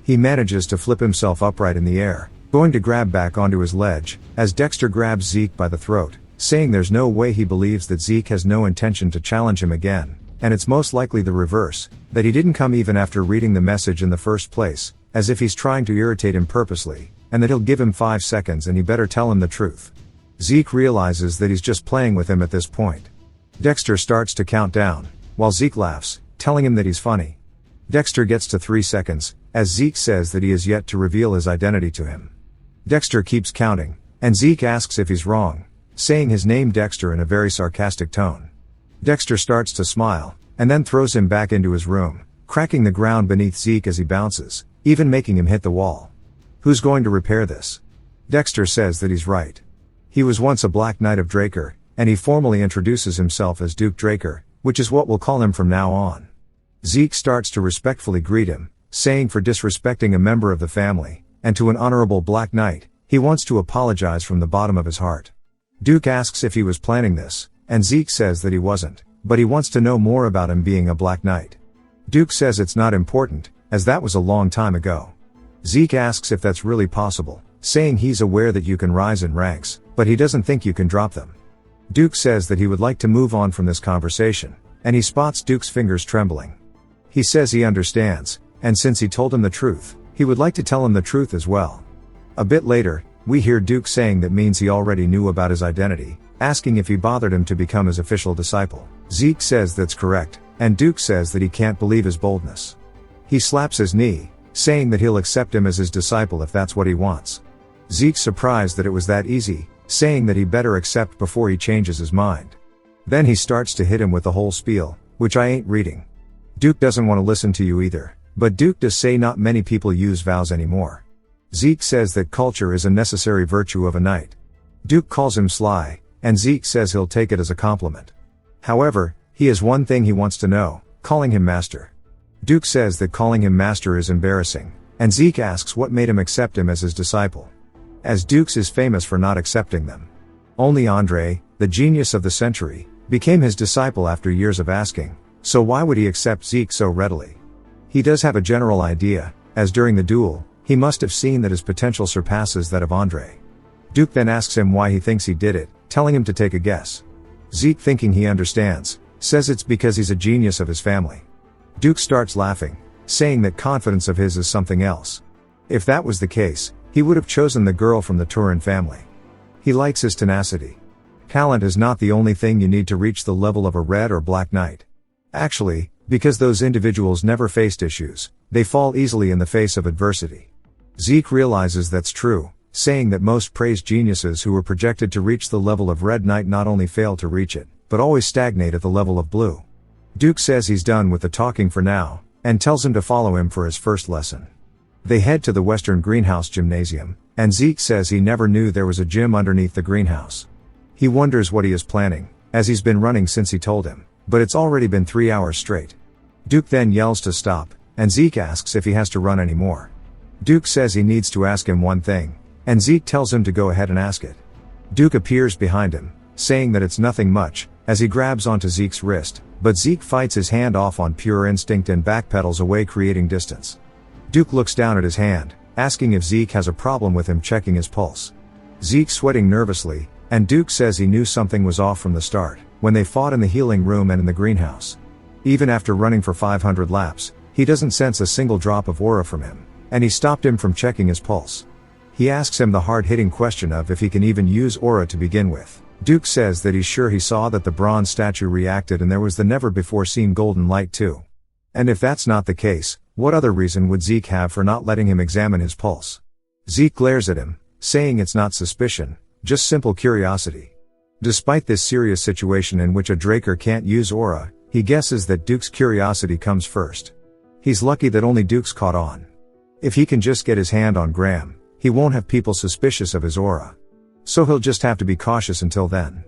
He manages to flip himself upright in the air, going to grab back onto his ledge, as Dexter grabs Zeke by the throat, saying there's no way he believes that Zeke has no intention to challenge him again, and it's most likely the reverse, that he didn't come even after reading the message in the first place, as if he's trying to irritate him purposely, and that he'll give him 5 seconds and he better tell him the truth. Zeke realizes that he's just playing with him at this point. Dexter starts to count down, while Zeke laughs, telling him that he's funny. Dexter gets to 3 seconds, as Zeke says that he has yet to reveal his identity to him. Dexter keeps counting, and Zeke asks if he's wrong, saying his name Dexter in a very sarcastic tone. Dexter starts to smile, and then throws him back into his room, cracking the ground beneath Zeke as he bounces, even making him hit the wall. Who's going to repair this? Dexter says that he's right. He was once a Black Knight of Draker, and he formally introduces himself as Duke Draker, which is what we'll call him from now on. Zeke starts to respectfully greet him, saying for disrespecting a member of the family, and to an honorable Black Knight, He wants to apologize from the bottom of his heart. Duke asks if he was planning this, and Zeke says that he wasn't, but he wants to know more about him being a Black Knight. Duke says it's not important, as that was a long time ago. Zeke asks if that's really possible, saying he's aware that you can rise in ranks, but he doesn't think you can drop them. Duke says that he would like to move on from this conversation, and he spots Duke's fingers trembling. He says he understands, and since he told him the truth, he would like to tell him the truth as well. A bit later, we hear Duke saying that means he already knew about his identity, asking if he bothered him to become his official disciple. Zeke says that's correct, and Duke says that he can't believe his boldness. He slaps his knee, saying that he'll accept him as his disciple if that's what he wants. Zeke's surprised that it was that easy, saying that he better accept before he changes his mind. Then he starts to hit him with the whole spiel, which I ain't reading. Duke doesn't want to listen to you either, but Duke does say not many people use vows anymore. Zeke says that culture is a necessary virtue of a knight. Duke calls him sly, and Zeke says he'll take it as a compliment. However, he has one thing he wants to know, calling him master. Duke says that calling him master is embarrassing, and Zeke asks what made him accept him as his disciple. As Duke's is famous for not accepting them. Only Andre, the genius of the century, became his disciple after years of asking, so why would he accept Zeke so readily? He does have a general idea, as during the duel, he must have seen that his potential surpasses that of Andre. Duke then asks him why he thinks he did it, telling him to take a guess. Zeke, thinking he understands, says it's because he's a genius of his family. Duke starts laughing, saying that confidence of his is something else. If that was the case, he would have chosen the girl from the Turin family. He likes his tenacity. Talent is not the only thing you need to reach the level of a red or black knight. Actually, because those individuals never faced issues, they fall easily in the face of adversity. Zeke realizes that's true, saying that most praised geniuses who were projected to reach the level of red knight not only fail to reach it, but always stagnate at the level of blue. Duke says he's done with the talking for now, and tells him to follow him for his first lesson. They head to the Western Greenhouse Gymnasium, and Zeke says he never knew there was a gym underneath the greenhouse. He wonders what he is planning, as he's been running since he told him, but it's already been 3 hours straight. Duke then yells to stop, and Zeke asks if he has to run anymore. Duke says he needs to ask him one thing, and Zeke tells him to go ahead and ask it. Duke appears behind him, saying that it's nothing much, as he grabs onto Zeke's wrist, but Zeke fights his hand off on pure instinct and backpedals away, creating distance. Duke looks down at his hand, asking if Zeke has a problem with him checking his pulse. Zeke's sweating nervously, and Duke says he knew something was off from the start, when they fought in the healing room and in the greenhouse. Even after running for 500 laps, he doesn't sense a single drop of aura from him, and he stopped him from checking his pulse. He asks him the hard-hitting question of if he can even use aura to begin with. Duke says that he's sure he saw that the bronze statue reacted and there was the never-before-seen golden light too. And if that's not the case, what other reason would Zeke have for not letting him examine his pulse? Zeke glares at him, saying it's not suspicion, just simple curiosity. Despite this serious situation in which a Draker can't use aura, he guesses that Duke's curiosity comes first. He's lucky that only Duke's caught on. If he can just get his hand on Graham, he won't have people suspicious of his aura. So he'll just have to be cautious until then.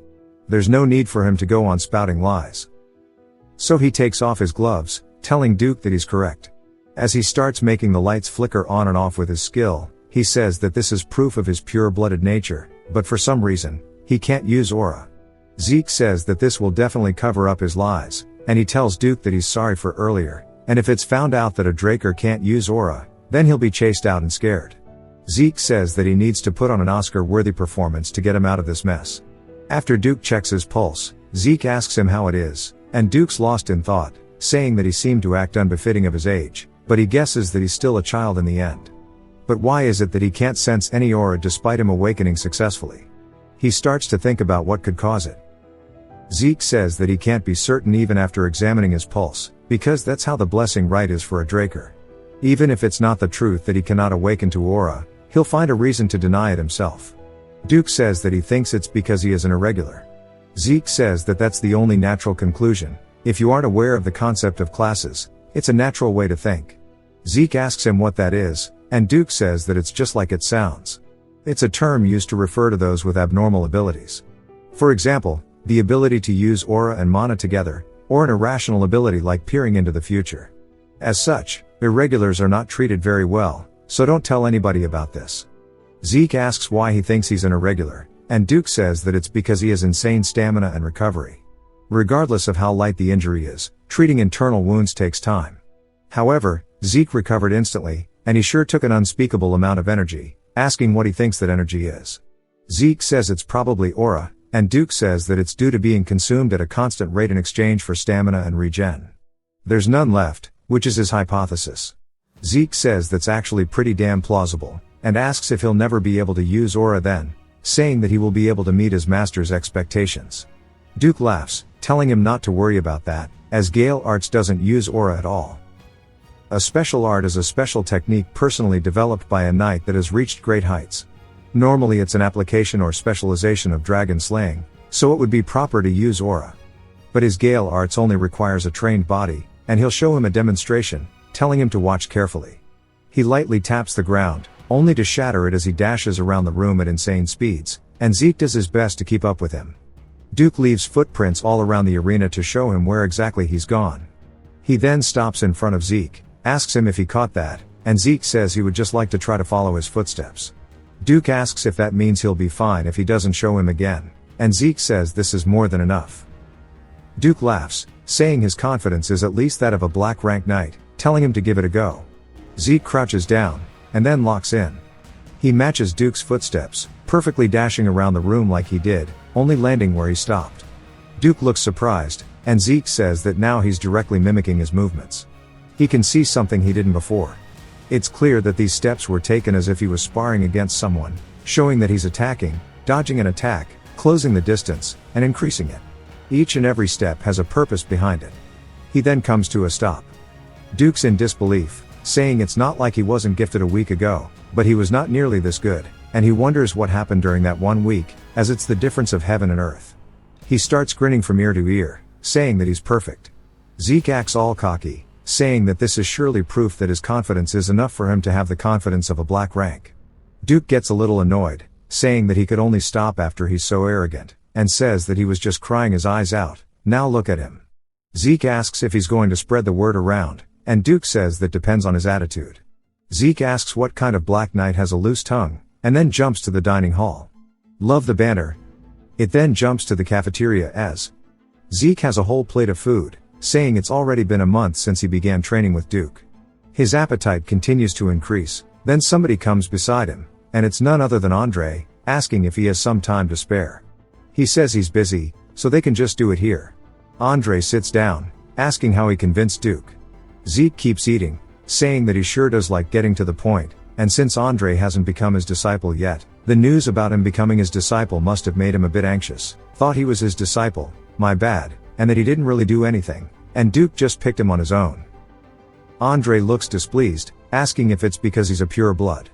There's no need for him to go on spouting lies. So he takes off his gloves, telling Duke that he's correct. As he starts making the lights flicker on and off with his skill, he says that this is proof of his pure-blooded nature, but for some reason, he can't use aura. Zeke says that this will definitely cover up his lies, and he tells Duke that he's sorry for earlier, and if it's found out that a Draker can't use aura, then he'll be chased out and scared. Zeke says that he needs to put on an Oscar-worthy performance to get him out of this mess. After Duke checks his pulse, Zeke asks him how it is, and Duke's lost in thought, saying that he seemed to act unbefitting of his age, but he guesses that he's still a child in the end. But why is it that he can't sense any aura despite him awakening successfully? He starts to think about what could cause it. Zeke says that he can't be certain even after examining his pulse, because that's how the blessing rite is for a Draker. Even if it's not the truth that he cannot awaken to aura, he'll find a reason to deny it himself. Duke says that he thinks it's because he is an irregular. Zeke says that that's the only natural conclusion. If you aren't aware of the concept of classes, it's a natural way to think. Zeke asks him what that is, and Duke says that it's just like it sounds. It's a term used to refer to those with abnormal abilities. For example, the ability to use aura and mana together, or an irrational ability like peering into the future. As such, irregulars are not treated very well, so don't tell anybody about this. Zeke asks why he thinks he's an irregular, and Duke says that it's because he has insane stamina and recovery. Regardless of how light the injury is, treating internal wounds takes time. However, Zeke recovered instantly, and he sure took an unspeakable amount of energy, asking what he thinks that energy is. Zeke says it's probably aura, and Duke says that it's due to being consumed at a constant rate in exchange for stamina and regen. There's none left, which is his hypothesis. Zeke says that's actually pretty damn plausible, and asks if he'll never be able to use aura then, saying that he will be able to meet his master's expectations. Duke laughs, telling him not to worry about that, as Gale Arts doesn't use aura at all. A special art is a special technique personally developed by a knight that has reached great heights. Normally it's an application or specialization of dragon slaying, so it would be proper to use aura. But his Gale Arts only requires a trained body, and he'll show him a demonstration, telling him to watch carefully. He lightly taps the ground, only to shatter it as he dashes around the room at insane speeds, and Zeke does his best to keep up with him. Duke leaves footprints all around the arena to show him where exactly he's gone. He then stops in front of Zeke, asks him if he caught that, and Zeke says he would just like to try to follow his footsteps. Duke asks if that means he'll be fine if he doesn't show him again, and Zeke says this is more than enough. Duke laughs, saying his confidence is at least that of a black rank knight, telling him to give it a go. Zeke crouches down, and then locks in. He matches Duke's footsteps, perfectly dashing around the room like he did, only landing where he stopped. Duke looks surprised, and Zeke says that now he's directly mimicking his movements. He can see something he didn't before. It's clear that these steps were taken as if he was sparring against someone, showing that he's attacking, dodging an attack, closing the distance, and increasing it. Each and every step has a purpose behind it. He then comes to a stop. Duke's in disbelief, saying it's not like he wasn't gifted a week ago, but he was not nearly this good, and he wonders what happened during that 1 week, as it's the difference of heaven and earth. He starts grinning from ear to ear, saying that he's perfect. Zeke acts all cocky, saying that this is surely proof that his confidence is enough for him to have the confidence of a black rank. Duke gets a little annoyed, saying that he could only stop after he's so arrogant, and says that he was just crying his eyes out, now look at him. Zeke asks if he's going to spread the word around, and Duke says that depends on his attitude. Zeke asks what kind of black knight has a loose tongue, and then jumps to the dining hall. Love the banner. It then jumps to the cafeteria as Zeke has a whole plate of food, saying it's already been a month since he began training with Duke. His appetite continues to increase, then somebody comes beside him, and it's none other than Andre, asking if he has some time to spare. He says he's busy, so they can just do it here. Andre sits down, asking how he convinced Duke. Zeke keeps eating, saying that he sure does like getting to the point, and since Andre hasn't become his disciple yet, the news about him becoming his disciple must have made him a bit anxious. Thought he was his disciple, my bad, and that he didn't really do anything, and Duke just picked him on his own. Andre looks displeased, asking if it's because he's a pure blood.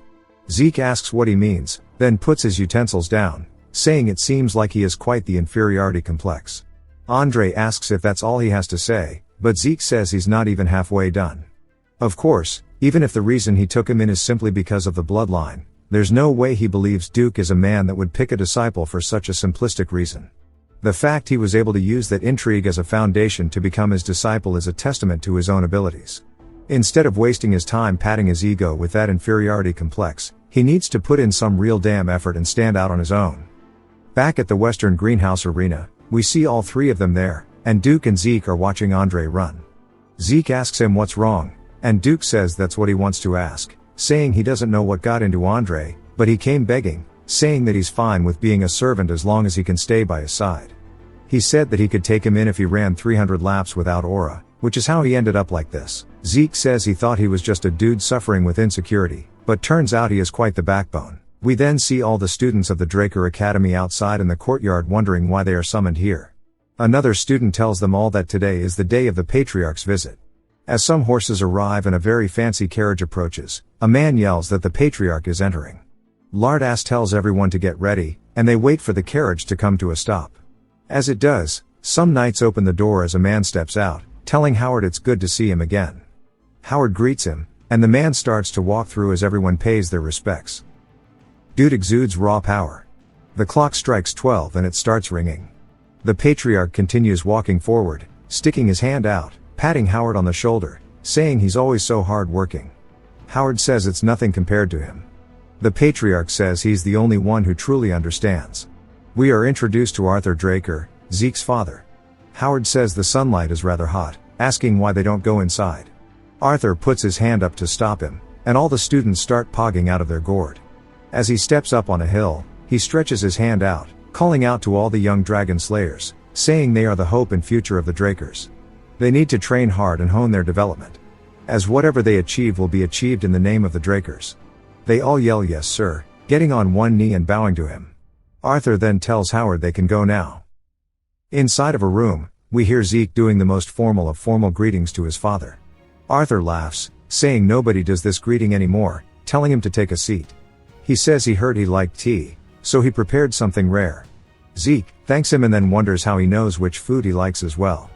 Zeke asks what he means, then puts his utensils down, saying it seems like he has quite the inferiority complex. Andre asks if that's all he has to say, but Zeke says he's not even halfway done. Of course, even if the reason he took him in is simply because of the bloodline, there's no way he believes Duke is a man that would pick a disciple for such a simplistic reason. The fact he was able to use that intrigue as a foundation to become his disciple is a testament to his own abilities. Instead of wasting his time patting his ego with that inferiority complex, he needs to put in some real damn effort and stand out on his own. Back at the Western Greenhouse Arena, we see all three of them there, and Duke and Zeke are watching Andre run. Zeke asks him what's wrong, and Duke says that's what he wants to ask, saying he doesn't know what got into Andre, but he came begging, saying that he's fine with being a servant as long as he can stay by his side. He said that he could take him in if he ran 300 laps without aura, which is how he ended up like this. Zeke says he thought he was just a dude suffering with insecurity, but turns out he has quite the backbone. We then see all the students of the Draker Academy outside in the courtyard wondering why they are summoned here. Another student tells them all that today is the day of the Patriarch's visit. As some horses arrive and a very fancy carriage approaches, a man yells that the Patriarch is entering. Lardass tells everyone to get ready, and they wait for the carriage to come to a stop. As it does, some knights open the door as a man steps out, telling Howard it's good to see him again. Howard greets him, and the man starts to walk through as everyone pays their respects. Dude exudes raw power. The clock strikes 12 and it starts ringing. The Patriarch continues walking forward, sticking his hand out, patting Howard on the shoulder, saying he's always so hard working. Howard says it's nothing compared to him. The patriarch says he's the only one who truly understands. We are introduced to Arthur Draker, Zeke's father. Howard says the sunlight is rather hot, asking why they don't go inside. Arthur puts his hand up to stop him, and all the students start pogging out of their gourd. As he steps up on a hill, he stretches his hand out, calling out to all the young Dragonslayers, saying they are the hope and future of the Drakers. They need to train hard and hone their development, as whatever they achieve will be achieved in the name of the Drakers. They all yell yes sir, getting on one knee and bowing to him. Arthur then tells Howard they can go now. Inside of a room, we hear Zeke doing the most formal of formal greetings to his father. Arthur laughs, saying nobody does this greeting anymore, telling him to take a seat. He says he heard he liked tea, so he prepared something rare. Zeke thanks him and then wonders how he knows which food he likes as well.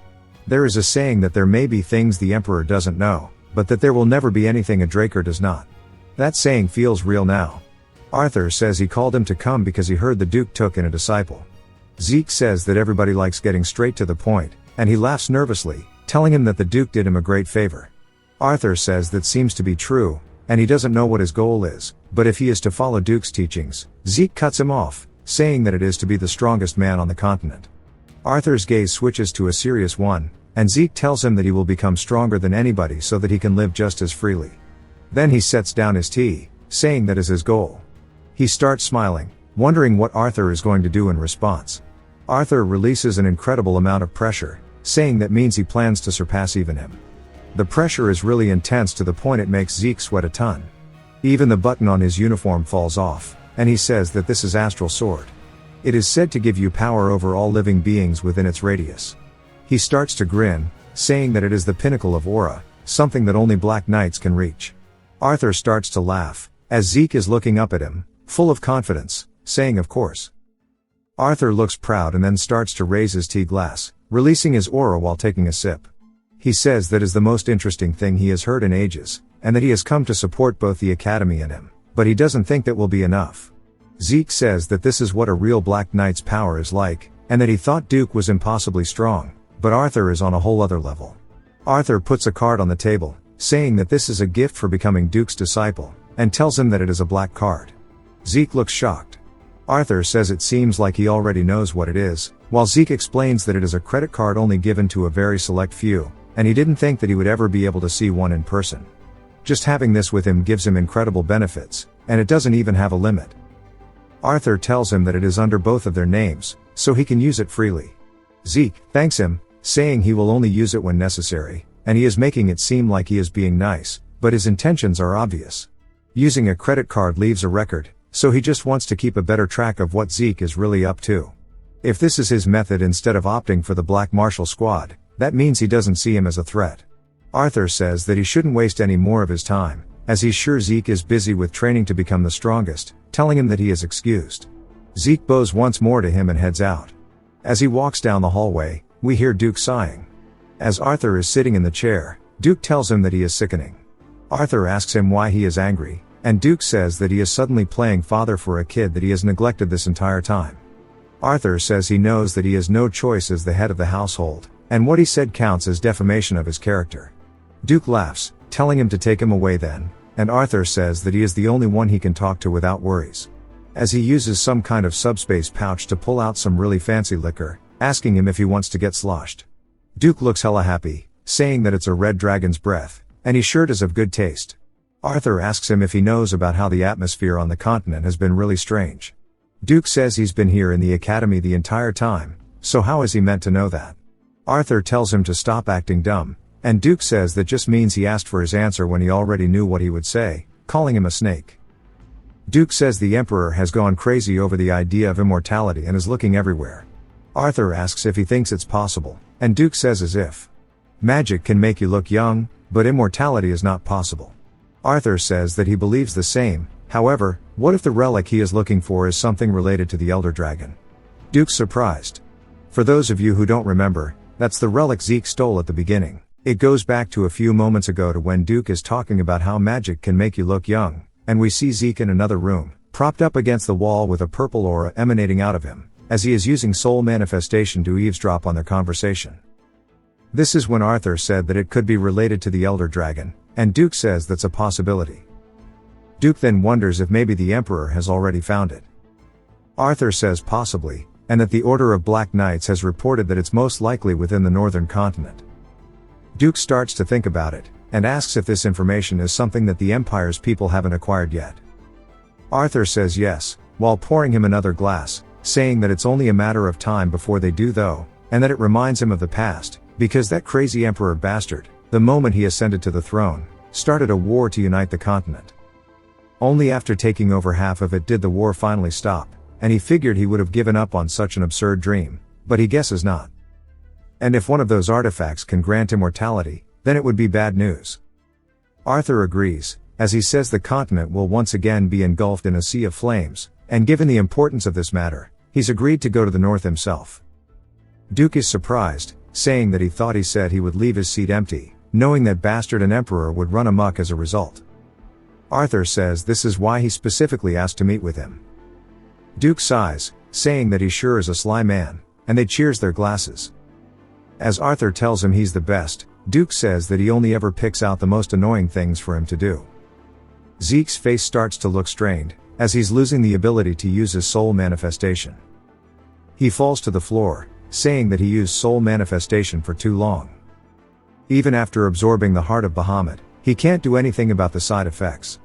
There is a saying that there may be things the Emperor doesn't know, but that there will never be anything a Draker does not. That saying feels real now. Arthur says he called him to come because he heard the Duke took in a disciple. Zeke says that everybody likes getting straight to the point, and he laughs nervously, telling him that the Duke did him a great favor. Arthur says that seems to be true, and he doesn't know what his goal is, but if he is to follow Duke's teachings, Zeke cuts him off, saying that it is to be the strongest man on the continent. Arthur's gaze switches to a serious one, and Zeke tells him that he will become stronger than anybody so that he can live just as freely. Then he sets down his tea, saying that is his goal. He starts smiling, wondering what Arthur is going to do in response. Arthur releases an incredible amount of pressure, saying that means he plans to surpass even him. The pressure is really intense to the point it makes Zeke sweat a ton. Even the button on his uniform falls off, and he says that this is Astral Sword. It is said to give you power over all living beings within its radius. He starts to grin, saying that it is the pinnacle of aura, something that only Black Knights can reach. Arthur starts to laugh, as Zeke is looking up at him, full of confidence, saying of course. Arthur looks proud and then starts to raise his tea glass, releasing his aura while taking a sip. He says that is the most interesting thing he has heard in ages, and that he has come to support both the Academy and him, but he doesn't think that will be enough. Zeke says that this is what a real Black Knight's power is like, and that he thought Duke was impossibly strong, but Arthur is on a whole other level. Arthur puts a card on the table, saying that this is a gift for becoming Duke's disciple, and tells him that it is a black card. Zeke looks shocked. Arthur says it seems like he already knows what it is, while Zeke explains that it is a credit card only given to a very select few, and he didn't think that he would ever be able to see one in person. Just having this with him gives him incredible benefits, and it doesn't even have a limit. Arthur tells him that it is under both of their names, so he can use it freely. Zeke thanks him, saying he will only use it when necessary, and he is making it seem like he is being nice, but his intentions are obvious. Using a credit card leaves a record, so he just wants to keep a better track of what Zeke is really up to. If this is his method instead of opting for the Black Martial Squad, that means he doesn't see him as a threat. Arthur says that he shouldn't waste any more of his time, as he's sure Zeke is busy with training to become the strongest, telling him that he is excused. Zeke bows once more to him and heads out. As he walks down the hallway, we hear Duke sighing. As Arthur is sitting in the chair, Duke tells him that he is sickening. Arthur asks him why he is angry, and Duke says that he is suddenly playing father for a kid that he has neglected this entire time. Arthur says he knows that he has no choice as the head of the household, and what he said counts as defamation of his character. Duke laughs, telling him to take him away then, and Arthur says that he is the only one he can talk to without worries. As he uses some kind of subspace pouch to pull out some really fancy liquor, asking him if he wants to get sloshed. Duke looks hella happy, saying that it's a red dragon's breath, and he sure does of good taste. Arthur asks him if he knows about how the atmosphere on the continent has been really strange. Duke says he's been here in the academy the entire time, so how is he meant to know that? Arthur tells him to stop acting dumb, and Duke says that just means he asked for his answer when he already knew what he would say, calling him a snake. Duke says the Emperor has gone crazy over the idea of immortality and is looking everywhere. Arthur asks if he thinks it's possible, and Duke says as if magic can make you look young, but immortality is not possible. Arthur says that he believes the same, however, what if the relic he is looking for is something related to the Elder Dragon? Duke's surprised. For those of you who don't remember, that's the relic Zeke stole at the beginning. It goes back to a few moments ago to when Duke is talking about how magic can make you look young, and we see Zeke in another room, propped up against the wall with a purple aura emanating out of him, as he is using soul manifestation to eavesdrop on their conversation. This is when Arthur said that it could be related to the Elder Dragon, and Duke says that's a possibility. Duke then wonders if maybe the Emperor has already found it. Arthur says possibly, and that the Order of Black Knights has reported that it's most likely within the northern continent. Duke starts to think about it, and asks if this information is something that the Empire's people haven't acquired yet. Arthur says yes, while pouring him another glass, saying that it's only a matter of time before they do though, and that it reminds him of the past, because that crazy Emperor bastard, the moment he ascended to the throne, started a war to unite the continent. Only after taking over half of it did the war finally stop, and he figured he would have given up on such an absurd dream, but he guesses not. And if one of those artifacts can grant immortality, then it would be bad news. Arthur agrees, as he says the continent will once again be engulfed in a sea of flames, and given the importance of this matter, he's agreed to go to the north himself. Duke is surprised, saying that he thought he said he would leave his seat empty, knowing that bastard and Emperor would run amok as a result. Arthur says this is why he specifically asked to meet with him. Duke sighs, saying that he sure is a sly man, and they cheers their glasses. As Arthur tells him he's the best, Duke says that he only ever picks out the most annoying things for him to do. Zeke's face starts to look strained, as he's losing the ability to use his soul manifestation. He falls to the floor, saying that he used soul manifestation for too long. Even after absorbing the heart of Bahamut, he can't do anything about the side effects.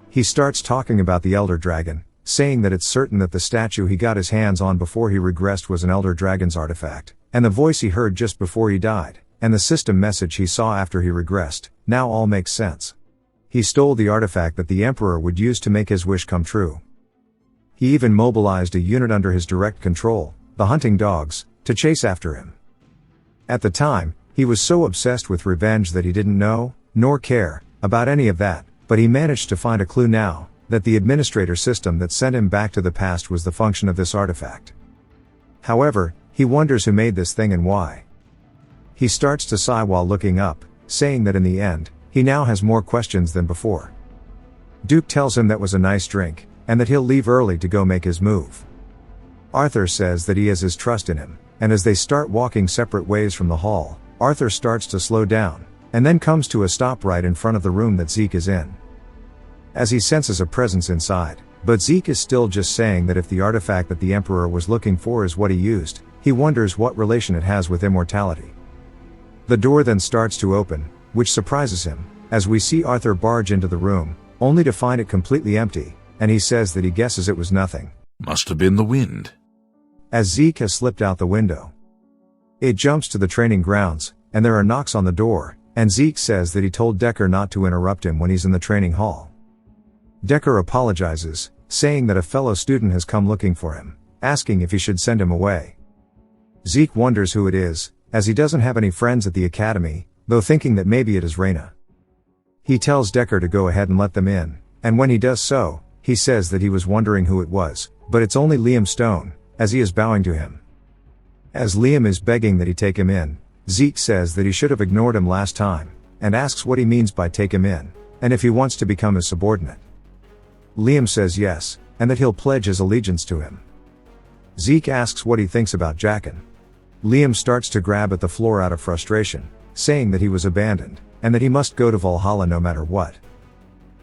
He starts talking about the Elder Dragon, saying that it's certain that the statue he got his hands on before he regressed was an Elder Dragon's artifact, and the voice he heard just before he died, and the system message he saw after he regressed, now all makes sense. He stole the artifact that the Emperor would use to make his wish come true. He even mobilized a unit under his direct control, the hunting dogs, to chase after him. At the time, he was so obsessed with revenge that he didn't know, nor care, about any of that, but he managed to find a clue now, that the administrator system that sent him back to the past was the function of this artifact. However, he wonders who made this thing and why. He starts to sigh while looking up, saying that in the end, he now has more questions than before. Duke tells him that was a nice drink, and that he'll leave early to go make his move. Arthur says that he has his trust in him, and as they start walking separate ways from the hall, Arthur starts to slow down, and then comes to a stop right in front of the room that Zeke is in. As he senses a presence inside, but Zeke is still just saying that if the artifact that the Emperor was looking for is what he used, he wonders what relation it has with immortality. The door then starts to open, which surprises him, as we see Arthur barge into the room, only to find it completely empty, and he says that he guesses it was nothing. Must have been the wind. As Zeke has slipped out the window. It jumps to the training grounds, and there are knocks on the door, and Zeke says that he told Decker not to interrupt him when he's in the training hall. Decker apologizes, saying that a fellow student has come looking for him, asking if he should send him away. Zeke wonders who it is, as he doesn't have any friends at the academy, though thinking that maybe it is Reyna. He tells Decker to go ahead and let them in, and when he does so, he says that he was wondering who it was, but it's only Liam Stone, as he is bowing to him. As Liam is begging that he take him in, Zeke says that he should have ignored him last time, and asks what he means by take him in, and if he wants to become his subordinate. Liam says yes, and that he'll pledge his allegiance to him. Zeke asks what he thinks about Jaqen. Liam starts to grab at the floor out of frustration, saying that he was abandoned, and that he must go to Valhalla no matter what.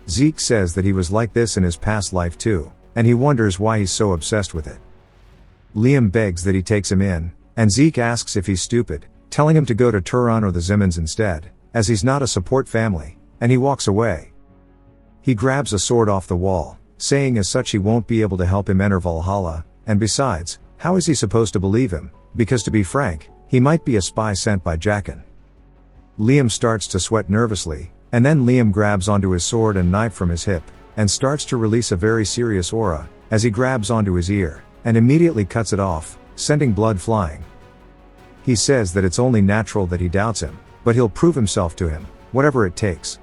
Zeke says that he was like this in his past life too, and he wonders why he's so obsessed with it. Liam begs that he takes him in, and Zeke asks if he's stupid, telling him to go to Turan or the Zimans instead, as he's not a support family, and he walks away. He grabs a sword off the wall, saying as such he won't be able to help him enter Valhalla, and besides, how is he supposed to believe him, because to be frank, he might be a spy sent by Jaqen. Liam starts to sweat nervously, and then Liam grabs onto his sword and knife from his hip, and starts to release a very serious aura, as he grabs onto his ear, and immediately cuts it off, sending blood flying. He says that it's only natural that he doubts him, but he'll prove himself to him, whatever it takes.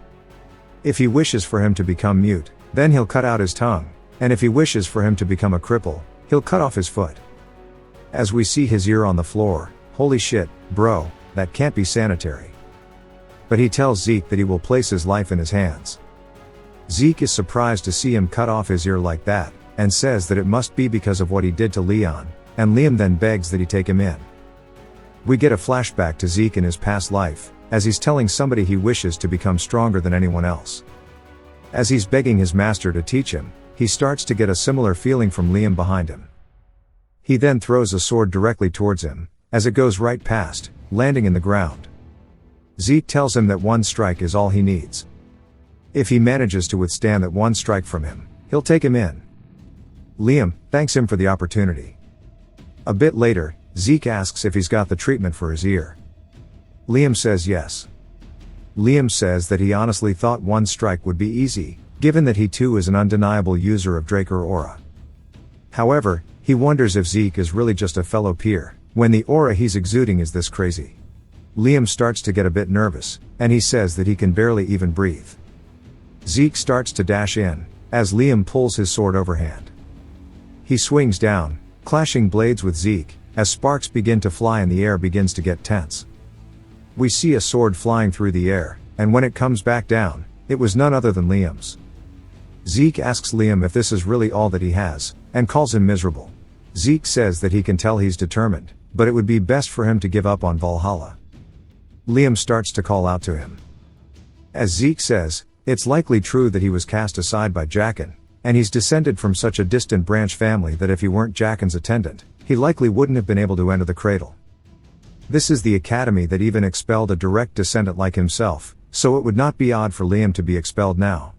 If he wishes for him to become mute, then he'll cut out his tongue, and if he wishes for him to become a cripple, he'll cut off his foot. As we see his ear on the floor, holy shit, bro, that can't be sanitary. But he tells Zeke that he will place his life in his hands. Zeke is surprised to see him cut off his ear like that, and says that it must be because of what he did to Leon, and Liam then begs that he take him in. We get a flashback to Zeke in his past life, as he's telling somebody he wishes to become stronger than anyone else. As he's begging his master to teach him, he starts to get a similar feeling from Liam behind him. He then throws a sword directly towards him, as it goes right past, landing in the ground. Zeke tells him that one strike is all he needs. If he manages to withstand that one strike from him, he'll take him in. Liam thanks him for the opportunity. A bit later, Zeke asks if he's got the treatment for his ear. Liam says yes. Liam says that he honestly thought one strike would be easy, given that he too is an undeniable user of Draker aura. However, he wonders if Zeke is really just a fellow peer, when the aura he's exuding is this crazy. Liam starts to get a bit nervous, and he says that he can barely even breathe. Zeke starts to dash in, as Liam pulls his sword overhand. He swings down, clashing blades with Zeke, as sparks begin to fly and the air begins to get tense. We see a sword flying through the air, and when it comes back down, it was none other than Liam's. Zeke asks Liam if this is really all that he has, and calls him miserable. Zeke says that he can tell he's determined, but it would be best for him to give up on Valhalla. Liam starts to call out to him. As Zeke says, it's likely true that he was cast aside by Jaqen, and he's descended from such a distant branch family that if he weren't Jaqen's attendant, he likely wouldn't have been able to enter the cradle. This is the academy that even expelled a direct descendant like himself, so it would not be odd for Liam to be expelled now.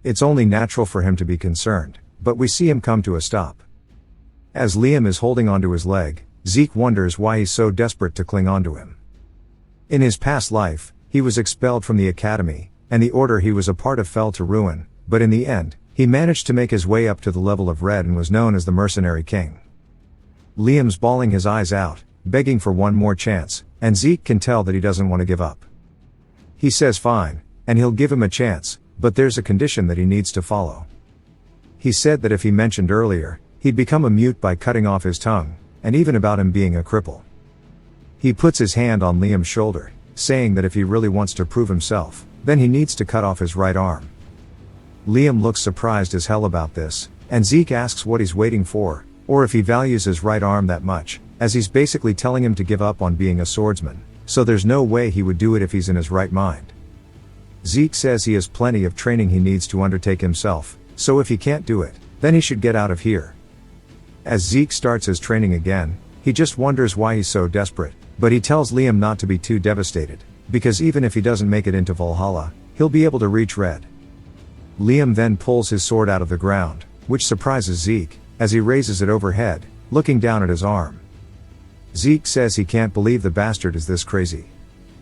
It's only natural for him to be concerned, but we see him come to a stop. As Liam is holding onto his leg, Zeke wonders why he's so desperate to cling onto him. In his past life, he was expelled from the academy, and the order he was a part of fell to ruin, but in the end, he managed to make his way up to the level of Red and was known as the Mercenary King. Liam's bawling his eyes out, begging for one more chance, and Zeke can tell that he doesn't want to give up. He says fine, and he'll give him a chance, but there's a condition that he needs to follow. He said that if he mentioned earlier, he'd become a mute by cutting off his tongue, and even about him being a cripple. He puts his hand on Liam's shoulder, saying that if he really wants to prove himself, then he needs to cut off his right arm. Liam looks surprised as hell about this, and Zeke asks what he's waiting for, or if he values his right arm that much, as he's basically telling him to give up on being a swordsman, so there's no way he would do it if he's in his right mind. Zeke says he has plenty of training he needs to undertake himself, so if he can't do it, then he should get out of here. As Zeke starts his training again, he just wonders why he's so desperate, but he tells Liam not to be too devastated, because even if he doesn't make it into Valhalla, he'll be able to reach Red. Liam then pulls his sword out of the ground, which surprises Zeke, as he raises it overhead, looking down at his arm. Zeke says he can't believe the bastard is this crazy.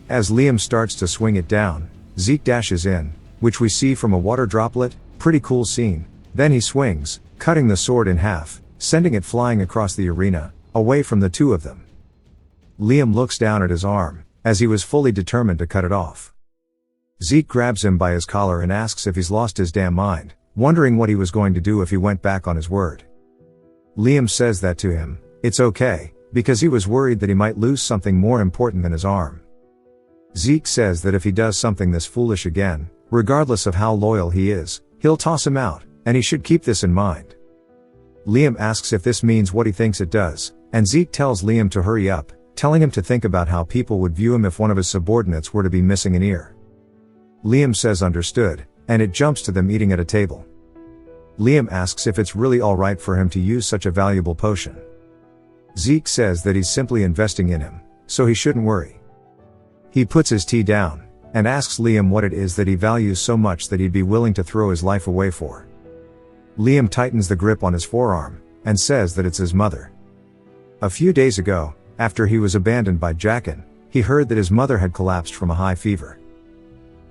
As Liam starts to swing it down, Zeke dashes in, which we see from a water droplet, pretty cool scene, then he swings, cutting the sword in half, sending it flying across the arena, away from the two of them. Liam looks down at his arm, as he was fully determined to cut it off. Zeke grabs him by his collar and asks if he's lost his damn mind, wondering what he was going to do if he went back on his word. Liam says that to him, it's okay, because he was worried that he might lose something more important than his arm. Zeke says that if he does something this foolish again, regardless of how loyal he is, he'll toss him out, and he should keep this in mind. Liam asks if this means what he thinks it does, and Zeke tells Liam to hurry up, telling him to think about how people would view him if one of his subordinates were to be missing an ear. Liam says understood, and it jumps to them eating at a table. Liam asks if it's really alright for him to use such a valuable potion. Zeke says that he's simply investing in him, so he shouldn't worry. He puts his tea down, and asks Liam what it is that he values so much that he'd be willing to throw his life away for. Liam tightens the grip on his forearm, and says that it's his mother. A few days ago, after he was abandoned by Jaqen, he heard that his mother had collapsed from a high fever.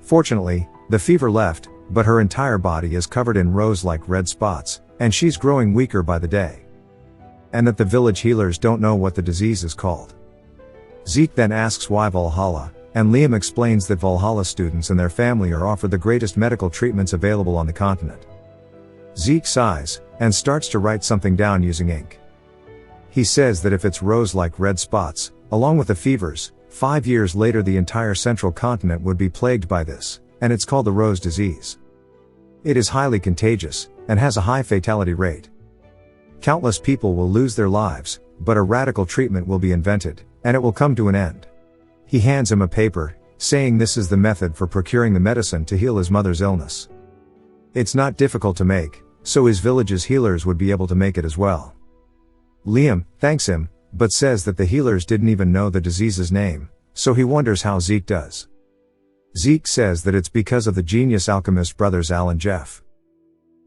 Fortunately, the fever left, but her entire body is covered in rose-like red spots, and she's growing weaker by the day. And that the village healers don't know what the disease is called. Zeke then asks why Valhalla, and Liam explains that Valhalla students and their family are offered the greatest medical treatments available on the continent. Zeke sighs, and starts to write something down using ink. He says that if it's rose-like red spots, along with the fevers, 5 years later the entire central continent would be plagued by this, and it's called the rose disease. It is highly contagious, and has a high fatality rate. Countless people will lose their lives, but a radical treatment will be invented, and it will come to an end. He hands him a paper, saying this is the method for procuring the medicine to heal his mother's illness. It's not difficult to make, so his village's healers would be able to make it as well. Liam thanks him, but says that the healers didn't even know the disease's name, so he wonders how Zeke does. Zeke says that it's because of the genius alchemist brothers Al and Jeff.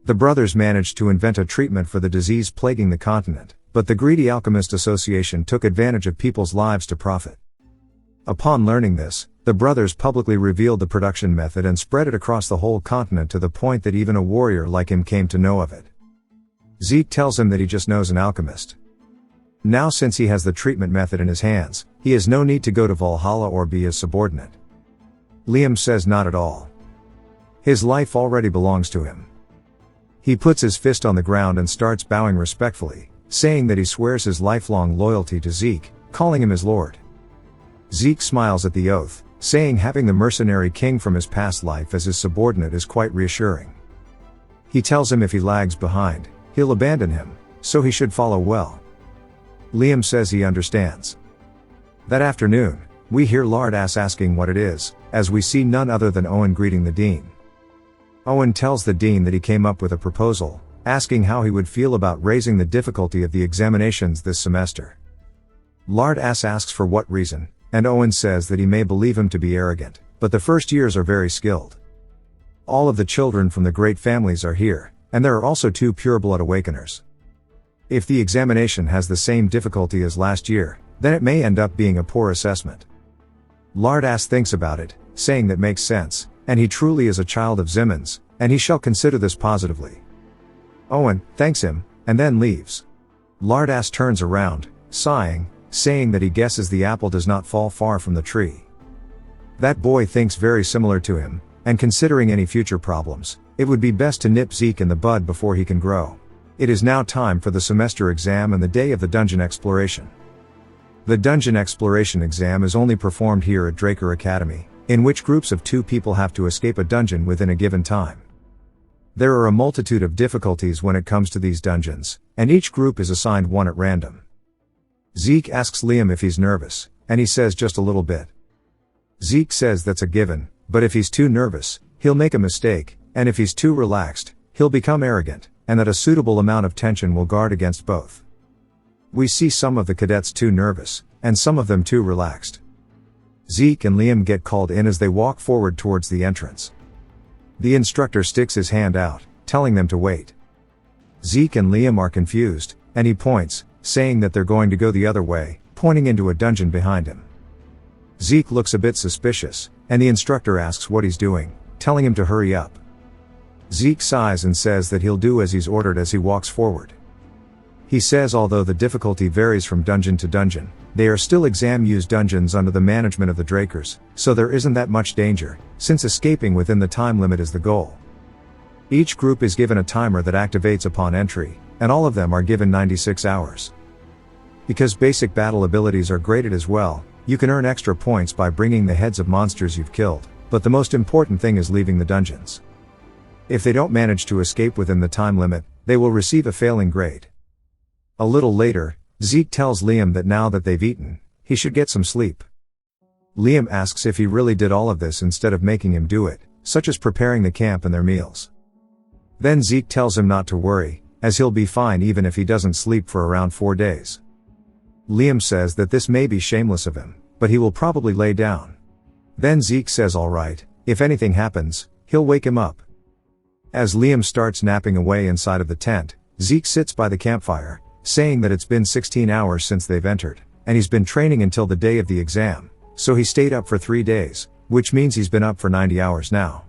The brothers managed to invent a treatment for the disease plaguing the continent, but the greedy Alchemist Association took advantage of people's lives to profit. Upon learning this, the brothers publicly revealed the production method and spread it across the whole continent to the point that even a warrior like him came to know of it. Zeke tells him that he just knows an alchemist. Now since he has the treatment method in his hands, he has no need to go to Valhalla or be his subordinate. Liam says not at all. His life already belongs to him. He puts his fist on the ground and starts bowing respectfully, saying that he swears his lifelong loyalty to Zeke, calling him his lord. Zeke smiles at the oath, saying having the mercenary king from his past life as his subordinate is quite reassuring. He tells him if he lags behind, he'll abandon him, so he should follow well. Liam says he understands. That afternoon, we hear Lardass asking what it is, as we see none other than Owen greeting the dean. Owen tells the dean that he came up with a proposal, asking how he would feel about raising the difficulty of the examinations this semester. Lardass asks for what reason, and Owen says that he may believe him to be arrogant, but the first years are very skilled. All of the children from the great families are here, and there are also 2 pureblood awakeners. If the examination has the same difficulty as last year, then it may end up being a poor assessment. Lardass thinks about it, saying that makes sense, and he truly is a child of Zimmons, and he shall consider this positively. Owen thanks him, and then leaves. Lardass turns around, sighing, saying that he guesses the apple does not fall far from the tree. That boy thinks very similar to him, and considering any future problems, it would be best to nip Zeke in the bud before he can grow. It is now time for the semester exam and the day of the dungeon exploration. The dungeon exploration exam is only performed here at Draker Academy, in which groups of 2 people have to escape a dungeon within a given time. There are a multitude of difficulties when it comes to these dungeons, and each group is assigned one at random. Zeke asks Liam if he's nervous, and he says just a little bit. Zeke says that's a given, but if he's too nervous, he'll make a mistake, and if he's too relaxed, he'll become arrogant, and that a suitable amount of tension will guard against both. We see some of the cadets too nervous, and some of them too relaxed. Zeke and Liam get called in as they walk forward towards the entrance. The instructor sticks his hand out, telling them to wait. Zeke and Liam are confused, and he points, saying that they're going to go the other way, pointing into a dungeon behind him. Zeke looks a bit suspicious, and the instructor asks what he's doing, telling him to hurry up. Zeke sighs and says that he'll do as he's ordered as he walks forward. He says although the difficulty varies from dungeon to dungeon, they are still exam-used dungeons under the management of the Drakers, so there isn't that much danger, since escaping within the time limit is the goal. Each group is given a timer that activates upon entry, and all of them are given 96 hours. Because basic battle abilities are graded as well, you can earn extra points by bringing the heads of monsters you've killed, but the most important thing is leaving the dungeons. If they don't manage to escape within the time limit, they will receive a failing grade. A little later, Zeke tells Liam that now that they've eaten, he should get some sleep. Liam asks if he really did all of this instead of making him do it, such as preparing the camp and their meals. Then Zeke tells him not to worry, as he'll be fine even if he doesn't sleep for around 4 days. Liam says that this may be shameless of him, but he will probably lay down. Then Zeke says alright, if anything happens, he'll wake him up. As Liam starts napping away inside of the tent, Zeke sits by the campfire, saying that it's been 16 hours since they've entered, and he's been training until the day of the exam, so he stayed up for 3 days, which means he's been up for 90 hours now.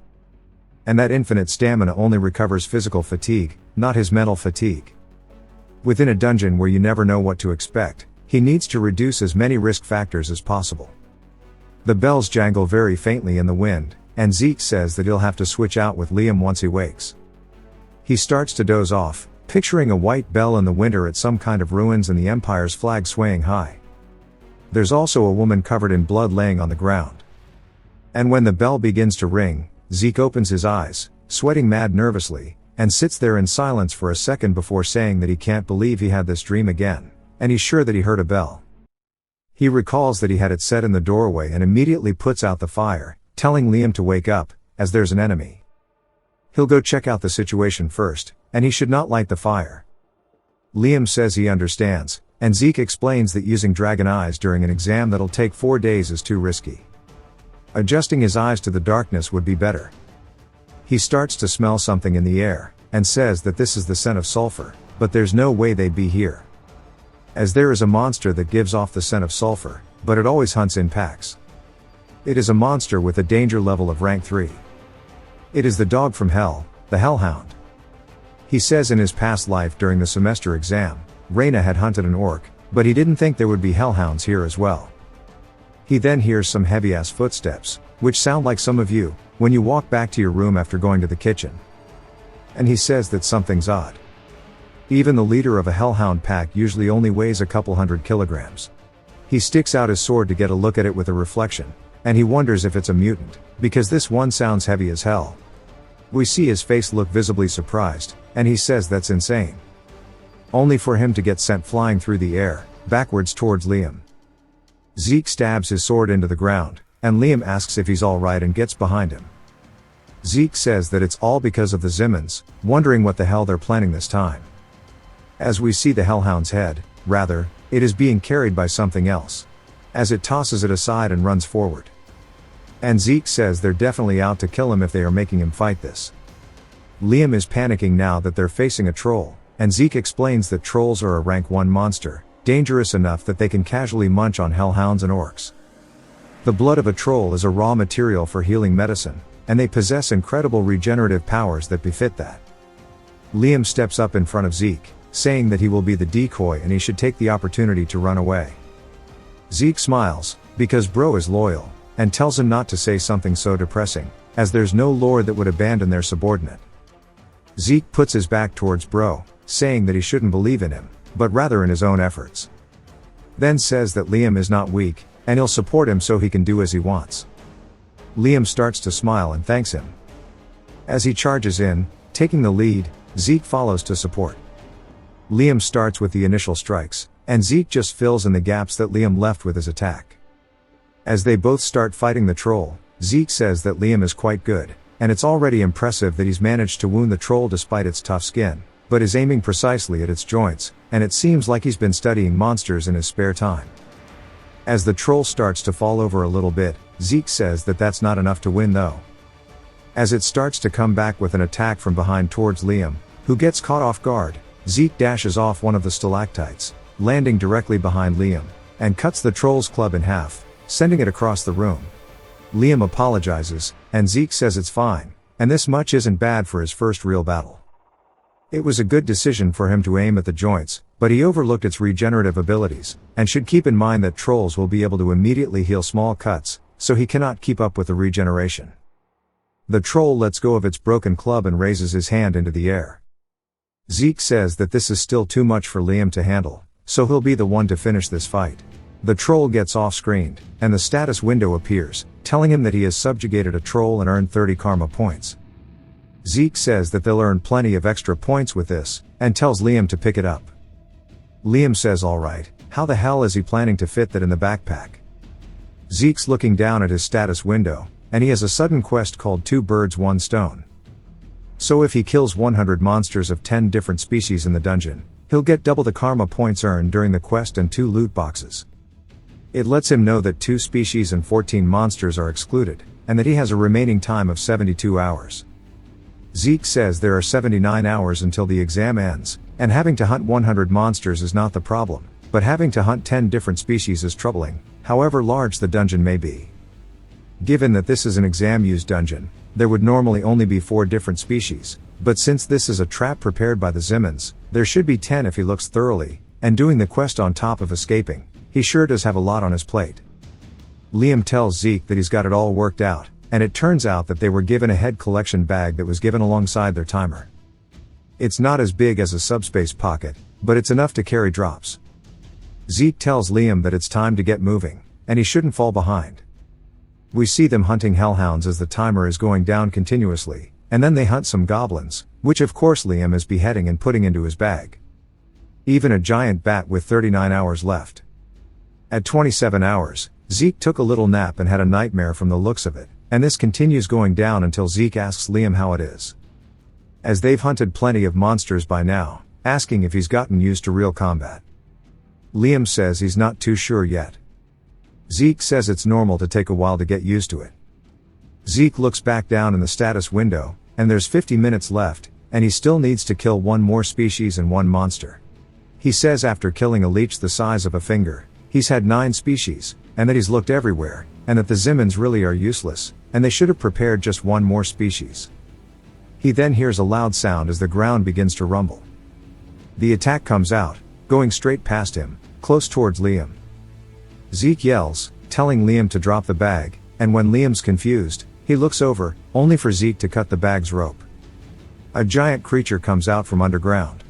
And that infinite stamina only recovers physical fatigue, not his mental fatigue. Within a dungeon where you never know what to expect, he needs to reduce as many risk factors as possible. The bells jangle very faintly in the wind, and Zeke says that he'll have to switch out with Liam once he wakes. He starts to doze off, picturing a white bell in the winter at some kind of ruins and the Empire's flag swaying high. There's also a woman covered in blood laying on the ground. And when the bell begins to ring, Zeke opens his eyes, sweating mad nervously, and sits there in silence for a second before saying that he can't believe he had this dream again, and he's sure that he heard a bell. He recalls that he had it set in the doorway and immediately puts out the fire, telling Liam to wake up, as there's an enemy. He'll go check out the situation first, and he should not light the fire. Liam says he understands, and Zeke explains that using dragon eyes during an exam that'll take 4 days is too risky. Adjusting his eyes to the darkness would be better. He starts to smell something in the air, and says that this is the scent of sulfur, but there's no way they'd be here, as there is a monster that gives off the scent of sulfur, but it always hunts in packs. It is a monster with a danger level of rank 3. It is the dog from hell, the Hellhound. He says in his past life during the semester exam, Reyna had hunted an orc, but he didn't think there would be hellhounds here as well. He then hears some heavy-ass footsteps, which sound like some of you, when you walk back to your room after going to the kitchen. And he says that something's odd. Even the leader of a hellhound pack usually only weighs a couple 100 kilograms. He sticks out his sword to get a look at it with a reflection, and he wonders if it's a mutant, because this one sounds heavy as hell. We see his face look visibly surprised, and he says that's insane. Only for him to get sent flying through the air, backwards towards Liam. Zeke stabs his sword into the ground, and Liam asks if he's alright and gets behind him. Zeke says that it's all because of the Zimmons, wondering what the hell they're planning this time. As we see the Hellhound's head, rather, it is being carried by something else, as it tosses it aside and runs forward. And Zeke says they're definitely out to kill him if they are making him fight this. Liam is panicking now that they're facing a troll, and Zeke explains that trolls are a rank 1 monster, dangerous enough that they can casually munch on hellhounds and orcs. The blood of a troll is a raw material for healing medicine, and they possess incredible regenerative powers that befit that. Liam steps up in front of Zeke, saying that he will be the decoy and he should take the opportunity to run away. Zeke smiles, because bro is loyal, and tells him not to say something so depressing, as there's no lord that would abandon their subordinate. Zeke puts his back towards bro, saying that he shouldn't believe in him, but rather in his own efforts. Then says that Liam is not weak, and he'll support him so he can do as he wants. Liam starts to smile and thanks him. As he charges in, taking the lead, Zeke follows to support. Liam starts with the initial strikes, and Zeke just fills in the gaps that Liam left with his attack. As they both start fighting the troll, Zeke says that Liam is quite good, and it's already impressive that he's managed to wound the troll despite its tough skin, but is aiming precisely at its joints, and it seems like he's been studying monsters in his spare time. As the troll starts to fall over a little bit, Zeke says that that's not enough to win though. As it starts to come back with an attack from behind towards Liam, who gets caught off guard, Zeke dashes off one of the stalactites, landing directly behind Liam, and cuts the troll's club in half, sending it across the room. Liam apologizes, and Zeke says it's fine, and this much isn't bad for his first real battle. It was a good decision for him to aim at the joints, but he overlooked its regenerative abilities, and should keep in mind that trolls will be able to immediately heal small cuts, so he cannot keep up with the regeneration. The troll lets go of its broken club and raises his hand into the air. Zeke says that this is still too much for Liam to handle, so he'll be the one to finish this fight. The troll gets off-screened, and the status window appears, telling him that he has subjugated a troll and earned 30 karma points. Zeke says that they'll earn plenty of extra points with this, and tells Liam to pick it up. Liam says alright, how the hell is he planning to fit that in the backpack? Zeke's looking down at his status window, and he has a sudden quest called 2 birds 1 stone. So if he kills 100 monsters of 10 different species in the dungeon, he'll get double the karma points earned during the quest and 2 loot boxes. It lets him know that 2 species and 14 monsters are excluded, and that he has a remaining time of 72 hours. Zeke says there are 79 hours until the exam ends, and having to hunt 100 monsters is not the problem, but having to hunt 10 different species is troubling, however large the dungeon may be. Given that this is an exam-used dungeon, there would normally only be 4 different species, but since this is a trap prepared by the Zimmons, there should be 10 if he looks thoroughly, and doing the quest on top of escaping, he sure does have a lot on his plate. Liam tells Zeke that he's got it all worked out, and it turns out that they were given a head collection bag that was given alongside their timer. It's not as big as a subspace pocket, but it's enough to carry drops. Zeke tells Liam that it's time to get moving, and he shouldn't fall behind. We see them hunting hellhounds as the timer is going down continuously, and then they hunt some goblins, which of course Liam is beheading and putting into his bag. Even a giant bat with 39 hours left. At 27 hours, Zeke took a little nap and had a nightmare from the looks of it, and this continues going down until Zeke asks Liam how it is. as they've hunted plenty of monsters by now, asking if he's gotten used to real combat. Liam says he's not too sure yet. Zeke says it's normal to take a while to get used to it. Zeke looks back down in the status window, and there's 50 minutes left, and he still needs to kill one more species and one monster. He says after killing a leech the size of a finger, he's had 9 species, and that he's looked everywhere, and that the Zimmons really are useless, and they should have prepared just one more species. He then hears a loud sound as the ground begins to rumble. The attack comes out, going straight past him, close towards Liam. Zeke yells, telling Liam to drop the bag, and when Liam's confused, he looks over, only for Zeke to cut the bag's rope. A giant creature comes out from underground.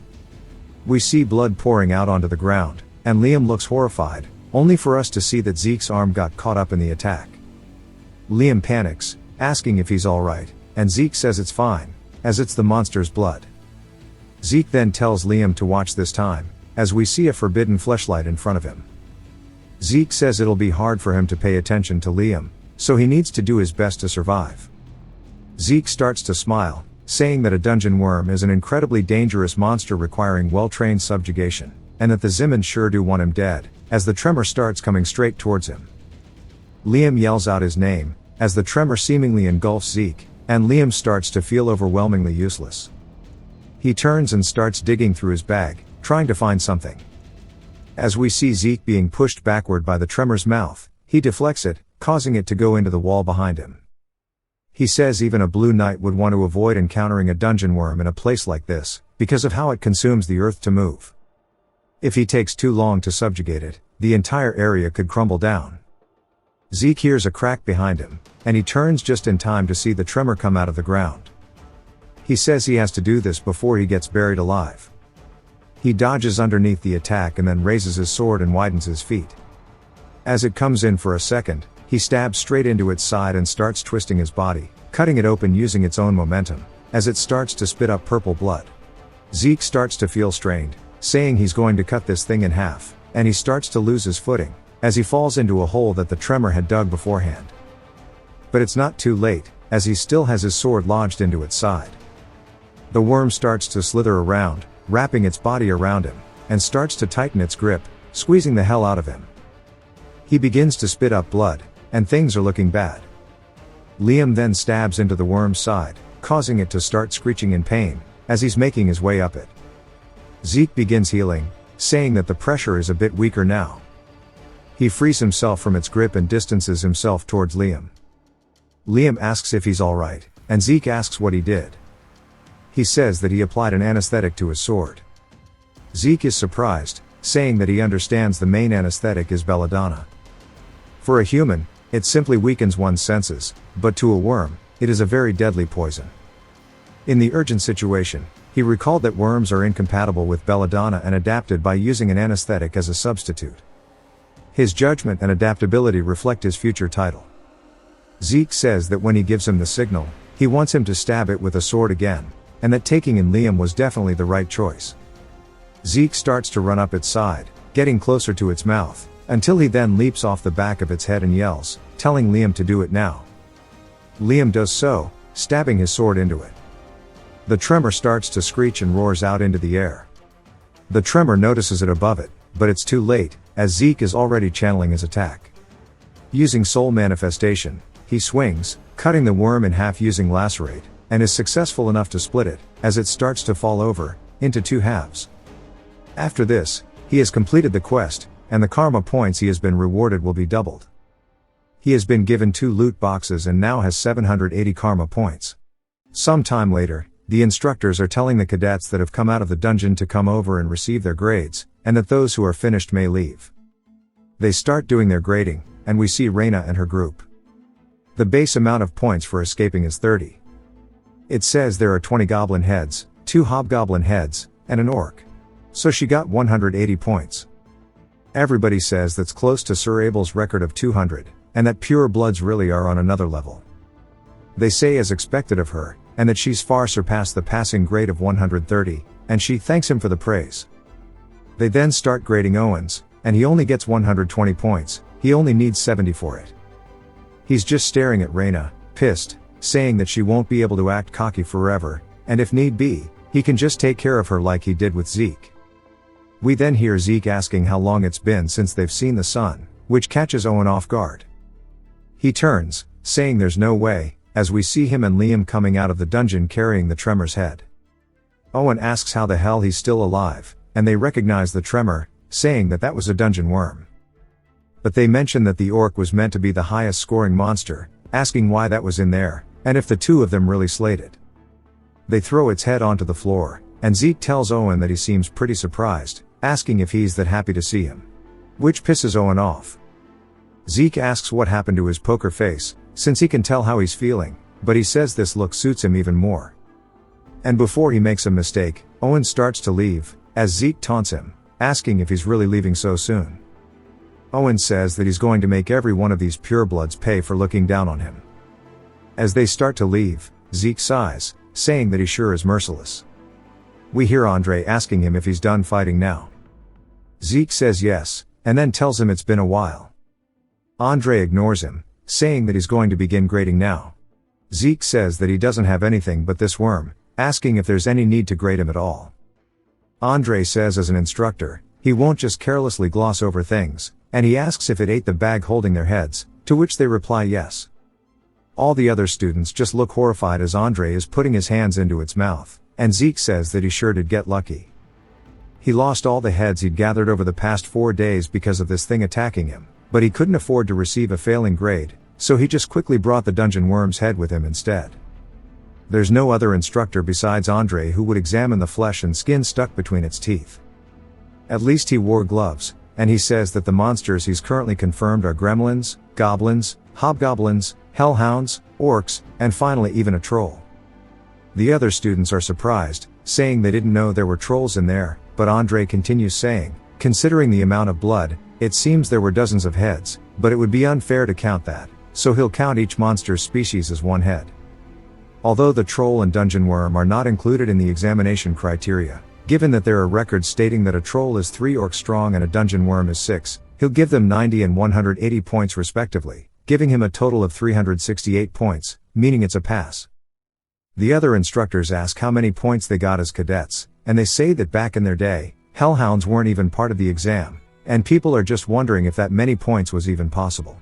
We see blood pouring out onto the ground, and Liam looks horrified, only for us to see that Zeke's arm got caught up in the attack. Liam panics, asking if he's alright, and Zeke says it's fine, as it's the monster's blood. Zeke then tells Liam to watch this time, as we see a forbidden fleshlight in front of him. Zeke says it'll be hard for him to pay attention to Liam, so he needs to do his best to survive. Zeke starts to smile, saying that a dungeon worm is an incredibly dangerous monster requiring well-trained subjugation, and that the Zimmons sure do want him dead, as the tremor starts coming straight towards him. Liam yells out his name, as the tremor seemingly engulfs Zeke, and Liam starts to feel overwhelmingly useless. He turns and starts digging through his bag, trying to find something. As we see Zeke being pushed backward by the tremor's mouth, he deflects it, causing it to go into the wall behind him. He says even a blue knight would want to avoid encountering a dungeon worm in a place like this, because of how it consumes the earth to move. If he takes too long to subjugate it, the entire area could crumble down. Zeke hears a crack behind him, and he turns just in time to see the tremor come out of the ground. He says he has to do this before he gets buried alive. He dodges underneath the attack and then raises his sword and widens his feet. As it comes in for a second, he stabs straight into its side and starts twisting his body, cutting it open using its own momentum, as it starts to spit up purple blood. Zeke starts to feel strained, saying he's going to cut this thing in half, and he starts to lose his footing, as he falls into a hole that the tremor had dug beforehand. But it's not too late, as he still has his sword lodged into its side. The worm starts to slither around, wrapping its body around him, and starts to tighten its grip, squeezing the hell out of him. He begins to spit up blood, and things are looking bad. Liam then stabs into the worm's side, causing it to start screeching in pain, as he's making his way up it. Zeke begins healing, saying that the pressure is a bit weaker now. He frees himself from its grip and distances himself towards Liam. Liam asks if he's alright, and Zeke asks what he did. He says that he applied an anesthetic to his sword. Zeke is surprised, saying that he understands the main anesthetic is belladonna. For a human, it simply weakens one's senses, but to a worm, it is a very deadly poison. In the urgent situation, he recalled that worms are incompatible with belladonna and adapted by using an anesthetic as a substitute. His judgment and adaptability reflect his future title. Zeke says that when he gives him the signal, he wants him to stab it with a sword again, and that taking in Liam was definitely the right choice. Zeke starts to run up its side, getting closer to its mouth, until he then leaps off the back of its head and yells, telling Liam to do it now. Liam does so, stabbing his sword into it. The tremor starts to screech and roars out into the air. The tremor notices it above it, but it's too late, as Zeke is already channeling his attack. Using soul manifestation, he swings, cutting the worm in half using lacerate, and is successful enough to split it, as it starts to fall over, into 2 halves. After this, he has completed the quest, and the karma points he has been rewarded will be doubled. He has been given 2 loot boxes and now has 780 karma points. Some time later, the instructors are telling the cadets that have come out of the dungeon to come over and receive their grades, and that those who are finished may leave. They start doing their grading, and we see Reina and her group. The base amount of points for escaping is 30. It says there are 20 goblin heads, 2 hobgoblin heads, and an orc. So she got 180 points. Everybody says that's close to Sir Abel's record of 200, and that pure bloods really are on another level. They say as expected of her, and that she's far surpassed the passing grade of 130, and she thanks him for the praise. They then start grading Owens, and he only gets 120 points, he only needs 70 for it. He's just staring at Reina, pissed, saying that she won't be able to act cocky forever, and if need be, he can just take care of her like he did with Zeke. We then hear Zeke asking how long it's been since they've seen the sun, which catches Owen off guard. He turns, saying there's no way, as we see him and Liam coming out of the dungeon carrying the Tremor's head. Owen asks how the hell he's still alive, and they recognize the Tremor, saying that that was a dungeon worm. But they mention that the orc was meant to be the highest scoring monster, asking why that was in there, and if the two of them really slayed it. They throw its head onto the floor, and Zeke tells Owen that he seems pretty surprised, asking if he's that happy to see him. Which pisses Owen off. Zeke asks what happened to his poker face, since he can tell how he's feeling, but he says this look suits him even more. And before he makes a mistake, Owen starts to leave, as Zeke taunts him, asking if he's really leaving so soon. Owen says that he's going to make every one of these purebloods pay for looking down on him. As they start to leave, Zeke sighs, saying that he sure is merciless. We hear Andre asking him if he's done fighting now. Zeke says yes, and then tells him it's been a while. Andre ignores him, saying that he's going to begin grading now. Zeke says that he doesn't have anything but this worm, asking if there's any need to grade him at all. Andre says as an instructor, he won't just carelessly gloss over things, and he asks if it ate the bag holding their heads, to which they reply yes. All the other students just look horrified as Andre is putting his hands into its mouth, and Zeke says that he sure did get lucky. He lost all the heads he'd gathered over the past 4 days because of this thing attacking him, but he couldn't afford to receive a failing grade, so he just quickly brought the dungeon worm's head with him instead. There's no other instructor besides Andre who would examine the flesh and skin stuck between its teeth. At least he wore gloves, and he says that the monsters he's currently confirmed are gremlins, goblins, hobgoblins, hellhounds, orcs, and finally even a troll. The other students are surprised, saying they didn't know there were trolls in there, but Andre continues saying, considering the amount of blood, it seems there were dozens of heads, but it would be unfair to count that, so he'll count each monster's species as one head. Although the troll and dungeon worm are not included in the examination criteria, given that there are records stating that a troll is 3 orcs strong and a dungeon worm is 6, he'll give them 90 and 180 points respectively, giving him a total of 368 points, meaning it's a pass. The other instructors ask how many points they got as cadets, and they say that back in their day, hellhounds weren't even part of the exam, and people are just wondering if that many points was even possible.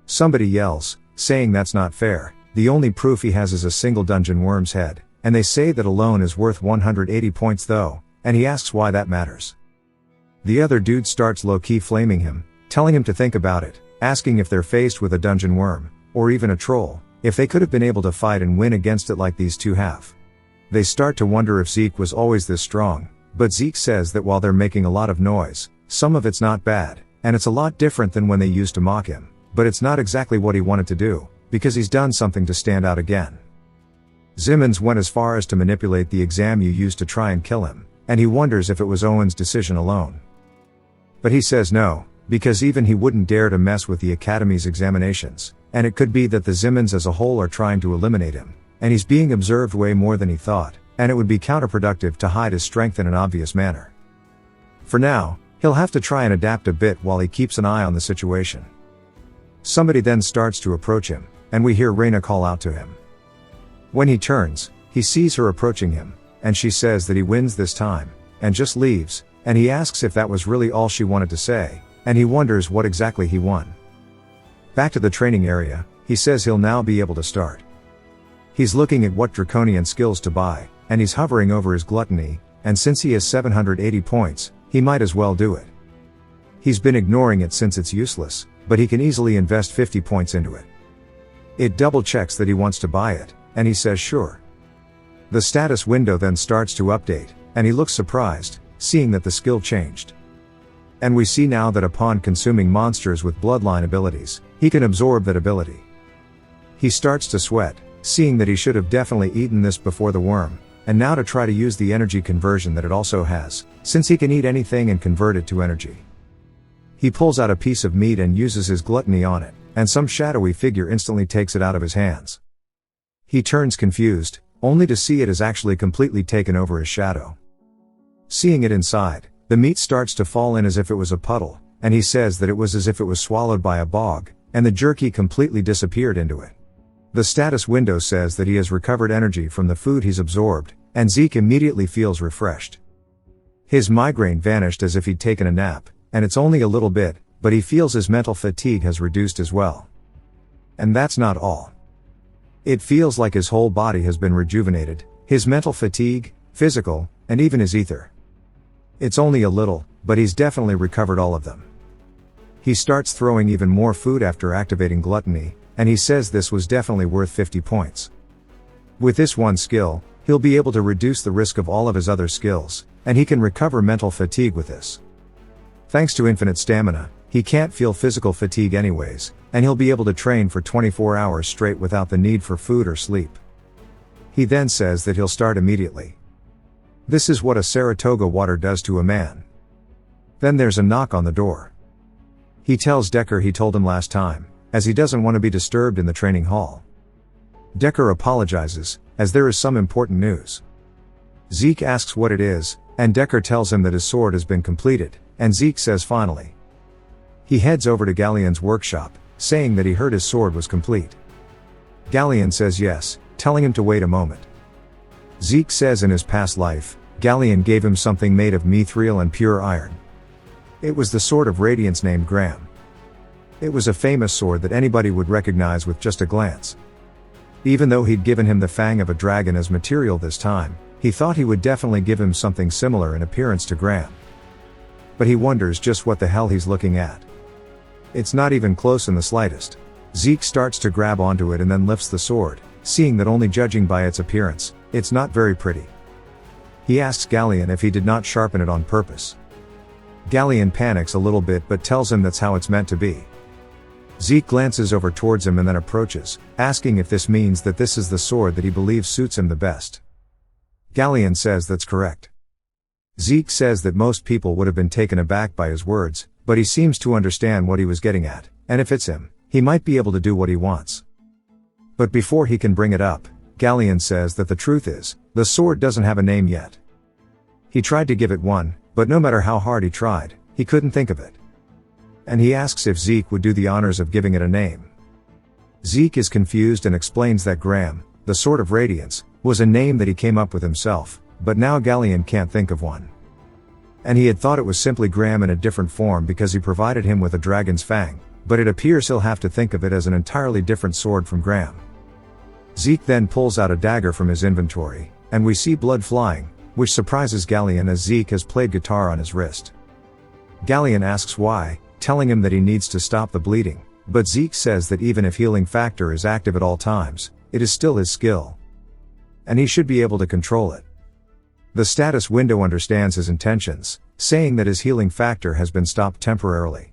Somebody yells, saying that's not fair, the only proof he has is a single dungeon worm's head, and they say that alone is worth 180 points though, and he asks why that matters. The other dude starts low-key flaming him, telling him to think about it, asking if they're faced with a dungeon worm, or even a troll, if they could have been able to fight and win against it like these two have. They start to wonder if Zeke was always this strong, but Zeke says that while they're making a lot of noise, some of it's not bad, and it's a lot different than when they used to mock him, but it's not exactly what he wanted to do, because he's done something to stand out again. Zimmons went as far as to manipulate the exam you used to try and kill him, and he wonders if it was Owen's decision alone. But he says no, because even he wouldn't dare to mess with the Academy's examinations, and it could be that the Zimmons as a whole are trying to eliminate him, and he's being observed way more than he thought, and it would be counterproductive to hide his strength in an obvious manner. For now, he'll have to try and adapt a bit while he keeps an eye on the situation. Somebody then starts to approach him, and we hear Reyna call out to him. When he turns, he sees her approaching him, and she says that he wins this time, and just leaves, and he asks if that was really all she wanted to say, and he wonders what exactly he won. Back to the training area, he says he'll now be able to start. He's looking at what draconian skills to buy, and he's hovering over his gluttony, and since he has 780 points, he might as well do it. He's been ignoring it since it's useless, but he can easily invest 50 points into it. It double checks that he wants to buy it, and he says sure. The status window then starts to update, and he looks surprised, seeing that the skill changed. And we see now that upon consuming monsters with bloodline abilities, he can absorb that ability. He starts to sweat, seeing that he should have definitely eaten this before the worm, and now to try to use the energy conversion that it also has, since he can eat anything and convert it to energy. He pulls out a piece of meat and uses his gluttony on it, and some shadowy figure instantly takes it out of his hands. He turns confused, only to see it has actually completely taken over his shadow. Seeing it inside, the meat starts to fall in as if it was a puddle, and he says that it was as if it was swallowed by a bog, and the jerky completely disappeared into it. The status window says that he has recovered energy from the food he's absorbed, and Zeke immediately feels refreshed. His migraine vanished as if he'd taken a nap, and it's only a little bit, but he feels his mental fatigue has reduced as well. And that's not all. It feels like his whole body has been rejuvenated, his mental fatigue, physical, and even his ether. It's only a little, but he's definitely recovered all of them. He starts throwing even more food after activating gluttony, and he says this was definitely worth 50 points. With this one skill, he'll be able to reduce the risk of all of his other skills, and he can recover mental fatigue with this. Thanks to infinite stamina, he can't feel physical fatigue anyways, and he'll be able to train for 24 hours straight without the need for food or sleep. He then says that he'll start immediately. This is what a Saratoga water does to a man. Then there's a knock on the door. He tells Decker he told him last time, as he doesn't want to be disturbed in the training hall. Decker apologizes, as there is some important news. Zeke asks what it is, and Decker tells him that his sword has been completed, and Zeke says finally. He heads over to Galleon's workshop, saying that he heard his sword was complete. Galleon says yes, telling him to wait a moment. Zeke says in his past life, Galleon gave him something made of mithril and pure iron. It was the sword of radiance named Graham. It was a famous sword that anybody would recognize with just a glance. Even though he'd given him the fang of a dragon as material this time, he thought he would definitely give him something similar in appearance to Graham. But he wonders just what the hell he's looking at. It's not even close in the slightest. Zeke starts to grab onto it and then lifts the sword, seeing that only judging by its appearance, it's not very pretty. He asks Galleon if he did not sharpen it on purpose. Galleon panics a little bit but tells him that's how it's meant to be. Zeke glances over towards him and then approaches, asking if this means that this is the sword that he believes suits him the best. Galleon says that's correct. Zeke says that most people would have been taken aback by his words, but he seems to understand what he was getting at, and if it's him, he might be able to do what he wants. But before he can bring it up, Galleon says that the truth is, the sword doesn't have a name yet. He tried to give it one, but no matter how hard he tried, he couldn't think of it. And he asks if Zeke would do the honors of giving it a name. Zeke is confused and explains that Graham, the Sword of Radiance, was a name that he came up with himself, but now Galleon can't think of one. And he had thought it was simply Graham in a different form because he provided him with a dragon's fang, but it appears he'll have to think of it as an entirely different sword from Graham. Zeke then pulls out a dagger from his inventory, and we see blood flying, which surprises Galleon as Zeke has played guitar on his wrist. Galleon asks why, telling him that he needs to stop the bleeding, but Zeke says that even if healing factor is active at all times, it is still his skill. And he should be able to control it. The status window understands his intentions, saying that his healing factor has been stopped temporarily.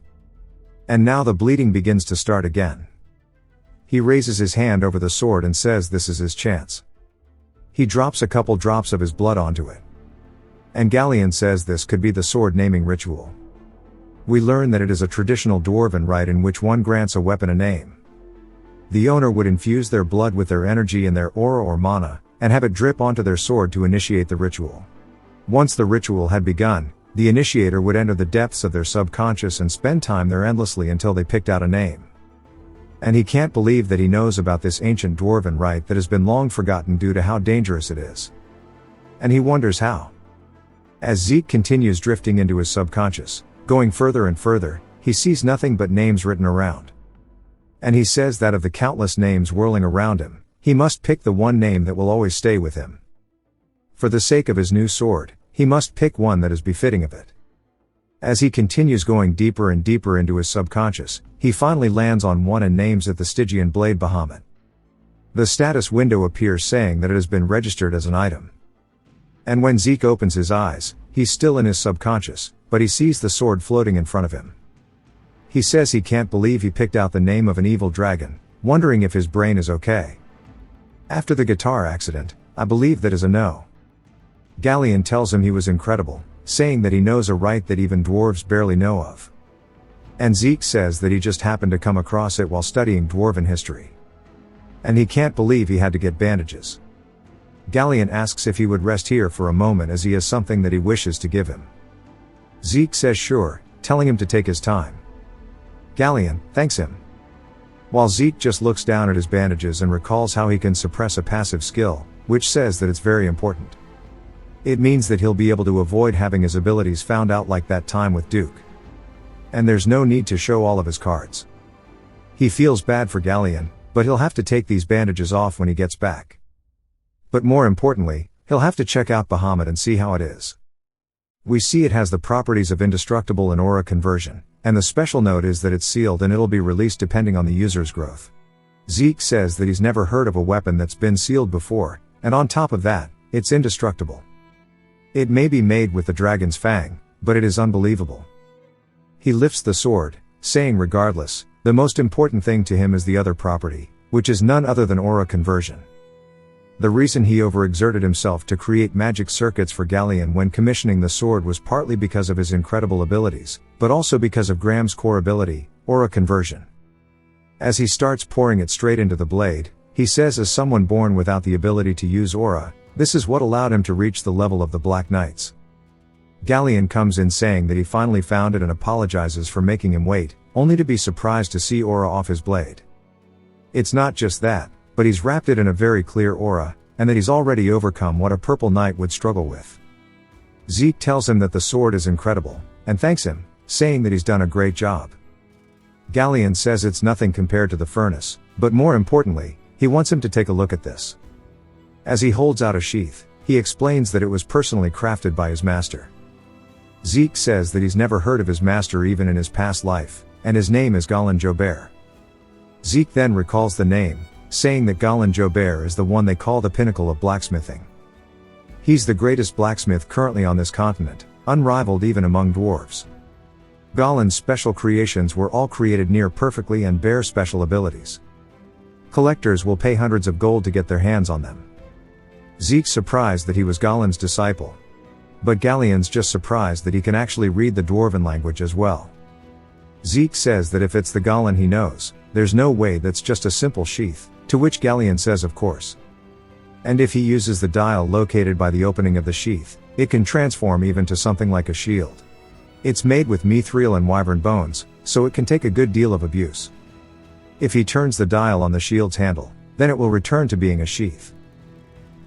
And now the bleeding begins to start again. He raises his hand over the sword and says this is his chance. He drops a couple drops of his blood onto it. And Galleon says this could be the sword naming ritual. We learn that it is a traditional dwarven rite in which one grants a weapon a name. The owner would infuse their blood with their energy and their aura or mana, and have it drip onto their sword to initiate the ritual. Once the ritual had begun, the initiator would enter the depths of their subconscious and spend time there endlessly until they picked out a name. And he can't believe that he knows about this ancient dwarven rite that has been long forgotten due to how dangerous it is. And he wonders how. As Zeke continues drifting into his subconscious, going further and further, he sees nothing but names written around. And he says that of the countless names whirling around him, he must pick the one name that will always stay with him. For the sake of his new sword, he must pick one that is befitting of it. As he continues going deeper and deeper into his subconscious, he finally lands on one and names it the Stygian Blade Bahamut. The status window appears saying that it has been registered as an item. And when Zeke opens his eyes, he's still in his subconscious, but he sees the sword floating in front of him. He says he can't believe he picked out the name of an evil dragon, wondering if his brain is okay. After the guitar accident, I believe that is a no. Galleon tells him he was incredible, saying that he knows a rite that even dwarves barely know of. And Zeke says that he just happened to come across it while studying dwarven history. And he can't believe he had to get bandages. Galleon asks if he would rest here for a moment as he has something that he wishes to give him. Zeke says sure, telling him to take his time. Galleon thanks him. while Zeke just looks down at his bandages and recalls how he can suppress a passive skill, which says that it's very important. It means that he'll be able to avoid having his abilities found out like that time with Duke. And there's no need to show all of his cards. He feels bad for Galleon, but he'll have to take these bandages off when he gets back. But more importantly, he'll have to check out Bahamut and see how it is. We see it has the properties of indestructible and aura conversion, and the special note is that it's sealed and it'll be released depending on the user's growth. Zeke says that he's never heard of a weapon that's been sealed before, and on top of that, it's indestructible. It may be made with the dragon's fang, but it is unbelievable. He lifts the sword, saying regardless, the most important thing to him is the other property, which is none other than aura conversion. The reason he overexerted himself to create magic circuits for Galleon when commissioning the sword was partly because of his incredible abilities, but also because of Graham's core ability, aura conversion. As he starts pouring it straight into the blade, he says as someone born without the ability to use aura, this is what allowed him to reach the level of the Black Knights. Galleon comes in saying that he finally found it and apologizes for making him wait, only to be surprised to see aura off his blade. It's not just that, but he's wrapped it in a very clear aura, and that he's already overcome what a purple knight would struggle with. Zeke tells him that the sword is incredible, and thanks him, saying that he's done a great job. Galleon says it's nothing compared to the furnace, but more importantly, he wants him to take a look at this. As he holds out a sheath, he explains that it was personally crafted by his master. Zeke says that he's never heard of his master even in his past life, and his name is Golan Jobert. Zeke then recalls the name, saying that Golan Jobert is the one they call the pinnacle of blacksmithing. He's the greatest blacksmith currently on this continent, unrivaled even among dwarves. Golan's special creations were all created near perfectly and bear special abilities. Collectors will pay hundreds of gold to get their hands on them. Zeke's surprised that he was Golan's disciple. But Galleon's just surprised that he can actually read the dwarven language as well. Zeke says that if it's the Golan he knows, there's no way that's just a simple sheath, to which Galleon says of course. And if he uses the dial located by the opening of the sheath, it can transform even to something like a shield. It's made with mithril and wyvern bones, so it can take a good deal of abuse. If he turns the dial on the shield's handle, then it will return to being a sheath.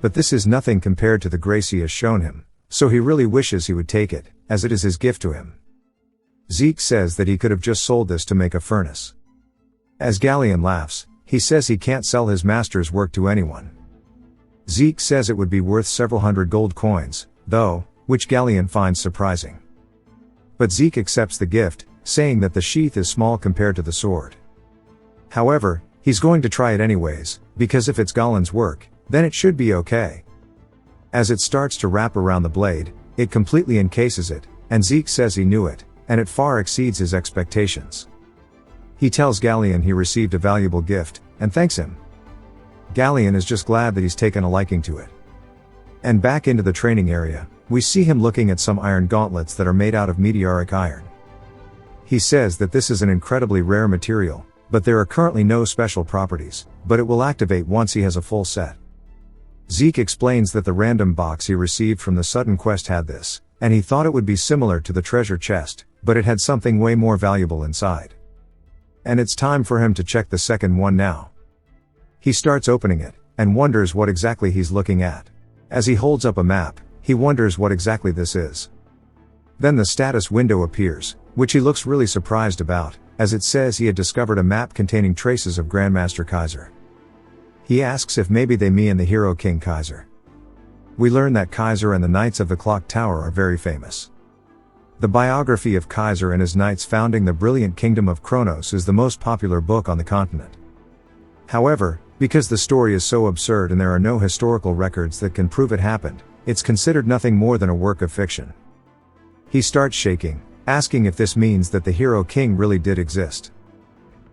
But this is nothing compared to the grace he has shown him, so he really wishes he would take it, as it is his gift to him. Zeke says that he could have just sold this to make a furnace. As Galleon laughs, he says he can't sell his master's work to anyone. Zeke says it would be worth several hundred gold coins, though, which Galleon finds surprising. But Zeke accepts the gift, saying that the sheath is small compared to the sword. However, he's going to try it anyways, because if it's Golan's work, then it should be okay. As it starts to wrap around the blade, it completely encases it, and Zeke says he knew it, and it far exceeds his expectations. He tells Galleon he received a valuable gift, and thanks him. Galleon is just glad that he's taken a liking to it. And back into the training area, we see him looking at some iron gauntlets that are made out of meteoric iron. He says that this is an incredibly rare material, but there are currently no special properties, but it will activate once he has a full set. Zeke explains that the random box he received from the sudden quest had this, and he thought it would be similar to the treasure chest, but it had something way more valuable inside. And it's time for him to check the second one now. He starts opening it, and wonders what exactly he's looking at. As he holds up a map, he wonders what exactly this is. Then the status window appears, which he looks really surprised about, as it says he had discovered a map containing traces of Grandmaster Kaiser. He asks if maybe they mean the hero King Kaiser. We learn that Kaiser and the Knights of the Clock Tower are very famous. The biography of Kaiser and his knights founding the brilliant kingdom of Kronos is the most popular book on the continent. However, because the story is so absurd and there are no historical records that can prove it happened, it's considered nothing more than a work of fiction. He starts shaking, asking if this means that the hero king really did exist.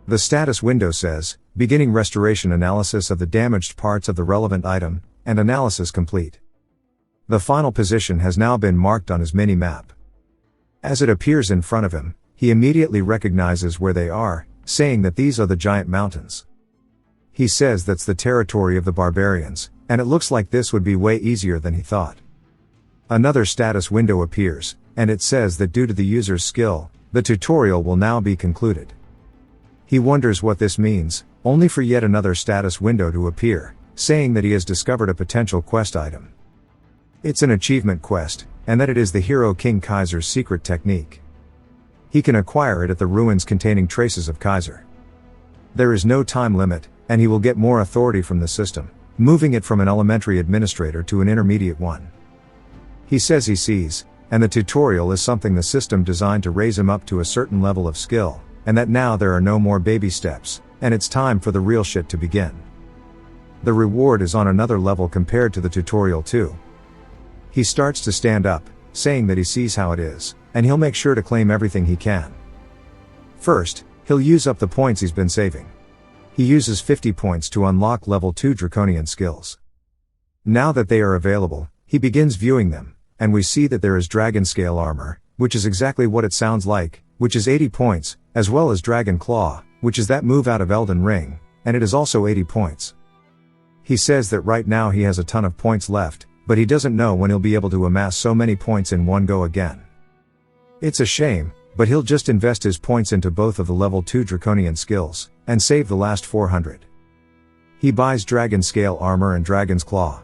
The status window says, beginning restoration analysis of the damaged parts of the relevant item, and analysis complete. The final position has now been marked on his mini-map. As it appears in front of him, he immediately recognizes where they are, saying that these are the giant mountains. He says that's the territory of the barbarians, and it looks like this would be way easier than he thought. Another status window appears, and it says that due to the user's skill, the tutorial will now be concluded. He wonders what this means, only for yet another status window to appear, saying that he has discovered a potential quest item. It's an achievement quest, and that it is the hero King Kaiser's secret technique. He can acquire it at the ruins containing traces of Kaiser. There is no time limit, and he will get more authority from the system, moving it from an elementary administrator to an intermediate one. He says he sees, and the tutorial is something the system designed to raise him up to a certain level of skill, and that now there are no more baby steps, and it's time for the real shit to begin. The reward is on another level compared to the tutorial too. He starts to stand up, saying that he sees how it is, and he'll make sure to claim everything he can. First, he'll use up the points he's been saving. He uses 50 points to unlock level 2 draconian skills. Now that they are available, he begins viewing them, and we see that there is dragon scale armor, which is exactly what it sounds like, which is 80 points, as well as dragon claw, which is that move out of Elden Ring, and it is also 80 points. He says that right now he has a ton of points left, but he doesn't know when he'll be able to amass so many points in one go again. It's a shame, but he'll just invest his points into both of the level 2 draconian skills, and save the last 400. He buys dragon scale armor and dragon's claw.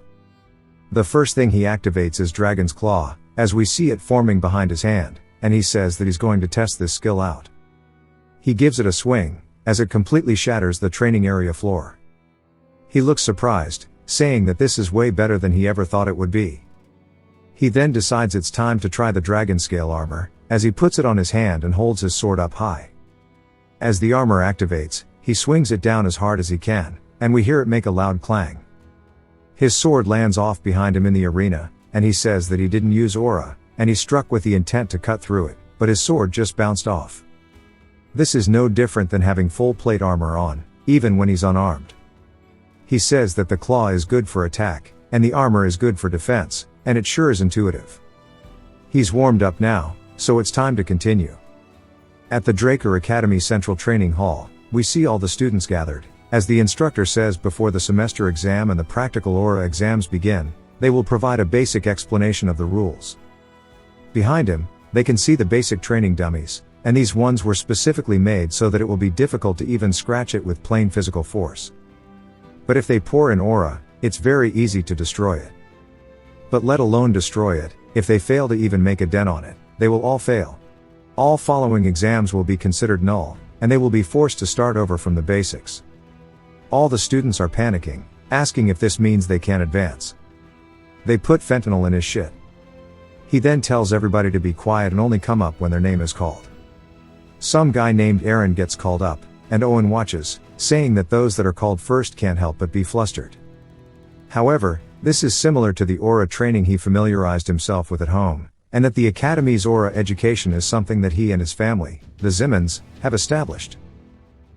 The first thing he activates is dragon's claw, as we see it forming behind his hand, and he says that he's going to test this skill out. He gives it a swing, as it completely shatters the training area floor. He looks surprised, saying that this is way better than he ever thought it would be. He then decides it's time to try the dragon scale armor, as he puts it on his hand and holds his sword up high. As the armor activates, he swings it down as hard as he can, and we hear it make a loud clang. His sword lands off behind him in the arena, and he says that he didn't use aura, and he struck with the intent to cut through it, but his sword just bounced off. This is no different than having full plate armor on, even when he's unarmed. He says that the claw is good for attack, and the armor is good for defense, and it sure is intuitive. He's warmed up now, so it's time to continue. At the Draker Academy Central Training Hall, we see all the students gathered. As the instructor says before the semester exam and the practical aura exams begin, they will provide a basic explanation of the rules. Behind him, they can see the basic training dummies, and these ones were specifically made so that it will be difficult to even scratch it with plain physical force. But if they pour in aura, it's very easy to destroy it. But let alone destroy it, if they fail to even make a dent on it, they will all fail. All following exams will be considered null, and they will be forced to start over from the basics. All the students are panicking, asking if this means they can't advance. They put fentanyl in his shit. He then tells everybody to be quiet and only come up when their name is called. Some guy named Aaron gets called up, and Owen watches, saying that those that are called first can't help but be flustered. However, this is similar to the aura training he familiarized himself with at home, and that the Academy's aura education is something that he and his family, the Zimmons, have established.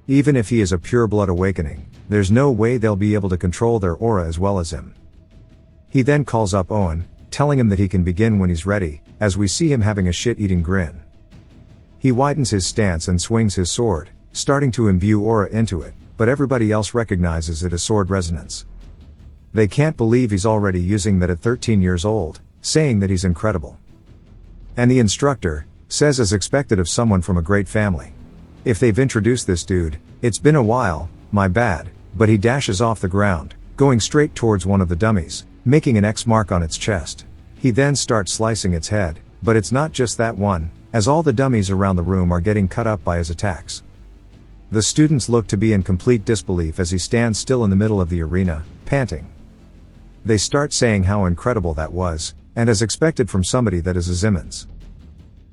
Even if he is a pure-blood awakening, there's no way they'll be able to control their aura as well as him. He then calls up Owen, telling him that he can begin when he's ready, as we see him having a shit-eating grin. He widens his stance and swings his sword, starting to imbue aura into it, but everybody else recognizes it as sword resonance. They can't believe he's already using that at 13 years old, saying that he's incredible. And the instructor says, as expected of someone from a great family, if they've introduced this dude, it's been a while, my bad, but he dashes off the ground, going straight towards one of the dummies, making an X mark on its chest. He then starts slicing its head, but it's not just that one, as all the dummies around the room are getting cut up by his attacks. The students look to be in complete disbelief as he stands still in the middle of the arena, panting. They start saying how incredible that was, and as expected from somebody that is a Zimmons.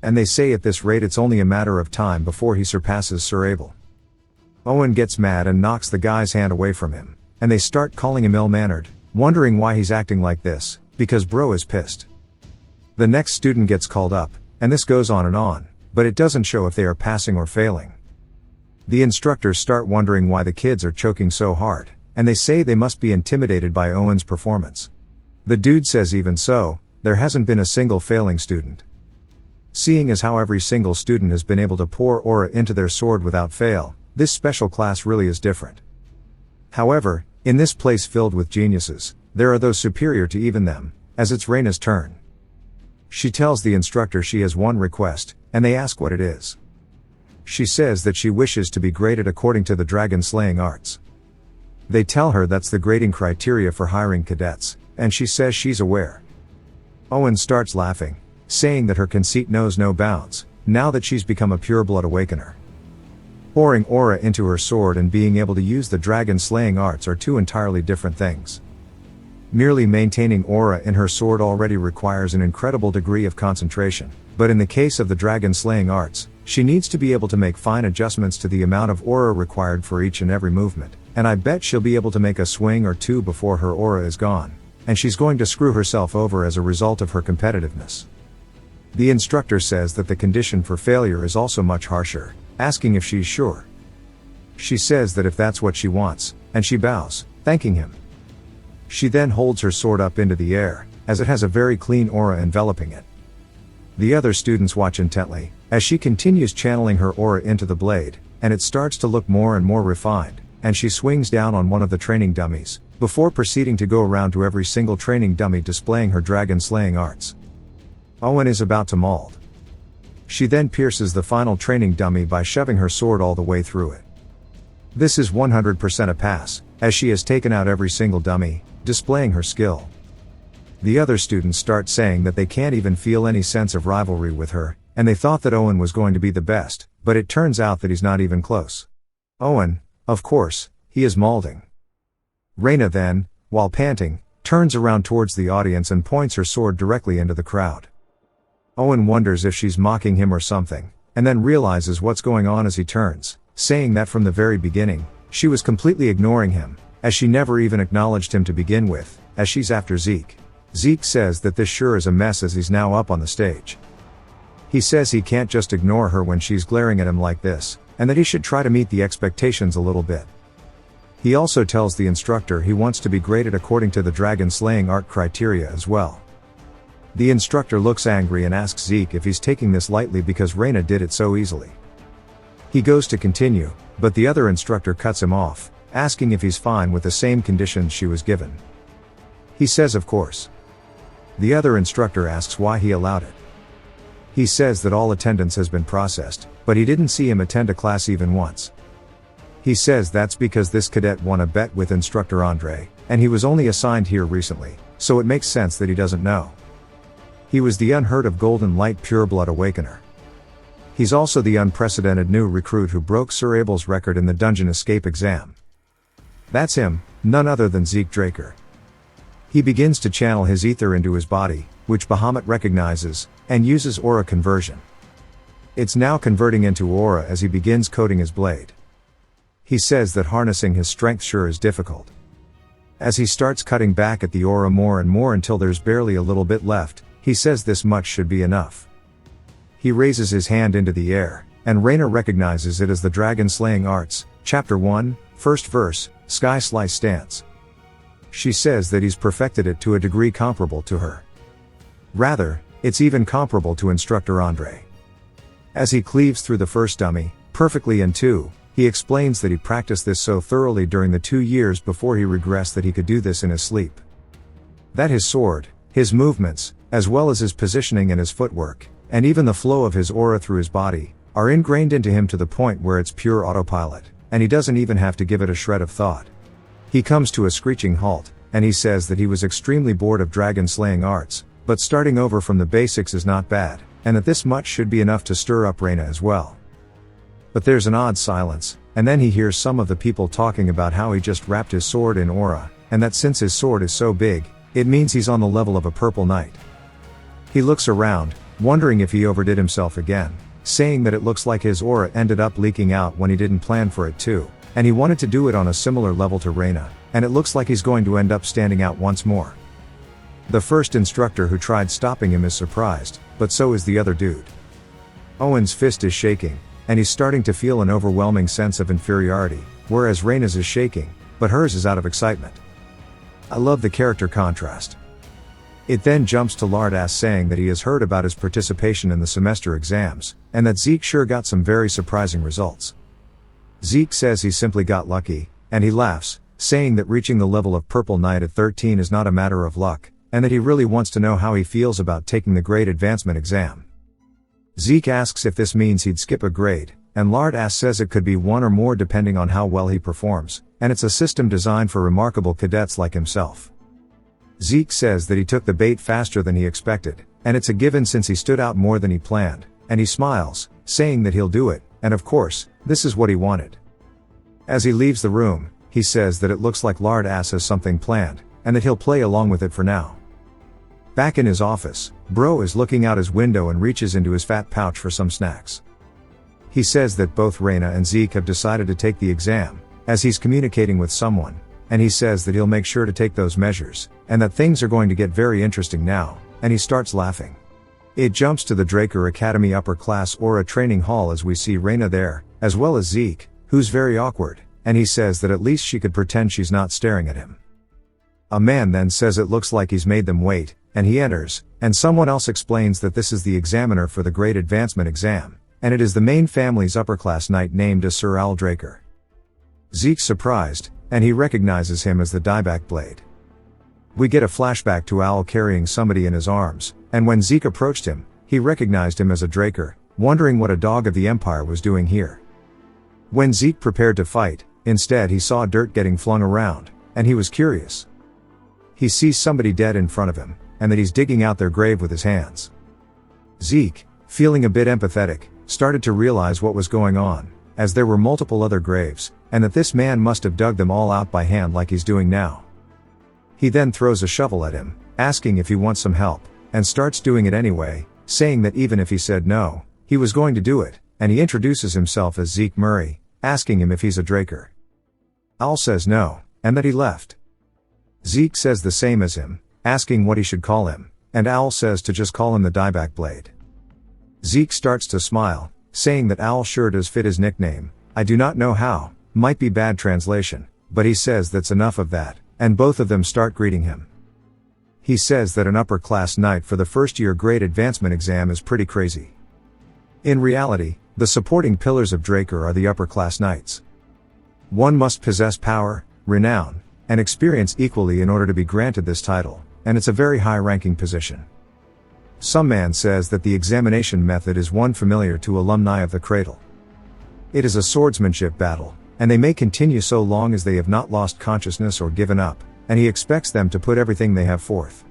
And they say at this rate it's only a matter of time before he surpasses Sir Abel. Owen gets mad and knocks the guy's hand away from him, and they start calling him ill-mannered, wondering why he's acting like this, because bro is pissed. The next student gets called up, and this goes on, but it doesn't show if they are passing or failing. The instructors start wondering why the kids are choking so hard, and they say they must be intimidated by Owen's performance. The dude says even so, there hasn't been a single failing student. Seeing as how every single student has been able to pour aura into their sword without fail, this special class really is different. However, in this place filled with geniuses, there are those superior to even them, as it's Reina's turn. She tells the instructor she has one request, and they ask what it is. She says that she wishes to be graded according to the dragon slaying arts. They tell her that's the grading criteria for hiring cadets, and she says she's aware. Owen starts laughing, saying that her conceit knows no bounds, now that she's become a pureblood awakener. Pouring aura into her sword and being able to use the dragon slaying arts are two entirely different things. Merely maintaining aura in her sword already requires an incredible degree of concentration, but in the case of the dragon slaying arts, she needs to be able to make fine adjustments to the amount of aura required for each and every movement, and I bet she'll be able to make a swing or two before her aura is gone, and she's going to screw herself over as a result of her competitiveness. The instructor says that the condition for failure is also much harsher, asking if she's sure. She says that if that's what she wants, and she bows, thanking him. She then holds her sword up into the air, as it has a very clean aura enveloping it. The other students watch intently, as she continues channeling her aura into the blade, and it starts to look more and more refined, and she swings down on one of the training dummies, before proceeding to go around to every single training dummy displaying her dragon slaying arts. Owen is about to mauled. She then pierces the final training dummy by shoving her sword all the way through it. This is 100% a pass, as she has taken out every single dummy, displaying her skill. The other students start saying that they can't even feel any sense of rivalry with her, and they thought that Owen was going to be the best, but it turns out that he's not even close. Owen, of course, he is mauling. Reina then, while panting, turns around towards the audience and points her sword directly into the crowd. Owen wonders if she's mocking him or something, and then realizes what's going on as he turns, saying that from the very beginning, she was completely ignoring him, as she never even acknowledged him to begin with, as she's after Zeke. Zeke says that this sure is a mess as he's now up on the stage. He says he can't just ignore her when she's glaring at him like this, and that he should try to meet the expectations a little bit. He also tells the instructor he wants to be graded according to the dragon slaying art criteria as well. The instructor looks angry and asks Zeke if he's taking this lightly because Reina did it so easily. He goes to continue, but the other instructor cuts him off, asking if he's fine with the same conditions she was given. He says of course. The other instructor asks why he allowed it. He says that all attendance has been processed, but he didn't see him attend a class even once. He says that's because this cadet won a bet with instructor Andre, and he was only assigned here recently, so it makes sense that he doesn't know. He was the unheard of Golden Light Pureblood Awakener. He's also the unprecedented new recruit who broke Sir Abel's record in the dungeon escape exam. That's him, none other than Zeke Draker. He begins to channel his ether into his body, which Bahamut recognizes, and uses aura conversion. It's now converting into aura as he begins coating his blade. He says that harnessing his strength sure is difficult. As he starts cutting back at the aura more and more until there's barely a little bit left, he says this much should be enough. He raises his hand into the air, and Reina recognizes it as the Dragon Slaying Arts, Chapter 1, First Verse, Sky Slice Stance. She says that he's perfected it to a degree comparable to her. Rather, it's even comparable to instructor Andre. As he cleaves through the first dummy, perfectly in two, he explains that he practiced this so thoroughly during the 2 years before he regressed that he could do this in his sleep. That his sword, his movements, as well as his positioning and his footwork, and even the flow of his aura through his body, are ingrained into him to the point where it's pure autopilot, and he doesn't even have to give it a shred of thought. He comes to a screeching halt, and he says that he was extremely bored of dragon slaying arts, but starting over from the basics is not bad, and that this much should be enough to stir up Reina as well. But there's an odd silence, and then he hears some of the people talking about how he just wrapped his sword in aura, and that since his sword is so big, it means he's on the level of a purple knight. He looks around, wondering if he overdid himself again, saying that it looks like his aura ended up leaking out when he didn't plan for it to, and he wanted to do it on a similar level to Reina, and it looks like he's going to end up standing out once more. The first instructor who tried stopping him is surprised, but so is the other dude. Owen's fist is shaking, and he's starting to feel an overwhelming sense of inferiority, whereas Reina's is shaking, but hers is out of excitement. I love the character contrast. It then jumps to Lardass saying that he has heard about his participation in the semester exams, and that Zeke sure got some very surprising results. Zeke says he simply got lucky, and he laughs, saying that reaching the level of Purple Knight at 13 is not a matter of luck, and that he really wants to know how he feels about taking the grade advancement exam. Zeke asks if this means he'd skip a grade, and Lardass says it could be one or more depending on how well he performs, and it's a system designed for remarkable cadets like himself. Zeke says that he took the bait faster than he expected, and it's a given since he stood out more than he planned, and he smiles, saying that he'll do it, and of course, this is what he wanted. As he leaves the room, he says that it looks like Lardass has something planned, and that he'll play along with it for now. Back in his office, Bro is looking out his window and reaches into his fat pouch for some snacks. He says that both Reina and Zeke have decided to take the exam, as he's communicating with someone, and he says that he'll make sure to take those measures, and that things are going to get very interesting now, and he starts laughing. It jumps to the Draker Academy upper class aura training hall as we see Reina there, as well as Zeke, who's very awkward, and he says that at least she could pretend she's not staring at him. A man then says it looks like he's made them wait, and he enters, and someone else explains that this is the examiner for the Great Advancement exam, and it is the main family's upper-class knight named as Sir Owl Draker. Zeke's surprised, and he recognizes him as the dieback blade. We get a flashback to Owl carrying somebody in his arms, and when Zeke approached him, he recognized him as a Draker, wondering what a dog of the Empire was doing here. When Zeke prepared to fight, instead he saw dirt getting flung around, and he was curious. He sees somebody dead in front of him, and that he's digging out their grave with his hands. Zeke, feeling a bit empathetic, started to realize what was going on, as there were multiple other graves, and that this man must have dug them all out by hand like he's doing now. He then throws a shovel at him, asking if he wants some help, and starts doing it anyway, saying that even if he said no, he was going to do it, and he introduces himself as Zeke Murray, asking him if he's a Draker. Owl says no, and that he left. Zeke says the same as him, asking what he should call him, and Owl says to just call him the dieback blade. Zeke starts to smile, saying that Owl sure does fit his nickname. I do not know how, might be bad translation, but he says that's enough of that, and both of them start greeting him. He says that an upper-class knight for the first-year Great Advancement exam is pretty crazy. In reality, the supporting pillars of Draker are the upper-class knights. One must possess power, renown, and experience equally in order to be granted this title, and it's a very high-ranking position. Some man says that the examination method is one familiar to alumni of the Cradle. It is a swordsmanship battle, and they may continue so long as they have not lost consciousness or given up, and he expects them to put everything they have forth.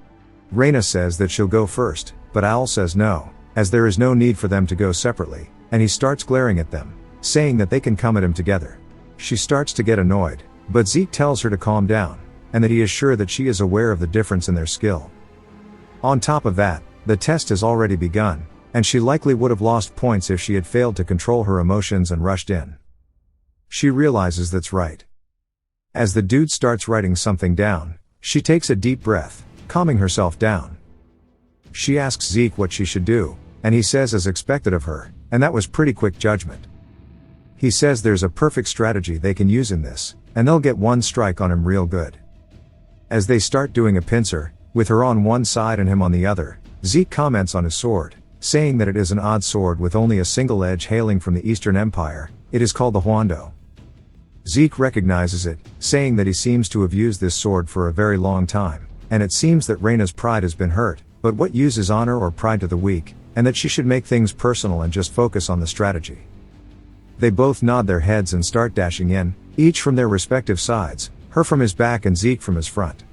Reina says that she'll go first, but Owl says no, as there is no need for them to go separately, and he starts glaring at them, saying that they can come at him together. She starts to get annoyed, but Zeke tells her to calm down, and that he is sure that she is aware of the difference in their skill. On top of that, the test has already begun, and she likely would have lost points if she had failed to control her emotions and rushed in. She realizes that's right. As the dude starts writing something down, she takes a deep breath, calming herself down. She asks Zeke what she should do, and he says as expected of her, and that was pretty quick judgment. He says there's a perfect strategy they can use in this, and they'll get one strike on him real good. As they start doing a pincer, with her on one side and him on the other, Zeke comments on his sword, saying that it is an odd sword with only a single edge hailing from the Eastern Empire. It is called the Huando. Zeke recognizes it, saying that he seems to have used this sword for a very long time, and it seems that Reina's pride has been hurt, but what use is honor or pride to the weak, and that she should make things personal and just focus on the strategy. They both nod their heads and start dashing in, each from their respective sides, her from his back and Zeke from his front.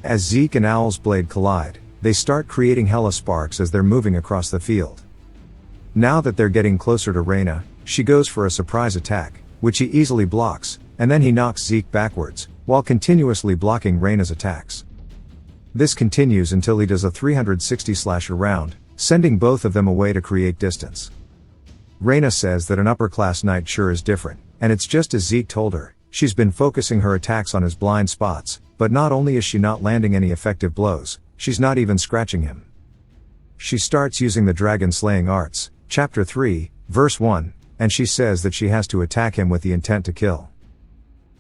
As Zeke and Owl's blade collide, they start creating hella sparks as they're moving across the field. Now that they're getting closer to Reina, she goes for a surprise attack, which he easily blocks, and then he knocks Zeke backwards, while continuously blocking Reina's attacks. This continues until he does a 360 slash around, sending both of them away to create distance. Reina says that an upper-class knight sure is different, and it's just as Zeke told her, she's been focusing her attacks on his blind spots, but not only is she not landing any effective blows, she's not even scratching him. She starts using the dragon slaying arts, chapter 3, verse 1, and she says that she has to attack him with the intent to kill.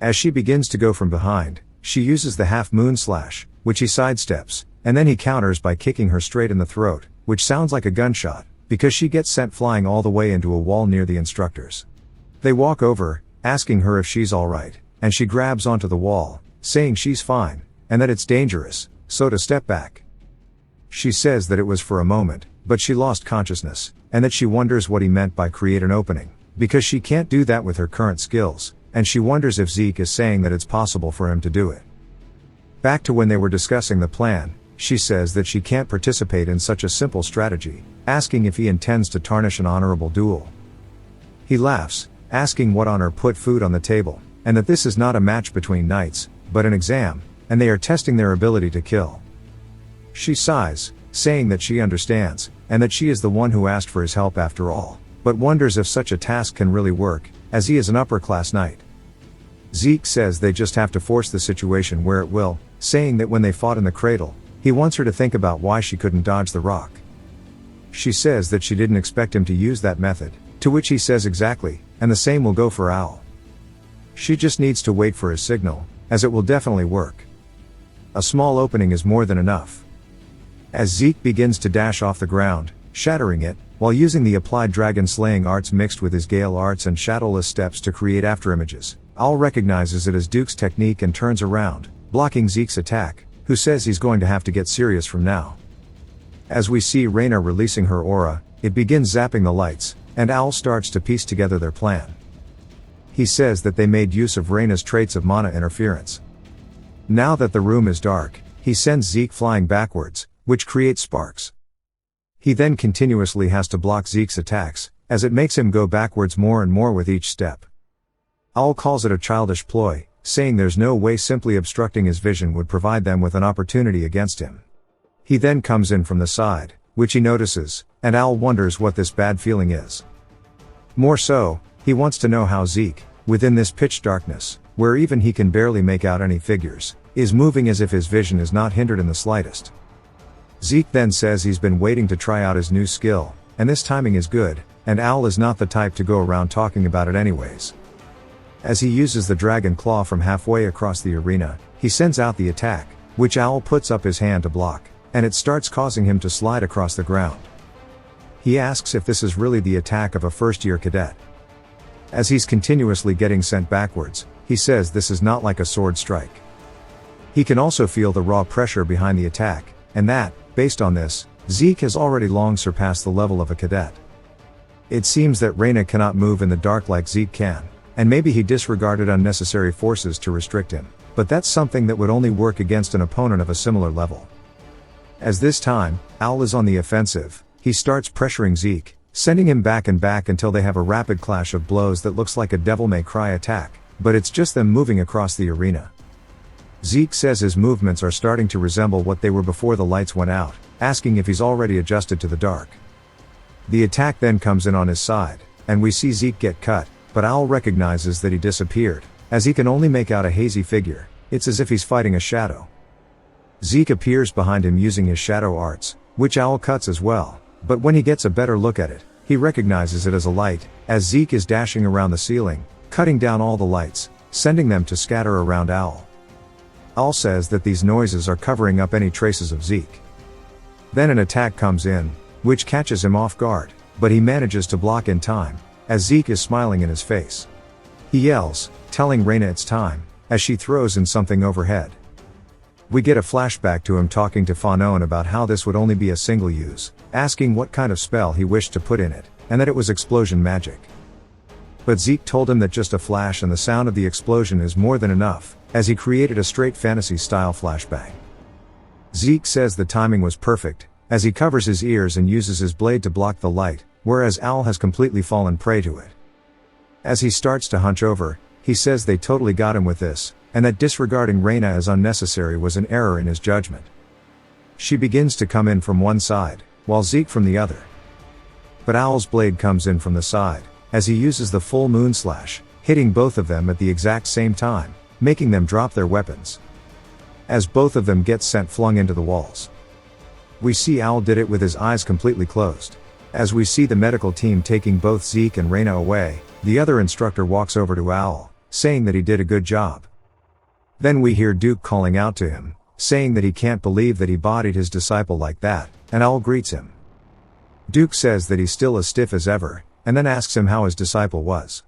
As she begins to go from behind, she uses the half moon slash, which he sidesteps, and then he counters by kicking her straight in the throat, which sounds like a gunshot, because she gets sent flying all the way into a wall near the instructors. They walk over, asking her if she's alright, and she grabs onto the wall, saying she's fine, and that it's dangerous, so to step back. She says that it was for a moment, but she lost consciousness, and that she wonders what he meant by create an opening, because she can't do that with her current skills, and she wonders if Zeke is saying that it's possible for him to do it. Back to when they were discussing the plan, she says that she can't participate in such a simple strategy, asking if he intends to tarnish an honorable duel. He laughs, asking what honor put food on the table, and that this is not a match between knights, but an exam, and they are testing their ability to kill. She sighs, saying that she understands, and that she is the one who asked for his help after all, but wonders if such a task can really work, as he is an upper-class knight. Zeke says they just have to force the situation where it will, saying that when they fought in the cradle, he wants her to think about why she couldn't dodge the rock. She says that she didn't expect him to use that method, to which he says exactly, and the same will go for Owl. She just needs to wait for his signal, as it will definitely work. A small opening is more than enough. As Zeke begins to dash off the ground, shattering it, while using the applied dragon slaying arts mixed with his Gale arts and shadowless steps to create afterimages, Owl recognizes it as Duke's technique and turns around, blocking Zeke's attack, who says he's going to have to get serious from now. As we see Reyna releasing her aura, it begins zapping the lights, and Owl starts to piece together their plan. He says that they made use of Reyna's traits of mana interference. Now that the room is dark, he sends Zeke flying backwards, which creates sparks. He then continuously has to block Zeke's attacks, as it makes him go backwards more and more with each step. Owl calls it a childish ploy, saying there's no way simply obstructing his vision would provide them with an opportunity against him. He then comes in from the side, which he notices, and Owl wonders what this bad feeling is. More so, he wants to know how Zeke, within this pitch darkness, where even he can barely make out any figures, is moving as if his vision is not hindered in the slightest. Zeke then says he's been waiting to try out his new skill, and this timing is good, and Owl is not the type to go around talking about it anyways. As he uses the dragon claw from halfway across the arena, he sends out the attack, which Owl puts up his hand to block, and it starts causing him to slide across the ground. He asks if this is really the attack of a first-year cadet. As he's continuously getting sent backwards, he says this is not like a sword strike. He can also feel the raw pressure behind the attack, and that, based on this, Zeke has already long surpassed the level of a cadet. It seems that Reyna cannot move in the dark like Zeke can, and maybe he disregarded unnecessary forces to restrict him, but that's something that would only work against an opponent of a similar level. As this time, Owl is on the offensive, he starts pressuring Zeke, sending him back and back until they have a rapid clash of blows that looks like a Devil May Cry attack, but it's just them moving across the arena. Zeke says his movements are starting to resemble what they were before the lights went out, asking if he's already adjusted to the dark. The attack then comes in on his side, and we see Zeke get cut, but Owl recognizes that he disappeared, as he can only make out a hazy figure. It's as if he's fighting a shadow. Zeke appears behind him using his shadow arts, which Owl cuts as well, but when he gets a better look at it, he recognizes it as a light, as Zeke is dashing around the ceiling, cutting down all the lights, sending them to scatter around Owl. Owl says that these noises are covering up any traces of Zeke. Then an attack comes in, which catches him off guard, but he manages to block in time, as Zeke is smiling in his face. He yells, telling Reyna it's time, as she throws in something overhead. We get a flashback to him talking to Fanon about how this would only be a single use, asking what kind of spell he wished to put in it, and that it was explosion magic. But Zeke told him that just a flash and the sound of the explosion is more than enough, as he created a straight fantasy-style flashbang. Zeke says the timing was perfect, as he covers his ears and uses his blade to block the light, whereas Owl has completely fallen prey to it. As he starts to hunch over, he says they totally got him with this, and that disregarding Reyna as unnecessary was an error in his judgment. She begins to come in from one side, while Zeke from the other. But Owl's blade comes in from the side, as he uses the full moon slash, hitting both of them at the exact same time, making them drop their weapons. As both of them get sent flung into the walls. We see Owl did it with his eyes completely closed. As we see the medical team taking both Zeke and Reyna away, the other instructor walks over to Owl, saying that he did a good job. Then we hear Duke calling out to him, saying that he can't believe that he bodied his disciple like that, and Owl greets him. Duke says that he's still as stiff as ever, and then asks him how his disciple was.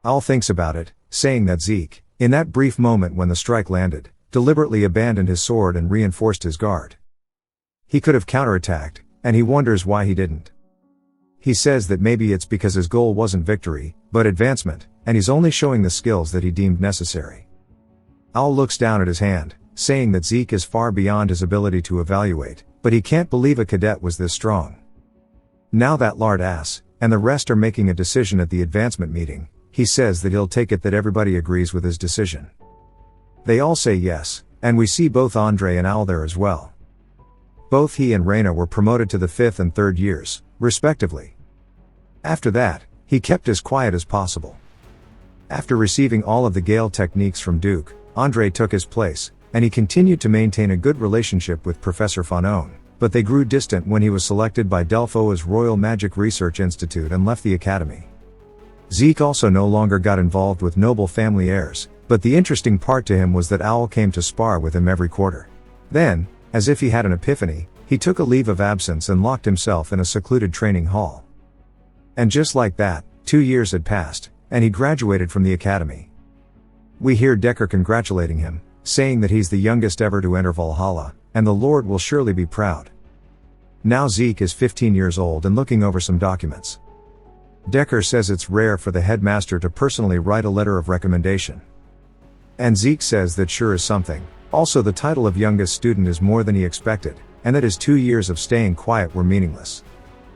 Owl thinks about it, saying that Zeke, in that brief moment when the strike landed, deliberately abandoned his sword and reinforced his guard. He could have counterattacked, and he wonders why he didn't. He says that maybe it's because his goal wasn't victory, but advancement, and he's only showing the skills that he deemed necessary. Al looks down at his hand, saying that Zeke is far beyond his ability to evaluate, but he can't believe a cadet was this strong. Now that lard ass, and the rest are making a decision at the advancement meeting, he says that he'll take it that everybody agrees with his decision. They all say yes, and we see both Andre and Al there as well. Both he and Reina were promoted to the 5th and 3rd years, respectively. After that, he kept as quiet as possible. After receiving all of the Gale techniques from Duke, Andre took his place, and he continued to maintain a good relationship with Professor Fanon, but they grew distant when he was selected by Delphoa's Royal Magic Research Institute and left the academy. Zeke also no longer got involved with noble family heirs, but the interesting part to him was that Owl came to spar with him every quarter. Then, as if he had an epiphany, he took a leave of absence and locked himself in a secluded training hall. And just like that, 2 years had passed, and he graduated from the academy. We hear Decker congratulating him, saying that he's the youngest ever to enter Valhalla, and the Lord will surely be proud. Now Zeke is 15 years old and looking over some documents. Decker says it's rare for the headmaster to personally write a letter of recommendation. And Zeke says that sure is something. Also, the title of youngest student is more than he expected, and that his 2 years of staying quiet were meaningless.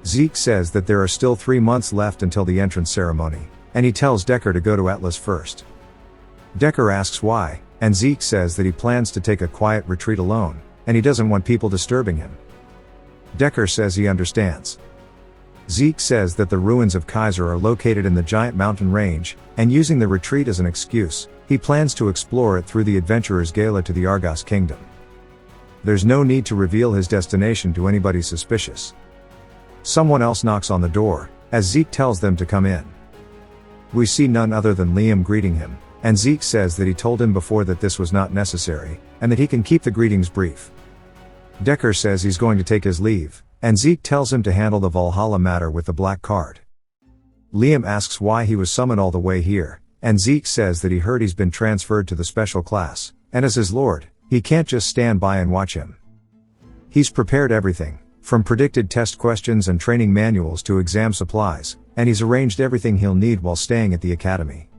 Zeke says that there are still 3 months left until the entrance ceremony, and he tells Decker to go to Atlas first. Decker asks why, and Zeke says that he plans to take a quiet retreat alone, and he doesn't want people disturbing him. Decker says he understands. Zeke says that the ruins of Kaiser are located in the giant mountain range, and using the retreat as an excuse, he plans to explore it through the Adventurer's Gala to the Argos Kingdom. There's no need to reveal his destination to anybody suspicious. Someone else knocks on the door, as Zeke tells them to come in. We see none other than Liam greeting him, and Zeke says that he told him before that this was not necessary, and that he can keep the greetings brief. Decker says he's going to take his leave, and Zeke tells him to handle the Valhalla matter with the black card. Liam asks why he was summoned all the way here, and Zeke says that he heard he's been transferred to the special class, and as his lord, he can't just stand by and watch him. He's prepared everything, from predicted test questions and training manuals to exam supplies, and he's arranged everything he'll need while staying at the academy.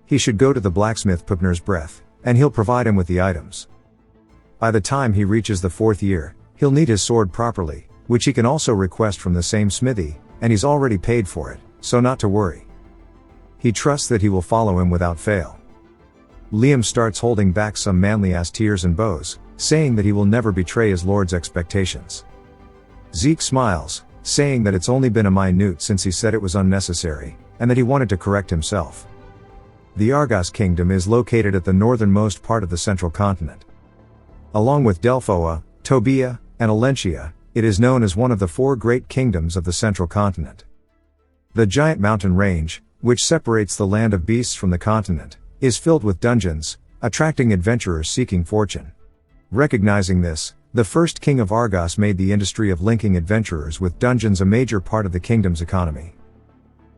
He should go to the blacksmith Pupner's Breath, and he'll provide him with the items. By the time he reaches the 4th year, he'll need his sword properly, which he can also request from the same smithy, and he's already paid for it, so not to worry. He trusts that he will follow him without fail. Liam starts holding back some manly-ass tears and bows, saying that he will never betray his lord's expectations. Zeke smiles, saying that it's only been a minute since he said it was unnecessary, and that he wanted to correct himself. The Argos Kingdom is located at the northernmost part of the central continent. Along with Delphoa, Tobia, and Alentia, it is known as one of the 4 great kingdoms of the central continent. The giant mountain range, which separates the land of beasts from the continent, is filled with dungeons, attracting adventurers seeking fortune. Recognizing this, the first king of Argos made the industry of linking adventurers with dungeons a major part of the kingdom's economy.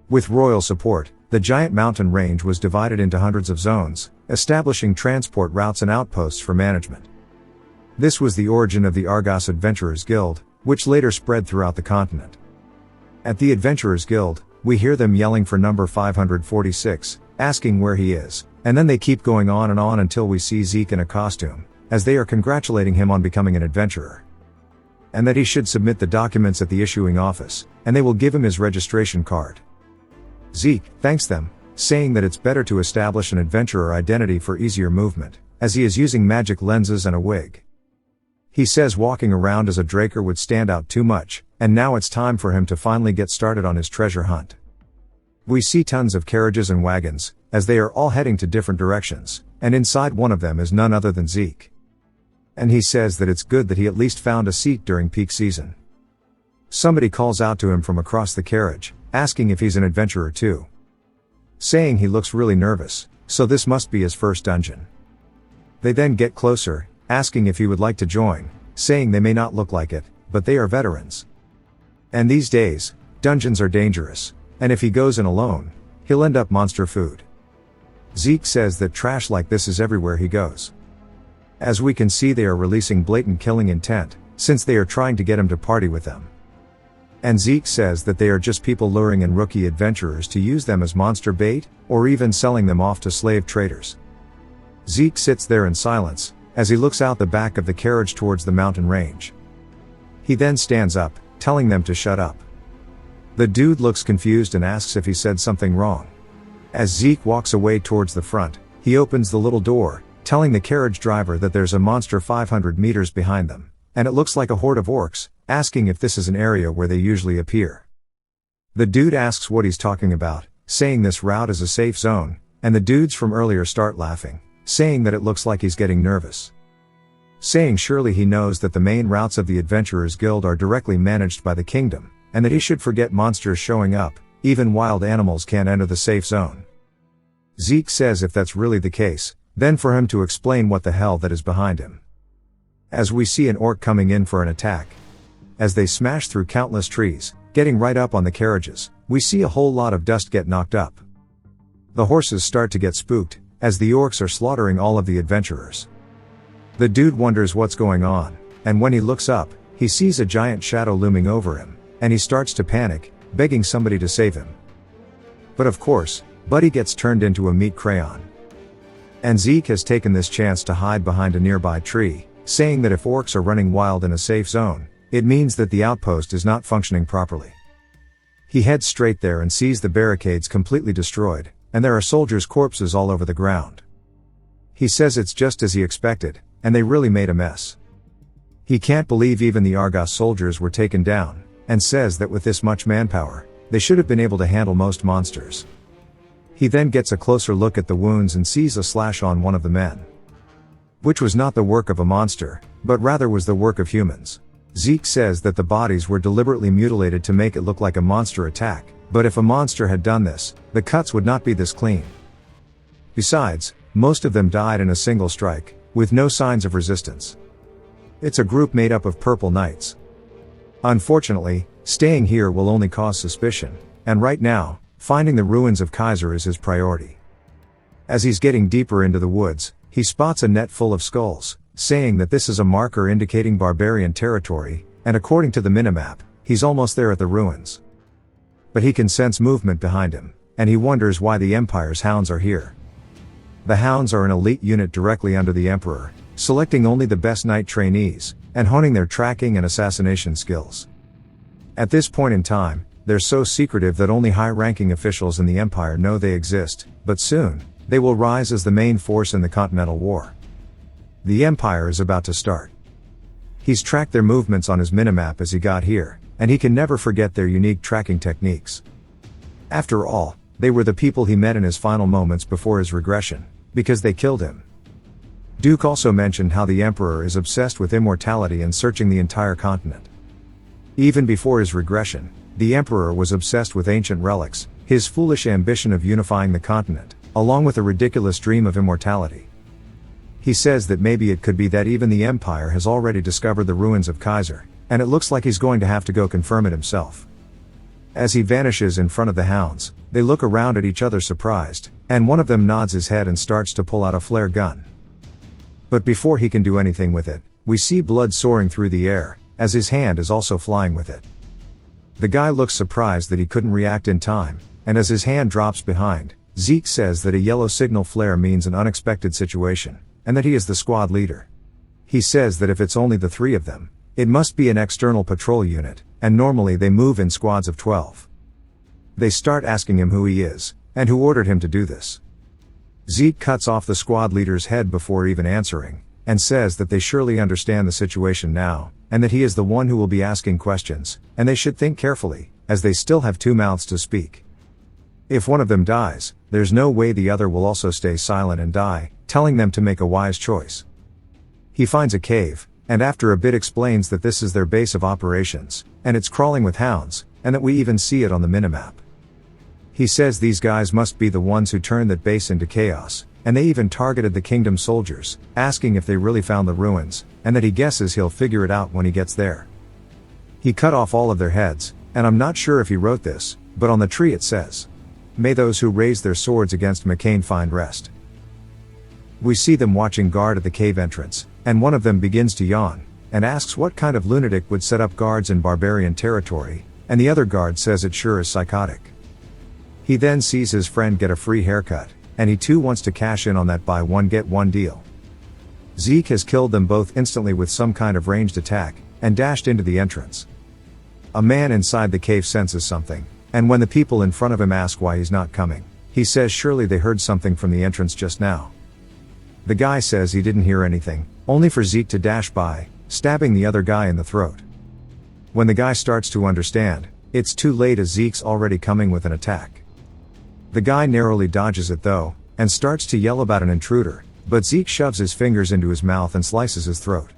With royal support, the giant mountain range was divided into hundreds of zones, establishing transport routes and outposts for management. This was the origin of the Argos Adventurers Guild, which later spread throughout the continent. At the Adventurers Guild, we hear them yelling for number 546, asking where he is, and then they keep going on until we see Zeke in a costume, as they are congratulating him on becoming an adventurer. And that he should submit the documents at the issuing office, and they will give him his registration card. Zeke thanks them, saying that it's better to establish an adventurer identity for easier movement, as he is using magic lenses and a wig. He says walking around as a Draker would stand out too much, and now it's time for him to finally get started on his treasure hunt. We see tons of carriages and wagons, as they are all heading to different directions, and inside one of them is none other than Zeke. And he says that it's good that he at least found a seat during peak season. Somebody calls out to him from across the carriage, asking if he's an adventurer too. Saying he looks really nervous, so this must be his first dungeon. They then get closer, asking if he would like to join, saying they may not look like it, but they are veterans. And these days, dungeons are dangerous, and if he goes in alone, he'll end up monster food. Zeke says that trash like this is everywhere he goes. As we can see, they are releasing blatant killing intent, since they are trying to get him to party with them. And Zeke says that they are just people luring in rookie adventurers to use them as monster bait, or even selling them off to slave traders. Zeke sits there in silence, as he looks out the back of the carriage towards the mountain range. He then stands up, telling them to shut up. The dude looks confused and asks if he said something wrong. As Zeke walks away towards the front, he opens the little door, telling the carriage driver that there's a monster 500 meters behind them, and it looks like a horde of orcs, asking if this is an area where they usually appear. The dude asks what he's talking about, saying this route is a safe zone, and the dudes from earlier start laughing, saying that it looks like he's getting nervous. Saying surely he knows that the main routes of the Adventurers Guild are directly managed by the kingdom, and that he should forget monsters showing up, even wild animals can't enter the safe zone. Zeke says if that's really the case, then for him to explain what the hell that is behind him. As we see an orc coming in for an attack. As they smash through countless trees, getting right up on the carriages, we see a whole lot of dust get knocked up. The horses start to get spooked, as the orcs are slaughtering all of the adventurers. The dude wonders what's going on, and when he looks up, he sees a giant shadow looming over him, and he starts to panic, begging somebody to save him. But of course, Buddy gets turned into a meat crayon. And Zeke has taken this chance to hide behind a nearby tree, saying that if orcs are running wild in a safe zone, it means that the outpost is not functioning properly. He heads straight there and sees the barricades completely destroyed, and there are soldiers' corpses all over the ground. He says it's just as he expected, and they really made a mess. He can't believe even the Argos soldiers were taken down, and says that with this much manpower, they should have been able to handle most monsters. He then gets a closer look at the wounds and sees a slash on one of the men. Which was not the work of a monster, but rather was the work of humans. Zeke says that the bodies were deliberately mutilated to make it look like a monster attack, but if a monster had done this, the cuts would not be this clean. Besides, most of them died in a single strike, with no signs of resistance. It's a group made up of purple knights. Unfortunately, staying here will only cause suspicion, and right now, finding the ruins of Kaiser is his priority. As he's getting deeper into the woods, he spots a net full of skulls, saying that this is a marker indicating barbarian territory, and according to the minimap, he's almost there at the ruins. But he can sense movement behind him, and he wonders why the Empire's hounds are here. The hounds are an elite unit directly under the Emperor, selecting only the best knight trainees, and honing their tracking and assassination skills. At this point in time, they're so secretive that only high-ranking officials in the Empire know they exist, but soon, they will rise as the main force in the Continental War. The Empire is about to start. He's tracked their movements on his minimap as he got here, and he can never forget their unique tracking techniques. After all, they were the people he met in his final moments before his regression, because they killed him. Duke also mentioned how the Emperor is obsessed with immortality and searching the entire continent. Even before his regression, the Emperor was obsessed with ancient relics, his foolish ambition of unifying the continent, along with a ridiculous dream of immortality. He says that maybe it could be that even the Empire has already discovered the ruins of Kaiser, and it looks like he's going to have to go confirm it himself. As he vanishes in front of the hounds, they look around at each other surprised, and one of them nods his head and starts to pull out a flare gun. But before he can do anything with it, we see blood soaring through the air, as his hand is also flying with it. The guy looks surprised that he couldn't react in time, and as his hand drops behind, Zeke says that a yellow signal flare means an unexpected situation, and that he is the squad leader. He says that if it's only the three of them, it must be an external patrol unit, and normally they move in squads of 12. They start asking him who he is, and who ordered him to do this. Zeke cuts off the squad leader's head before even answering, and says that they surely understand the situation now, and that he is the one who will be asking questions, and they should think carefully, as they still have two mouths to speak. If one of them dies, there's no way the other will also stay silent and die, telling them to make a wise choice. He finds a cave, and after a bit explains that this is their base of operations, and it's crawling with hounds, and that we even see it on the minimap. He says these guys must be the ones who turned that base into chaos, and they even targeted the kingdom soldiers, asking if they really found the ruins, and that he guesses he'll figure it out when he gets there. He cut off all of their heads, and I'm not sure if he wrote this, but on the tree it says, "May those who raise their swords against McCain find rest." We see them watching guard at the cave entrance, and one of them begins to yawn, and asks what kind of lunatic would set up guards in barbarian territory, and the other guard says it sure is psychotic. He then sees his friend get a free haircut, and he too wants to cash in on that buy one get one deal. Zeke has killed them both instantly with some kind of ranged attack, and dashed into the entrance. A man inside the cave senses something, and when the people in front of him ask why he's not coming, he says surely they heard something from the entrance just now. The guy says he didn't hear anything, only for Zeke to dash by, stabbing the other guy in the throat. When the guy starts to understand, it's too late as Zeke's already coming with an attack. The guy narrowly dodges it though, and starts to yell about an intruder, but Zeke shoves his fingers into his mouth and slices his throat.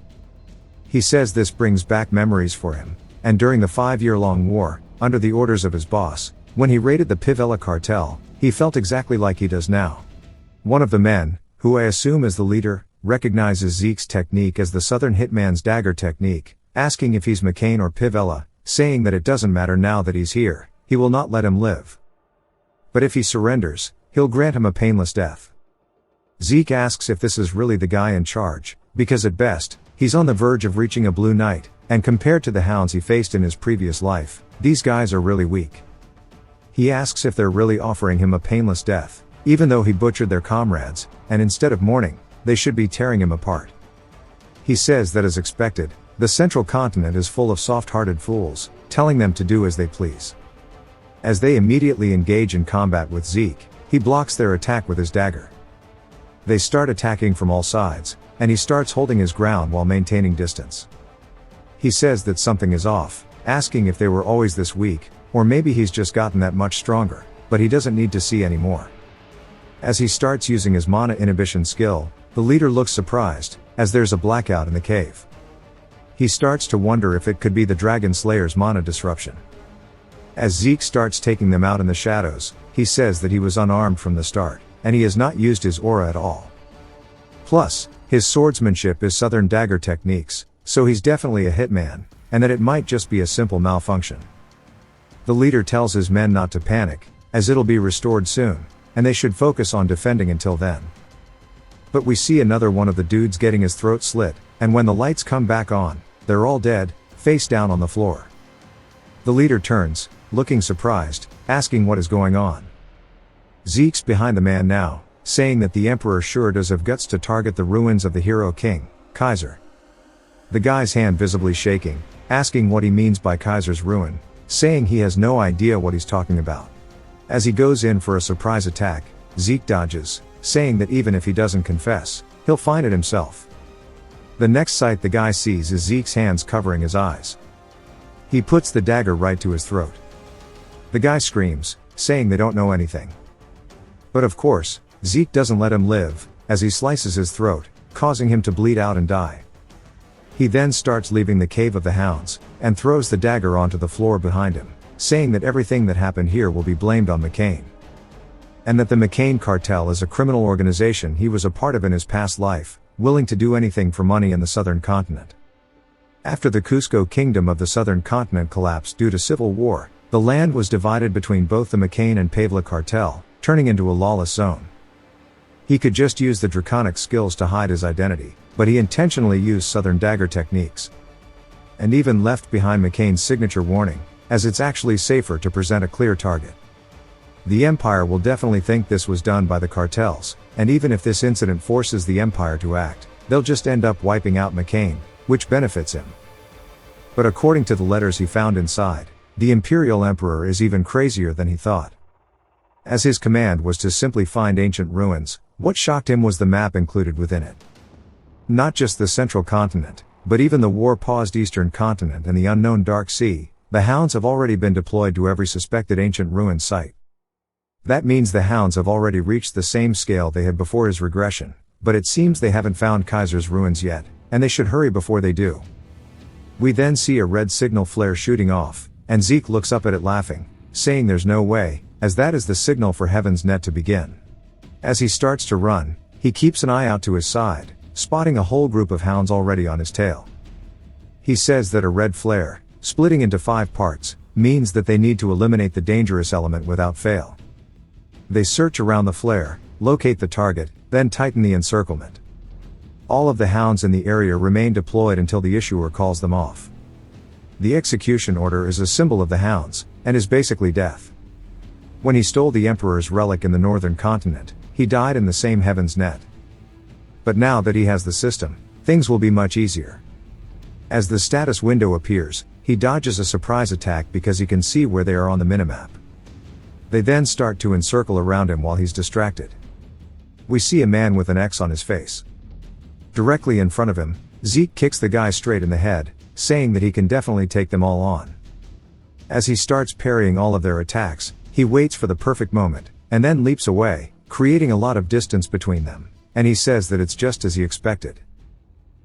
He says this brings back memories for him, and during the 5-year-long war, under the orders of his boss, when he raided the Peerless cartel, he felt exactly like he does now. One of the men, who I assume is the leader, recognizes Zeke's technique as the Southern Hitman's dagger technique, asking if he's McCain or Peerless, saying that it doesn't matter now that he's here, he will not let him live. But if he surrenders, he'll grant him a painless death. Zeke asks if this is really the guy in charge, because at best, he's on the verge of reaching a blue knight, and compared to the hounds he faced in his previous life, these guys are really weak. He asks if they're really offering him a painless death, even though he butchered their comrades, and instead of mourning, they should be tearing him apart. He says that as expected, the central continent is full of soft-hearted fools, telling them to do as they please. As they immediately engage in combat with Zeke, he blocks their attack with his dagger. They start attacking from all sides, and he starts holding his ground while maintaining distance. He says that something is off, asking if they were always this weak, or maybe he's just gotten that much stronger, but he doesn't need to see anymore. As he starts using his mana inhibition skill, the leader looks surprised, as there's a blackout in the cave. He starts to wonder if it could be the Dragonslayer's mana disruption. As Zeke starts taking them out in the shadows, he says that he was unarmed from the start, and he has not used his aura at all. Plus, his swordsmanship is Southern dagger techniques, so he's definitely a hitman, and that it might just be a simple malfunction. The leader tells his men not to panic, as it'll be restored soon, and they should focus on defending until then. But we see another one of the dudes getting his throat slit, and when the lights come back on, they're all dead, face down on the floor. The leader turns, looking surprised, asking what is going on. Zeke's behind the man now, saying that the Emperor sure does have guts to target the ruins of the hero king, Kaiser. The guy's hand visibly shaking, asking what he means by Kaiser's ruin, saying he has no idea what he's talking about. As he goes in for a surprise attack, Zeke dodges, saying that even if he doesn't confess, he'll find it himself. The next sight the guy sees is Zeke's hands covering his eyes. He puts the dagger right to his throat. The guy screams, saying they don't know anything. But of course, Zeke doesn't let him live, as he slices his throat, causing him to bleed out and die. He then starts leaving the cave of the hounds, and throws the dagger onto the floor behind him, saying that everything that happened here will be blamed on McCain. And that the McCain cartel is a criminal organization he was a part of in his past life, willing to do anything for money in the southern continent. After the Cusco kingdom of the southern continent collapsed due to civil war, the land was divided between both the McCain and Peerless cartel, turning into a lawless zone. He could just use the draconic skills to hide his identity, but he intentionally used southern dagger techniques. And even left behind McCain's signature warning, as it's actually safer to present a clear target. The Empire will definitely think this was done by the cartels, and even if this incident forces the Empire to act, they'll just end up wiping out McCain, which benefits him. But according to the letters he found inside, the Imperial Emperor is even crazier than he thought. As his command was to simply find ancient ruins, what shocked him was the map included within it. Not just the central continent, but even the war-paused eastern continent and the unknown Dark Sea. The hounds have already been deployed to every suspected ancient ruin site. That means the hounds have already reached the same scale they had before his regression, but it seems they haven't found Kaiser's ruins yet, and they should hurry before they do. We then see a red signal flare shooting off, and Zeke looks up at it laughing, saying there's no way, as that is the signal for Heaven's Net to begin. As he starts to run, he keeps an eye out to his side, spotting a whole group of hounds already on his tail. He says that a red flare, splitting into 5 parts, means that they need to eliminate the dangerous element without fail. They search around the flare, locate the target, then tighten the encirclement. All of the hounds in the area remain deployed until the issuer calls them off. The execution order is a symbol of the hounds, and is basically death. When he stole the Emperor's relic in the northern continent, he died in the same heaven's net. But now that he has the system, things will be much easier. As the status window appears, he dodges a surprise attack because he can see where they are on the minimap. They then start to encircle around him while he's distracted. We see a man with an X on his face. Directly in front of him, Zeke kicks the guy straight in the head, saying that he can definitely take them all on. As he starts parrying all of their attacks, he waits for the perfect moment, and then leaps away, creating a lot of distance between them, and he says that it's just as he expected.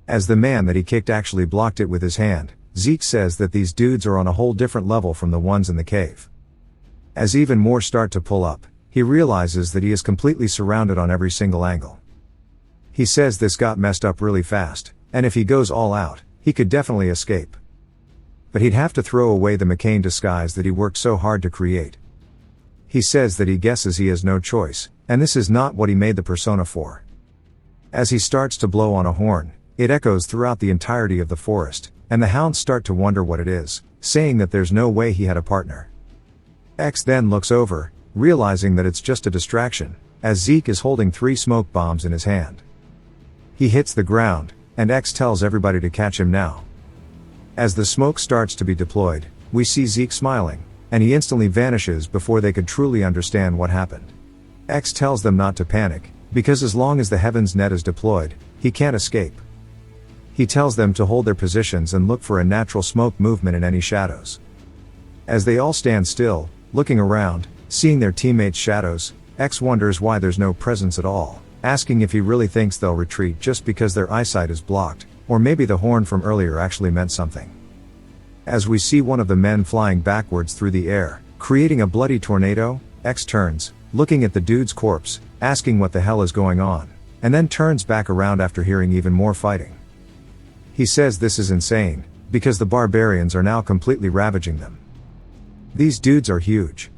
As the man that he kicked actually blocked it with his hand, Zeke says that these dudes are on a whole different level from the ones in the cave. As even more start to pull up, he realizes that he is completely surrounded on every single angle. He says this got messed up really fast, and if he goes all out, he could definitely escape. But he'd have to throw away the McCain disguise that he worked so hard to create. He says that he guesses he has no choice, and this is not what he made the persona for. As he starts to blow on a horn, it echoes throughout the entirety of the forest, and the hounds start to wonder what it is, saying that there's no way he had a partner. X then looks over, realizing that it's just a distraction, as Zeke is holding 3 smoke bombs in his hand. He hits the ground, and X tells everybody to catch him now. As the smoke starts to be deployed, we see Zeke smiling, and he instantly vanishes before they could truly understand what happened. X tells them not to panic, because as long as the heaven's net is deployed, he can't escape. He tells them to hold their positions and look for a natural smoke movement in any shadows. As they all stand still, looking around, seeing their teammates' shadows, X wonders why there's no presence at all, asking if he really thinks they'll retreat just because their eyesight is blocked, or maybe the horn from earlier actually meant something. As we see one of the men flying backwards through the air, creating a bloody tornado, X turns, looking at the dude's corpse, asking what the hell is going on, and then turns back around after hearing even more fighting. He says this is insane, because the barbarians are now completely ravaging them. These dudes are huge.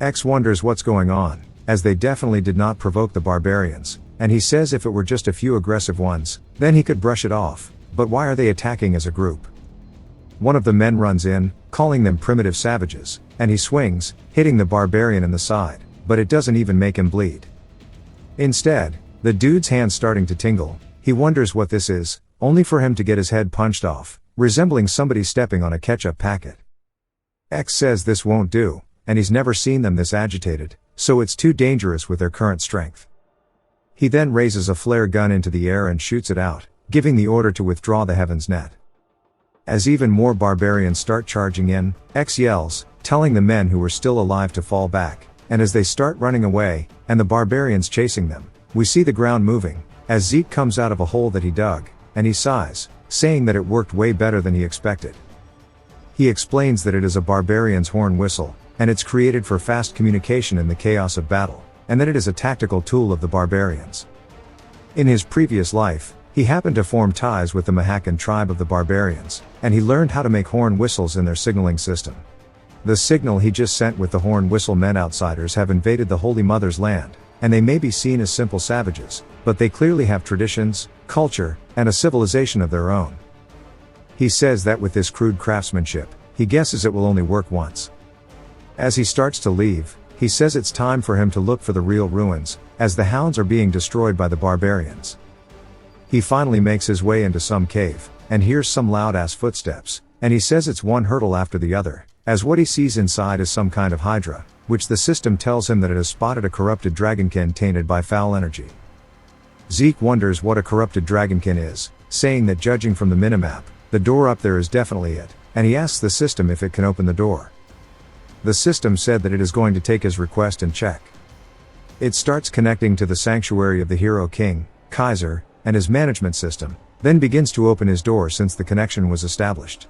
X wonders what's going on, as they definitely did not provoke the barbarians, and he says if it were just a few aggressive ones, then he could brush it off, but why are they attacking as a group? One of the men runs in, calling them primitive savages, and he swings, hitting the barbarian in the side, but it doesn't even make him bleed. Instead, the dude's hand's starting to tingle. He wonders what this is, only for him to get his head punched off, resembling somebody stepping on a ketchup packet. X says this won't do, and he's never seen them this agitated, so it's too dangerous with their current strength. He then raises a flare gun into the air and shoots it out, giving the order to withdraw the heaven's net. As even more barbarians start charging in, X yells, telling the men who are still alive to fall back, and as they start running away, and the barbarians chasing them, we see the ground moving, as Zeke comes out of a hole that he dug, and he sighs, saying that it worked way better than he expected. He explains that it is a barbarian's horn whistle, and it's created for fast communication in the chaos of battle, and that it is a tactical tool of the barbarians. In his previous life, he happened to form ties with the Mahakan tribe of the barbarians, and he learned how to make horn whistles in their signaling system. The signal he just sent with the horn whistle meant outsiders have invaded the Holy Mother's land, and they may be seen as simple savages, but they clearly have traditions, culture, and a civilization of their own. He says that with this crude craftsmanship, he guesses it will only work once. As he starts to leave, he says it's time for him to look for the real ruins, as the hounds are being destroyed by the barbarians. He finally makes his way into some cave, and hears some loud-ass footsteps, and he says it's one hurdle after the other, as what he sees inside is some kind of hydra, which the system tells him that it has spotted a corrupted dragonkin tainted by foul energy. Zeke wonders what a corrupted dragonkin is, saying that judging from the minimap, the door up there is definitely it, and he asks the system if it can open the door. The system said that it is going to take his request and check. It starts connecting to the sanctuary of the hero king, Kaiser, and his management system, then begins to open his door since the connection was established.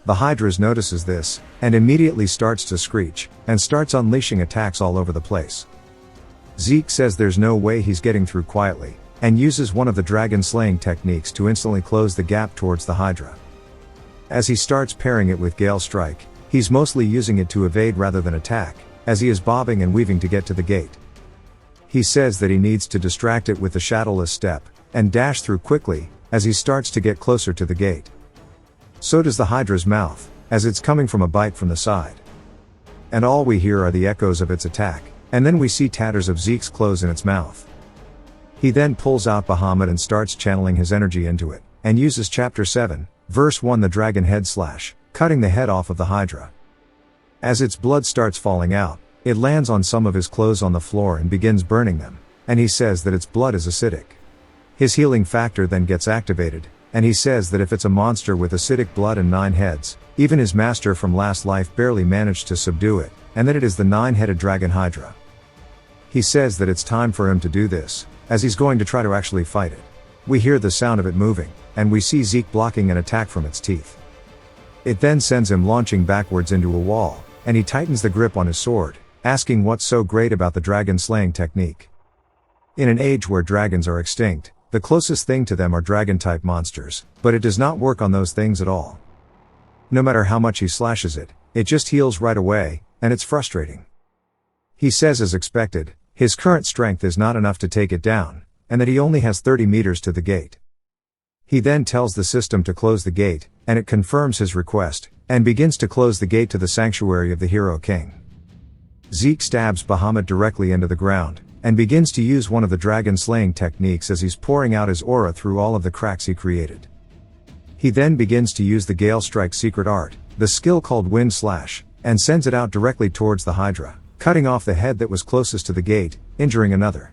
The Hydras notices this, and immediately starts to screech, and starts unleashing attacks all over the place. Zeke says there's no way he's getting through quietly, and uses one of the dragon slaying techniques to instantly close the gap towards the Hydra. As he starts pairing it with Gale Strike, he's mostly using it to evade rather than attack, as he is bobbing and weaving to get to the gate. He says that he needs to distract it with the Shadowless Step, and dash through quickly, as he starts to get closer to the gate. So does the Hydra's mouth, as it's coming from a bite from the side. And all we hear are the echoes of its attack, and then we see tatters of Zeke's clothes in its mouth. He then pulls out Bahamut and starts channeling his energy into it, and uses chapter 7, verse 1 the dragon head slash, cutting the head off of the Hydra. As its blood starts falling out, it lands on some of his clothes on the floor and begins burning them, and he says that its blood is acidic. His healing factor then gets activated, and he says that if it's a monster with acidic blood and 9 heads, even his master from last life barely managed to subdue it, and that it is the 9-headed dragon Hydra. He says that it's time for him to do this, as he's going to try to actually fight it. We hear the sound of it moving, and we see Zeke blocking an attack from its teeth. It then sends him launching backwards into a wall, and he tightens the grip on his sword, asking what's so great about the dragon slaying technique. In an age where dragons are extinct, the closest thing to them are dragon-type monsters, but it does not work on those things at all. No matter how much he slashes it, it just heals right away, and it's frustrating. He says as expected, his current strength is not enough to take it down, and that he only has 30 meters to the gate. He then tells the system to close the gate, and it confirms his request, and begins to close the gate to the sanctuary of the Hero King. Zeke stabs Bahamut directly into the ground, and begins to use one of the dragon slaying techniques as he's pouring out his aura through all of the cracks he created. He then begins to use the Gale Strike secret art, the skill called Wind Slash, and sends it out directly towards the Hydra, cutting off the head that was closest to the gate, injuring another.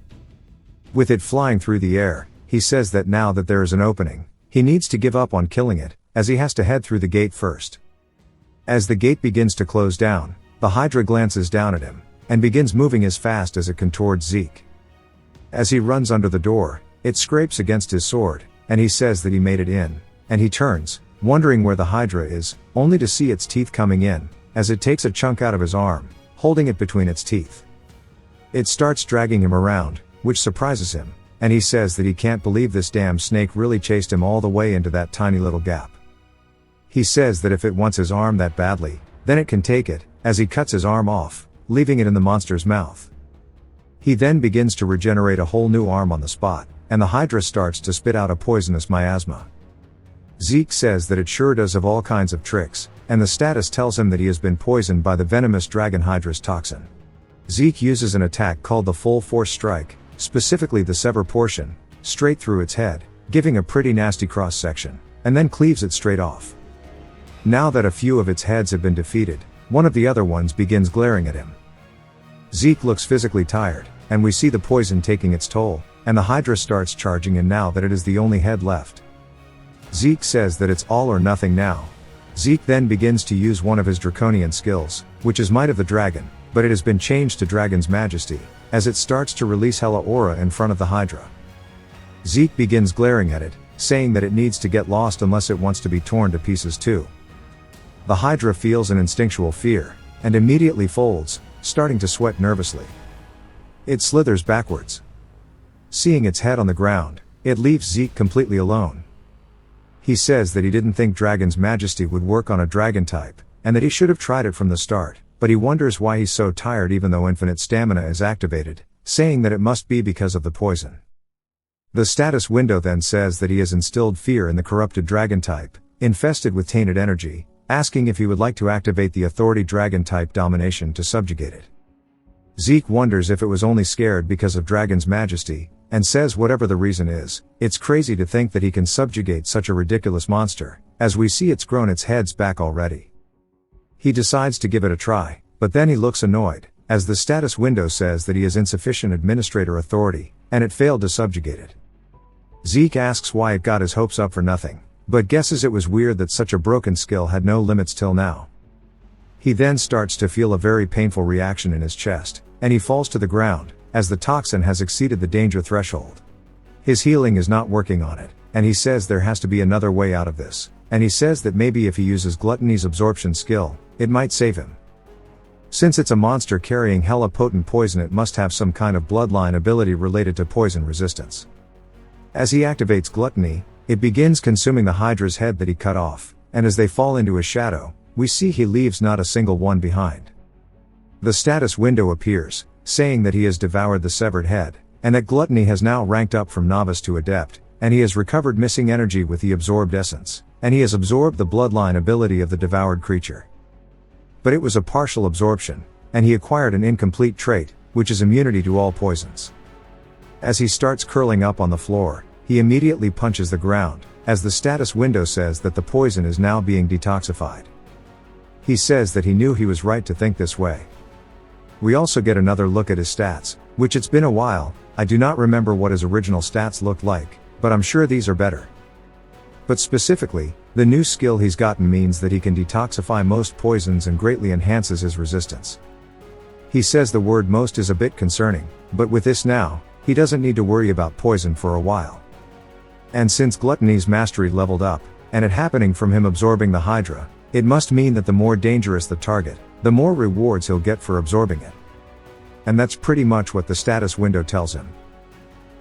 With it flying through the air, he says that now that there is an opening, he needs to give up on killing it, as he has to head through the gate first. As the gate begins to close down, the Hydra glances down at him, and begins moving as fast as it can towards Zeke. As he runs under the door, it scrapes against his sword, and he says that he made it in, and he turns, wondering where the Hydra is, only to see its teeth coming in, as it takes a chunk out of his arm, holding it between its teeth. It starts dragging him around, which surprises him, and he says that he can't believe this damn snake really chased him all the way into that tiny little gap. He says that if it wants his arm that badly, then it can take it, as he cuts his arm off, leaving it in the monster's mouth. He then begins to regenerate a whole new arm on the spot, and the Hydra starts to spit out a poisonous miasma. Zeke says that it sure does have all kinds of tricks, and the status tells him that he has been poisoned by the venomous dragon Hydra's toxin. Zeke uses an attack called the Full Force Strike, specifically the sever portion, straight through its head, giving a pretty nasty cross section, and then cleaves it straight off. Now that a few of its heads have been defeated, one of the other ones begins glaring at him. Zeke looks physically tired, and we see the poison taking its toll, and the Hydra starts charging in now that it is the only head left. Zeke says that it's all or nothing now. Zeke then begins to use one of his draconian skills, which is Might of the Dragon, but it has been changed to Dragon's Majesty, as it starts to release Hella Aura in front of the Hydra. Zeke begins glaring at it, saying that it needs to get lost unless it wants to be torn to pieces too. The Hydra feels an instinctual fear, and immediately folds, starting to sweat nervously. It slithers backwards. Seeing its head on the ground, it leaves Zeke completely alone. He says that he didn't think Dragon's Majesty would work on a dragon type, and that he should have tried it from the start, but he wonders why he's so tired even though infinite stamina is activated, saying that it must be because of the poison. The status window then says that he has instilled fear in the corrupted dragon type, infested with tainted energy, asking if he would like to activate the authority dragon type domination to subjugate it. Zeke wonders if it was only scared because of Dragon's Majesty, and says whatever the reason is, it's crazy to think that he can subjugate such a ridiculous monster, as we see it's grown its heads back already. He decides to give it a try, but then he looks annoyed, as the status window says that he has insufficient administrator authority, and it failed to subjugate it. Zeke asks why it got his hopes up for nothing, but guesses it was weird that such a broken skill had no limits till now. He then starts to feel a very painful reaction in his chest, and he falls to the ground, as the toxin has exceeded the danger threshold. His healing is not working on it, and he says there has to be another way out of this, and he says that maybe if he uses Gluttony's absorption skill, it might save him. Since it's a monster carrying hella potent poison, it must have some kind of bloodline ability related to poison resistance. As he activates Gluttony, it begins consuming the Hydra's head that he cut off, and as they fall into his shadow, we see he leaves not a single one behind. The status window appears, saying that he has devoured the severed head, and that Gluttony has now ranked up from novice to adept, and he has recovered missing energy with the absorbed essence, and he has absorbed the bloodline ability of the devoured creature. But it was a partial absorption, and he acquired an incomplete trait, which is immunity to all poisons. As he starts curling up on the floor, he immediately punches the ground, as the status window says that the poison is now being detoxified. He says that he knew he was right to think this way. We also get another look at his stats, which it's been a while, I do not remember what his original stats looked like, but I'm sure these are better. But specifically, the new skill he's gotten means that he can detoxify most poisons and greatly enhances his resistance. He says the word most is a bit concerning, but with this now, he doesn't need to worry about poison for a while. And since Gluttony's mastery leveled up, and it happening from him absorbing the Hydra, it must mean that the more dangerous the target, the more rewards he'll get for absorbing it. And that's pretty much what the status window tells him.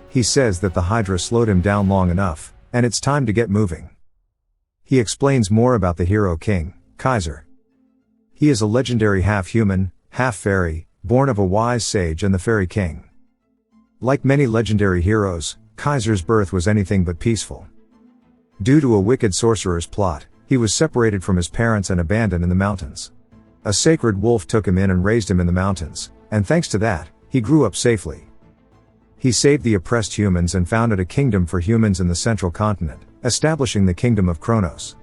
He says that the Hydra slowed him down long enough, and it's time to get moving. He explains more about the hero king, Kaiser. He is a legendary half-human, half-fairy, born of a wise sage and the fairy king. Like many legendary heroes, Kaiser's birth was anything but peaceful. Due to a wicked sorcerer's plot, he was separated from his parents and abandoned in the mountains. A sacred wolf took him in and raised him in the mountains, and thanks to that, he grew up safely. He saved the oppressed humans and founded a kingdom for humans in the central continent, establishing the kingdom of Kronos.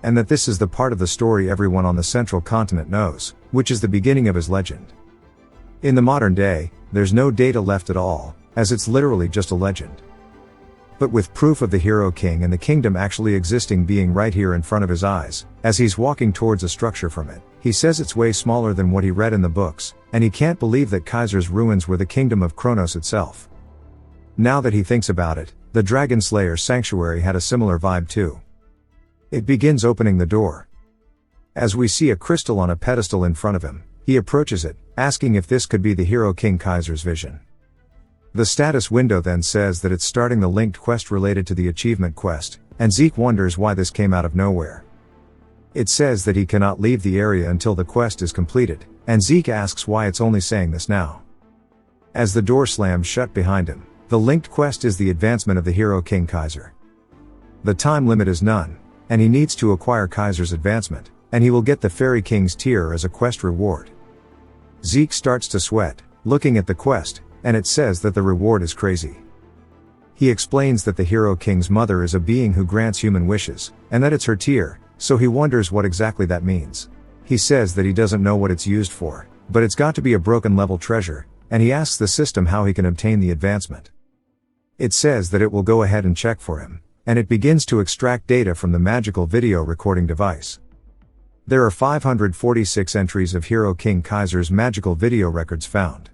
And that this is the part of the story everyone on the central continent knows, which is the beginning of his legend. In the modern day, there's no data left at all, as it's literally just a legend. But with proof of the hero king and the kingdom actually existing being right here in front of his eyes, as he's walking towards a structure from it, he says it's way smaller than what he read in the books, and he can't believe that Kaiser's ruins were the kingdom of Kronos itself. Now that he thinks about it, the Dragonslayer sanctuary had a similar vibe too. It begins opening the door. As we see a crystal on a pedestal in front of him, he approaches it, asking if this could be the hero king Kaiser's vision. The status window then says that it's starting the linked quest related to the achievement quest, and Zeke wonders why this came out of nowhere. It says that he cannot leave the area until the quest is completed, and Zeke asks why it's only saying this now. As the door slams shut behind him, the linked quest is the advancement of the hero king Kaiser. The time limit is none, and he needs to acquire Kaiser's advancement, and he will get the fairy king's tier as a quest reward. Zeke starts to sweat, looking at the quest, and it says that the reward is crazy. He explains that the hero king's mother is a being who grants human wishes, and that it's her tier, so he wonders what exactly that means. He says that he doesn't know what it's used for, but it's got to be a broken level treasure, and he asks the system how he can obtain the advancement. It says that it will go ahead and check for him, and it begins to extract data from the magical video recording device. There are 546 entries of Hero King Kaiser's magical video records found.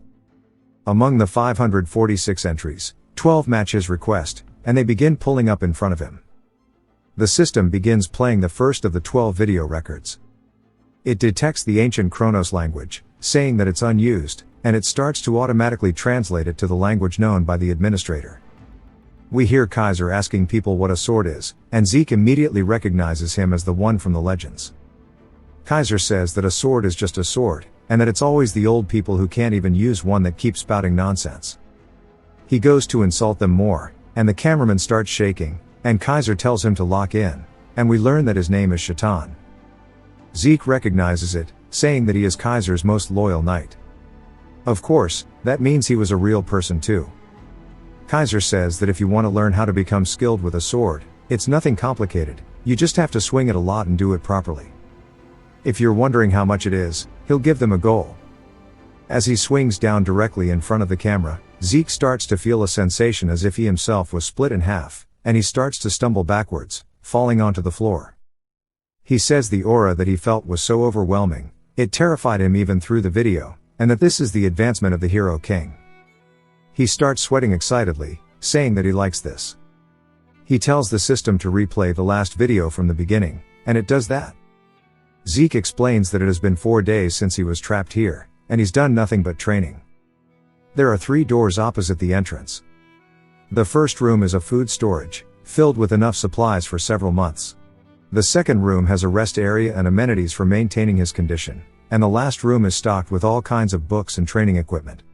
Among the 546 entries, 12 match his request, and they begin pulling up in front of him. The system begins playing the first of the 12 video records. It detects the ancient Kronos language, saying that it's unused, and it starts to automatically translate it to the language known by the administrator. We hear Kaiser asking people what a sword is, and Zeke immediately recognizes him as the one from the legends. Kaiser says that a sword is just a sword, and that it's always the old people who can't even use one that keep spouting nonsense. He goes to insult them more, and the cameraman starts shaking, and Kaiser tells him to lock in, and we learn that his name is Shaitan. Zeke recognizes it, saying that he is Kaiser's most loyal knight. Of course, that means he was a real person too. Kaiser says that if you want to learn how to become skilled with a sword, it's nothing complicated, you just have to swing it a lot and do it properly. If you're wondering how much it is, he'll give them a goal. As he swings down directly in front of the camera, Zeke starts to feel a sensation as if he himself was split in half, and he starts to stumble backwards, falling onto the floor. He says the aura that he felt was so overwhelming, it terrified him even through the video, and that this is the advancement of the hero king. He starts sweating excitedly, saying that he likes this. He tells the system to replay the last video from the beginning, and it does that. Zeke explains that it has been 4 days since he was trapped here, and he's done nothing but training. There are 3 doors opposite the entrance. The first room is a food storage, filled with enough supplies for several months. The second room has a rest area and amenities for maintaining his condition, and the last room is stocked with all kinds of books and training equipment.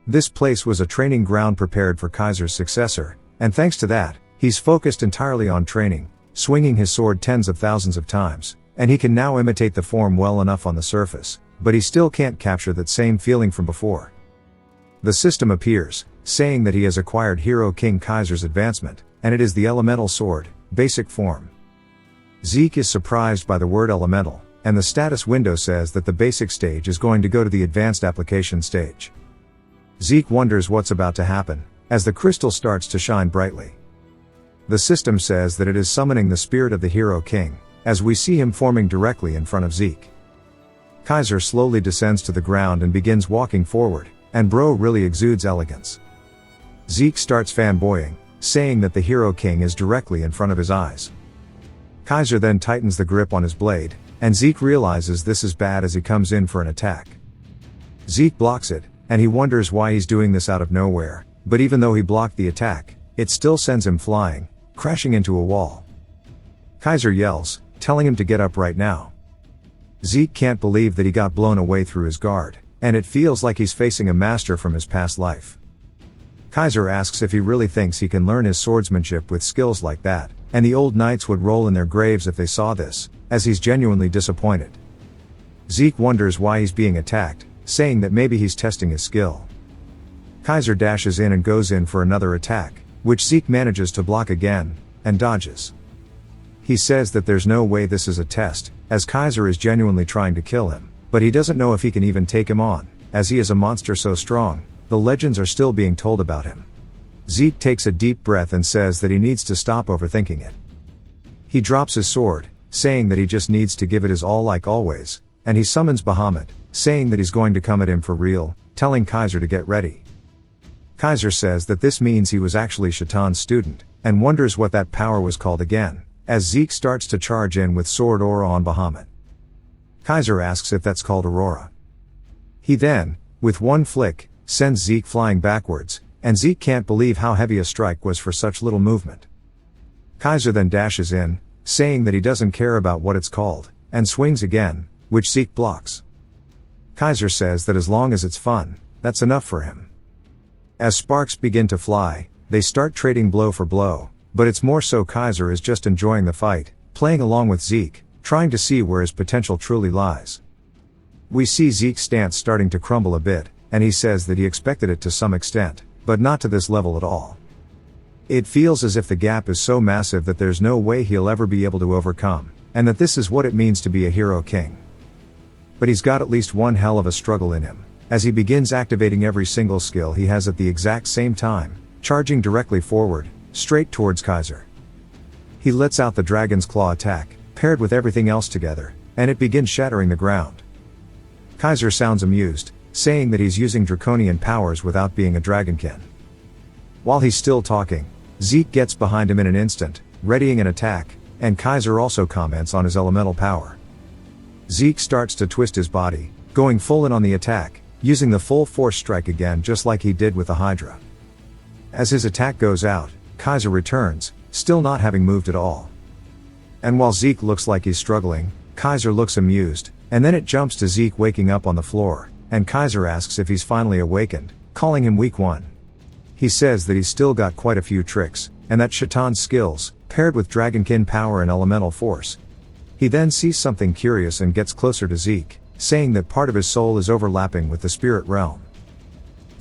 This place was a training ground prepared for Kaiser's successor, And thanks to that, he's focused entirely on training, swinging his sword tens of thousands of times, and he can now imitate the form well enough on the surface, but he still can't capture that same feeling from before. The system appears, saying that he has acquired Hero King Kaiser's advancement, and it is the elemental sword, basic form. Zeke is surprised by the word elemental, and the status window says that the basic stage is going to go to the advanced application stage. Zeke wonders what's about to happen, as the crystal starts to shine brightly. The system says that it is summoning the spirit of the Hero King, as we see him forming directly in front of Zeke. Kaiser slowly descends to the ground and begins walking forward, and bro really exudes elegance. Zeke starts fanboying, saying that the Hero King is directly in front of his eyes. Kaiser then tightens the grip on his blade, and Zeke realizes this is bad as he comes in for an attack. Zeke blocks it, and he wonders why he's doing this out of nowhere, but even though he blocked the attack, it still sends him flying, crashing into a wall. Kaiser yells, telling him to get up right now. Zeke can't believe that he got blown away through his guard, and it feels like he's facing a master from his past life. Kaiser asks if he really thinks he can learn his swordsmanship with skills like that, and the old knights would roll in their graves if they saw this, as he's genuinely disappointed. Zeke wonders why he's being attacked, saying that maybe he's testing his skill. Kaiser dashes in and goes in for another attack, which Zeke manages to block again, and dodges. He says that there's no way this is a test, as Kaiser is genuinely trying to kill him, but he doesn't know if he can even take him on, as he is a monster so strong, the legends are still being told about him. Zeke takes a deep breath and says that he needs to stop overthinking it. He drops his sword, saying that he just needs to give it his all like always, and he summons Bahamut, saying that he's going to come at him for real, telling Kaiser to get ready. Kaiser says that this means he was actually Shatan's student, and wonders what that power was called again, as Zeke starts to charge in with Sword Aura on Bahamut. Kaiser asks if that's called Aurora. He then, with one flick, sends Zeke flying backwards, and Zeke can't believe how heavy a strike was for such little movement. Kaiser then dashes in, saying that he doesn't care about what it's called, and swings again, which Zeke blocks. Kaiser says that as long as it's fun, that's enough for him. As sparks begin to fly, they start trading blow for blow, but it's more so Kaiser is just enjoying the fight, playing along with Zeke, trying to see where his potential truly lies. We see Zeke's stance starting to crumble a bit, and he says that he expected it to some extent, but not to this level at all. It feels as if the gap is so massive that there's no way he'll ever be able to overcome, and that this is what it means to be a Hero King. But he's got at least one hell of a struggle in him, as he begins activating every single skill he has at the exact same time, charging directly forward, straight towards Kaiser. He lets out the Dragon's Claw attack, paired with everything else together, and it begins shattering the ground. Kaiser sounds amused, saying that he's using draconian powers without being a dragonkin. While he's still talking, Zeke gets behind him in an instant, readying an attack, and Kaiser also comments on his elemental power. Zeke starts to twist his body, going full in on the attack, using the full force strike again just like he did with the Hydra. As his attack goes out, Kaiser returns, still not having moved at all. And while Zeke looks like he's struggling, Kaiser looks amused, and then it jumps to Zeke waking up on the floor, and Kaiser asks if he's finally awakened, calling him weak one. He says that he's still got quite a few tricks, and that Shatan's skills, paired with Dragonkin power and elemental force. He then sees something curious and gets closer to Zeke, saying that part of his soul is overlapping with the spirit realm.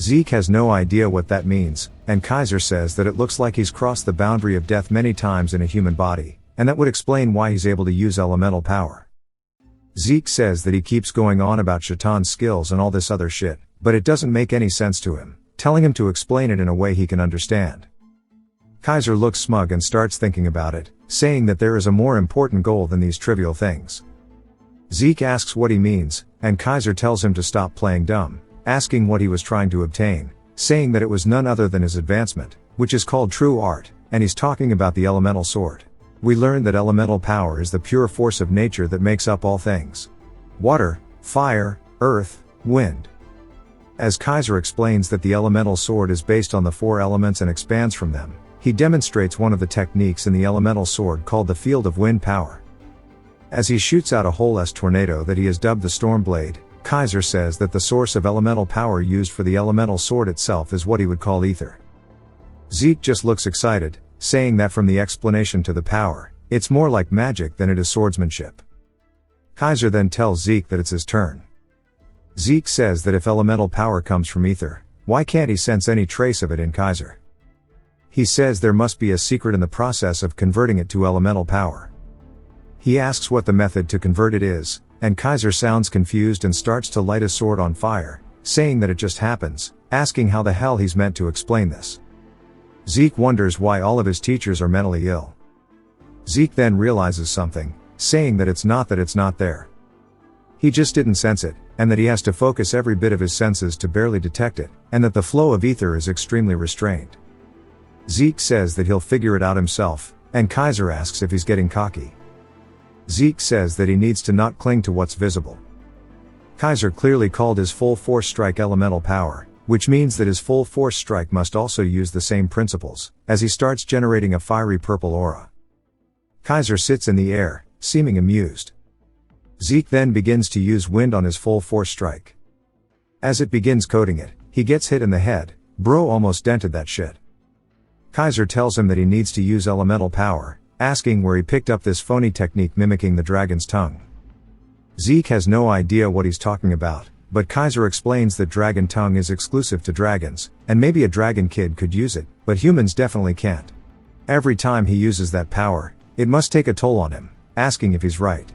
Zeke has no idea what that means, and Kaiser says that it looks like he's crossed the boundary of death many times in a human body, and that would explain why he's able to use elemental power. Zeke says that he keeps going on about Shatan's skills and all this other shit, but it doesn't make any sense to him, telling him to explain it in a way he can understand. Kaiser looks smug and starts thinking about it, saying that there is a more important goal than these trivial things. Zeke asks what he means, and Kaiser tells him to stop playing dumb, asking what he was trying to obtain, saying that it was none other than his advancement, which is called true art, and he's talking about the elemental sword. We learn that elemental power is the pure force of nature that makes up all things. Water, fire, earth, wind. As Kaiser explains that the elemental sword is based on the 4 elements and expands from them, he demonstrates one of the techniques in the elemental sword called the field of wind power. As he shoots out a whole-s tornado that he has dubbed the Storm Blade, Kaiser says that the source of elemental power used for the elemental sword itself is what he would call ether. Zeke just looks excited, saying that from the explanation to the power, it's more like magic than it is swordsmanship. Kaiser then tells Zeke that it's his turn. Zeke says that if elemental power comes from ether, why can't he sense any trace of it in Kaiser? He says there must be a secret in the process of converting it to elemental power. He asks what the method to convert it is, and Kaiser sounds confused and starts to light his sword on fire, saying that it just happens, asking how the hell he's meant to explain this. Zeke wonders why all of his teachers are mentally ill. Zeke then realizes something, saying that it's not there. He just didn't sense it, and that he has to focus every bit of his senses to barely detect it, and that the flow of ether is extremely restrained. Zeke says that he'll figure it out himself, and Kaiser asks if he's getting cocky. Zeke says that he needs to not cling to what's visible. Kaiser clearly called his full force strike elemental power, which means that his full force strike must also use the same principles, as he starts generating a fiery purple aura. Kaiser sits in the air, seeming amused. Zeke then begins to use wind on his full force strike. As it begins coating it, he gets hit in the head. Bro almost dented that shit. Kaiser tells him that he needs to use elemental power, asking where he picked up this phony technique mimicking the dragon's tongue. Zeke has no idea what he's talking about, but Kaiser explains that dragon tongue is exclusive to dragons, and maybe a dragon kid could use it, but humans definitely can't. Every time he uses that power, it must take a toll on him, asking if he's right.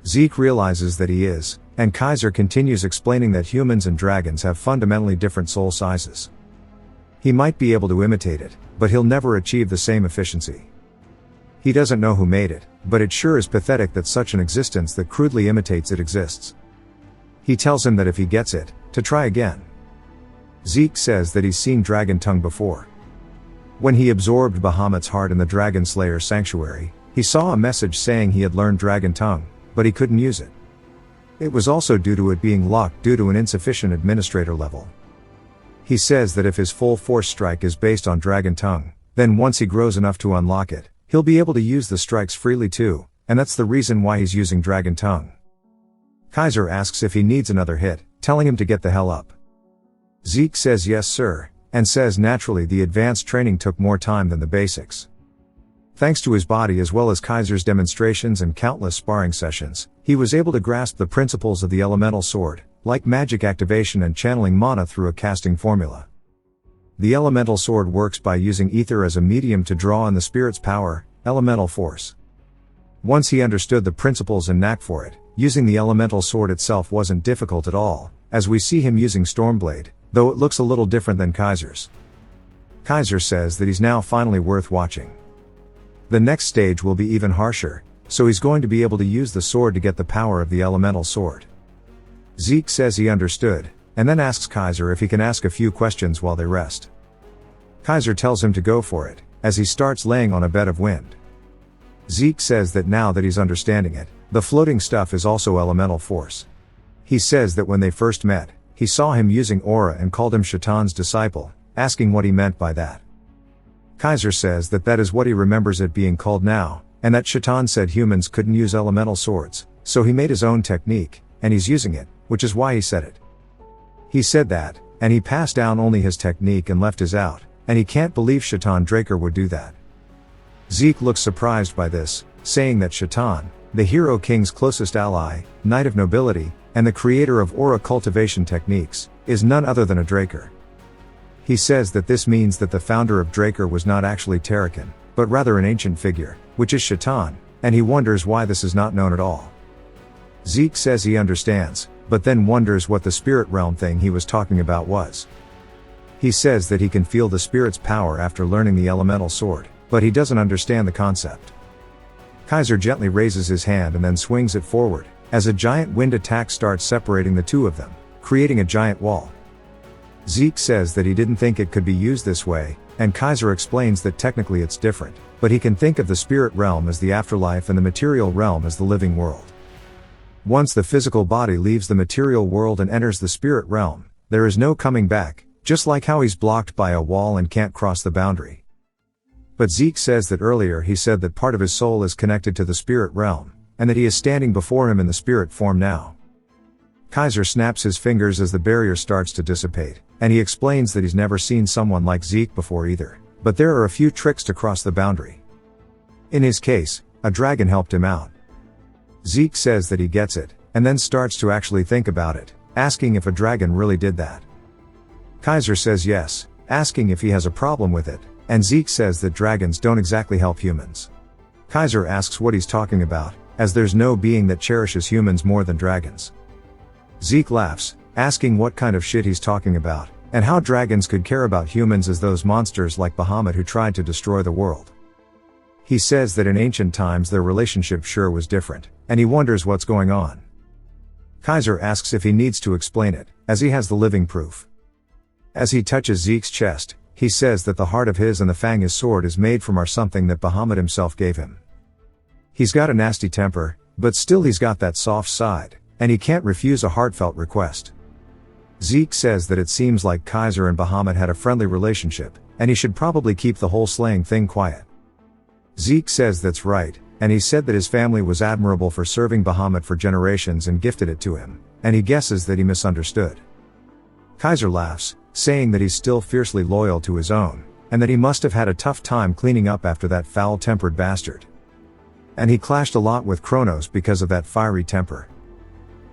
Zeke realizes that he is, and Kaiser continues explaining that humans and dragons have fundamentally different soul sizes. He might be able to imitate it, but he'll never achieve the same efficiency. He doesn't know who made it, but it sure is pathetic that such an existence that crudely imitates it exists. He tells him that if he gets it, to try again. Zeke says that he's seen dragon tongue before. When he absorbed Bahamut's heart in the Dragonslayer sanctuary, he saw a message saying he had learned dragon tongue, but he couldn't use it. It was also due to it being locked due to an insufficient administrator level. He says that if his full force strike is based on dragon tongue, then once he grows enough to unlock it, he'll be able to use the strikes freely too, and that's the reason why he's using dragon tongue. Kaiser asks if he needs another hit, telling him to get the hell up. Zeke says yes sir, and says naturally the advanced training took more time than the basics. Thanks to his body as well as Kaiser's demonstrations and countless sparring sessions, he was able to grasp the principles of the elemental sword, like magic activation and channeling mana through a casting formula. The elemental sword works by using ether as a medium to draw on the spirit's power, elemental force. Once he understood the principles and knack for it, using the elemental sword itself wasn't difficult at all, as we see him using Stormblade, though it looks a little different than Kaiser's. Kaiser says that he's now finally worth watching. The next stage will be even harsher, so he's going to be able to use the sword to get the power of the elemental sword. Zeke says he understood, and then asks Kaiser if he can ask a few questions while they rest. Kaiser tells him to go for it, as he starts laying on a bed of wind. Zeke says that now that he's understanding it, the floating stuff is also elemental force. He says that when they first met, he saw him using aura and called him Shaitan's disciple, asking what he meant by that. Kaiser says that that is what he remembers it being called now, and that Shaitan said humans couldn't use elemental swords, so he made his own technique, and he's using it, which is why he said it. He said that, and he passed down only his technique and left his out, and he can't believe Shaitan Draker would do that. Zeke looks surprised by this, saying that Shaitan, the Hero King's closest ally, Knight of Nobility, and the creator of aura cultivation techniques, is none other than a Draker. He says that this means that the founder of Draker was not actually Terrakin, but rather an ancient figure, which is Shaitan, and he wonders why this is not known at all. Zeke says he understands, but then wonders what the spirit realm thing he was talking about was. He says that he can feel the spirit's power after learning the elemental sword, but he doesn't understand the concept. Kaiser gently raises his hand and then swings it forward, as a giant wind attack starts separating the two of them, creating a giant wall. Zeke says that he didn't think it could be used this way, and Kaiser explains that technically it's different, but he can think of the spirit realm as the afterlife and the material realm as the living world. Once the physical body leaves the material world and enters the spirit realm, there is no coming back, just like how he's blocked by a wall and can't cross the boundary. But Zeke says that earlier he said that part of his soul is connected to the spirit realm, and that he is standing before him in the spirit form now. Kaiser snaps his fingers as the barrier starts to dissipate, and he explains that he's never seen someone like Zeke before either, but there are a few tricks to cross the boundary. In his case, a dragon helped him out. Zeke says that he gets it, and then starts to actually think about it, asking if a dragon really did that. Kaiser says yes, asking if he has a problem with it, and Zeke says that dragons don't exactly help humans. Kaiser asks what he's talking about, as there's no being that cherishes humans more than dragons. Zeke laughs, asking what kind of shit he's talking about, and how dragons could care about humans as those monsters like Bahamut who tried to destroy the world. He says that in ancient times their relationship sure was different, and he wonders what's going on. Kaiser asks if he needs to explain it, as he has the living proof. As he touches Zeke's chest, he says that the heart of his and the fang his sword is made from are something that Bahamut himself gave him. He's got a nasty temper, but still he's got that soft side, and he can't refuse a heartfelt request. Zeke says that it seems like Kaiser and Bahamut had a friendly relationship, and he should probably keep the whole slaying thing quiet. Zeke says that's right, and he said that his family was admirable for serving Bahamut for generations and gifted it to him, and he guesses that he misunderstood. Kaiser laughs, saying that he's still fiercely loyal to his own, and that he must have had a tough time cleaning up after that foul-tempered bastard. And he clashed a lot with Kronos because of that fiery temper.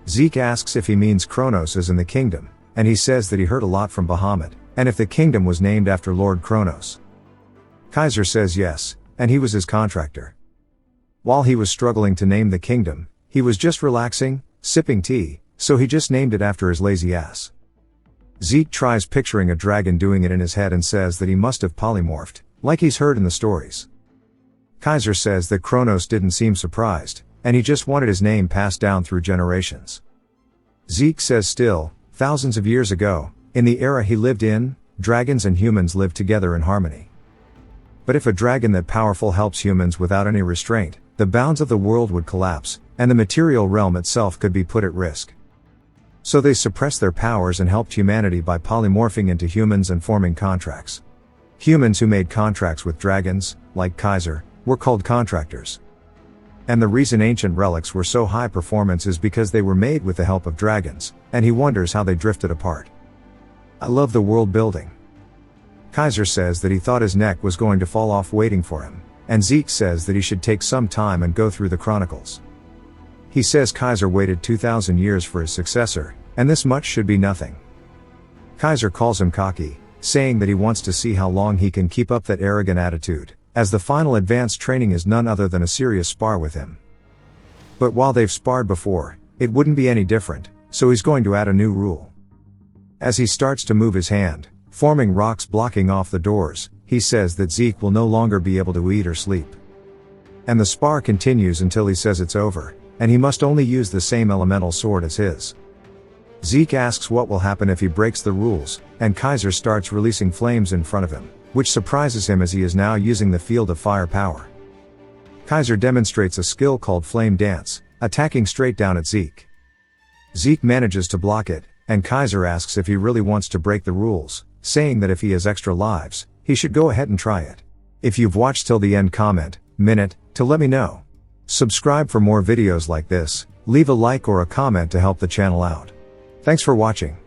Zeke asks if he means Kronos is in the kingdom, and he says that he heard a lot from Bahamut, and if the kingdom was named after Lord Kronos. Kaiser says yes, and he was his contractor. While he was struggling to name the kingdom, he was just relaxing, sipping tea, so he just named it after his lazy ass. Zeke tries picturing a dragon doing it in his head and says that he must have polymorphed, like he's heard in the stories. Kaiser says that Kronos didn't seem surprised, and he just wanted his name passed down through generations. Zeke says still, thousands of years ago, in the era he lived in, dragons and humans lived together in harmony. But if a dragon that powerful helps humans without any restraint, the bounds of the world would collapse, and the material realm itself could be put at risk. So they suppressed their powers and helped humanity by polymorphing into humans and forming contracts. Humans who made contracts with dragons, like Kaiser, were called contractors. And the reason ancient relics were so high performance is because they were made with the help of dragons, and he wonders how they drifted apart. I love the world building. Kaiser says that he thought his neck was going to fall off waiting for him, and Zeke says that he should take some time and go through the chronicles. He says Kaiser waited 2,000 years for his successor, and this much should be nothing. Kaiser calls him cocky, saying that he wants to see how long he can keep up that arrogant attitude, as the final advanced training is none other than a serious spar with him. But while they've sparred before, it wouldn't be any different, so he's going to add a new rule. As he starts to move his hand, forming rocks blocking off the doors, he says that Zeke will no longer be able to eat or sleep. And the spar continues until he says it's over, and he must only use the same elemental sword as his. Zeke asks what will happen if he breaks the rules, and Kaiser starts releasing flames in front of him, which surprises him as he is now using the field of fire power. Kaiser demonstrates a skill called Flame Dance, attacking straight down at Zeke. Zeke manages to block it, and Kaiser asks if he really wants to break the rules, saying that if he has extra lives, he should go ahead and try it. If you've watched till the end, comment, minute, to let me know. Subscribe for more videos like this, leave a like or a comment to help the channel out. Thanks for watching.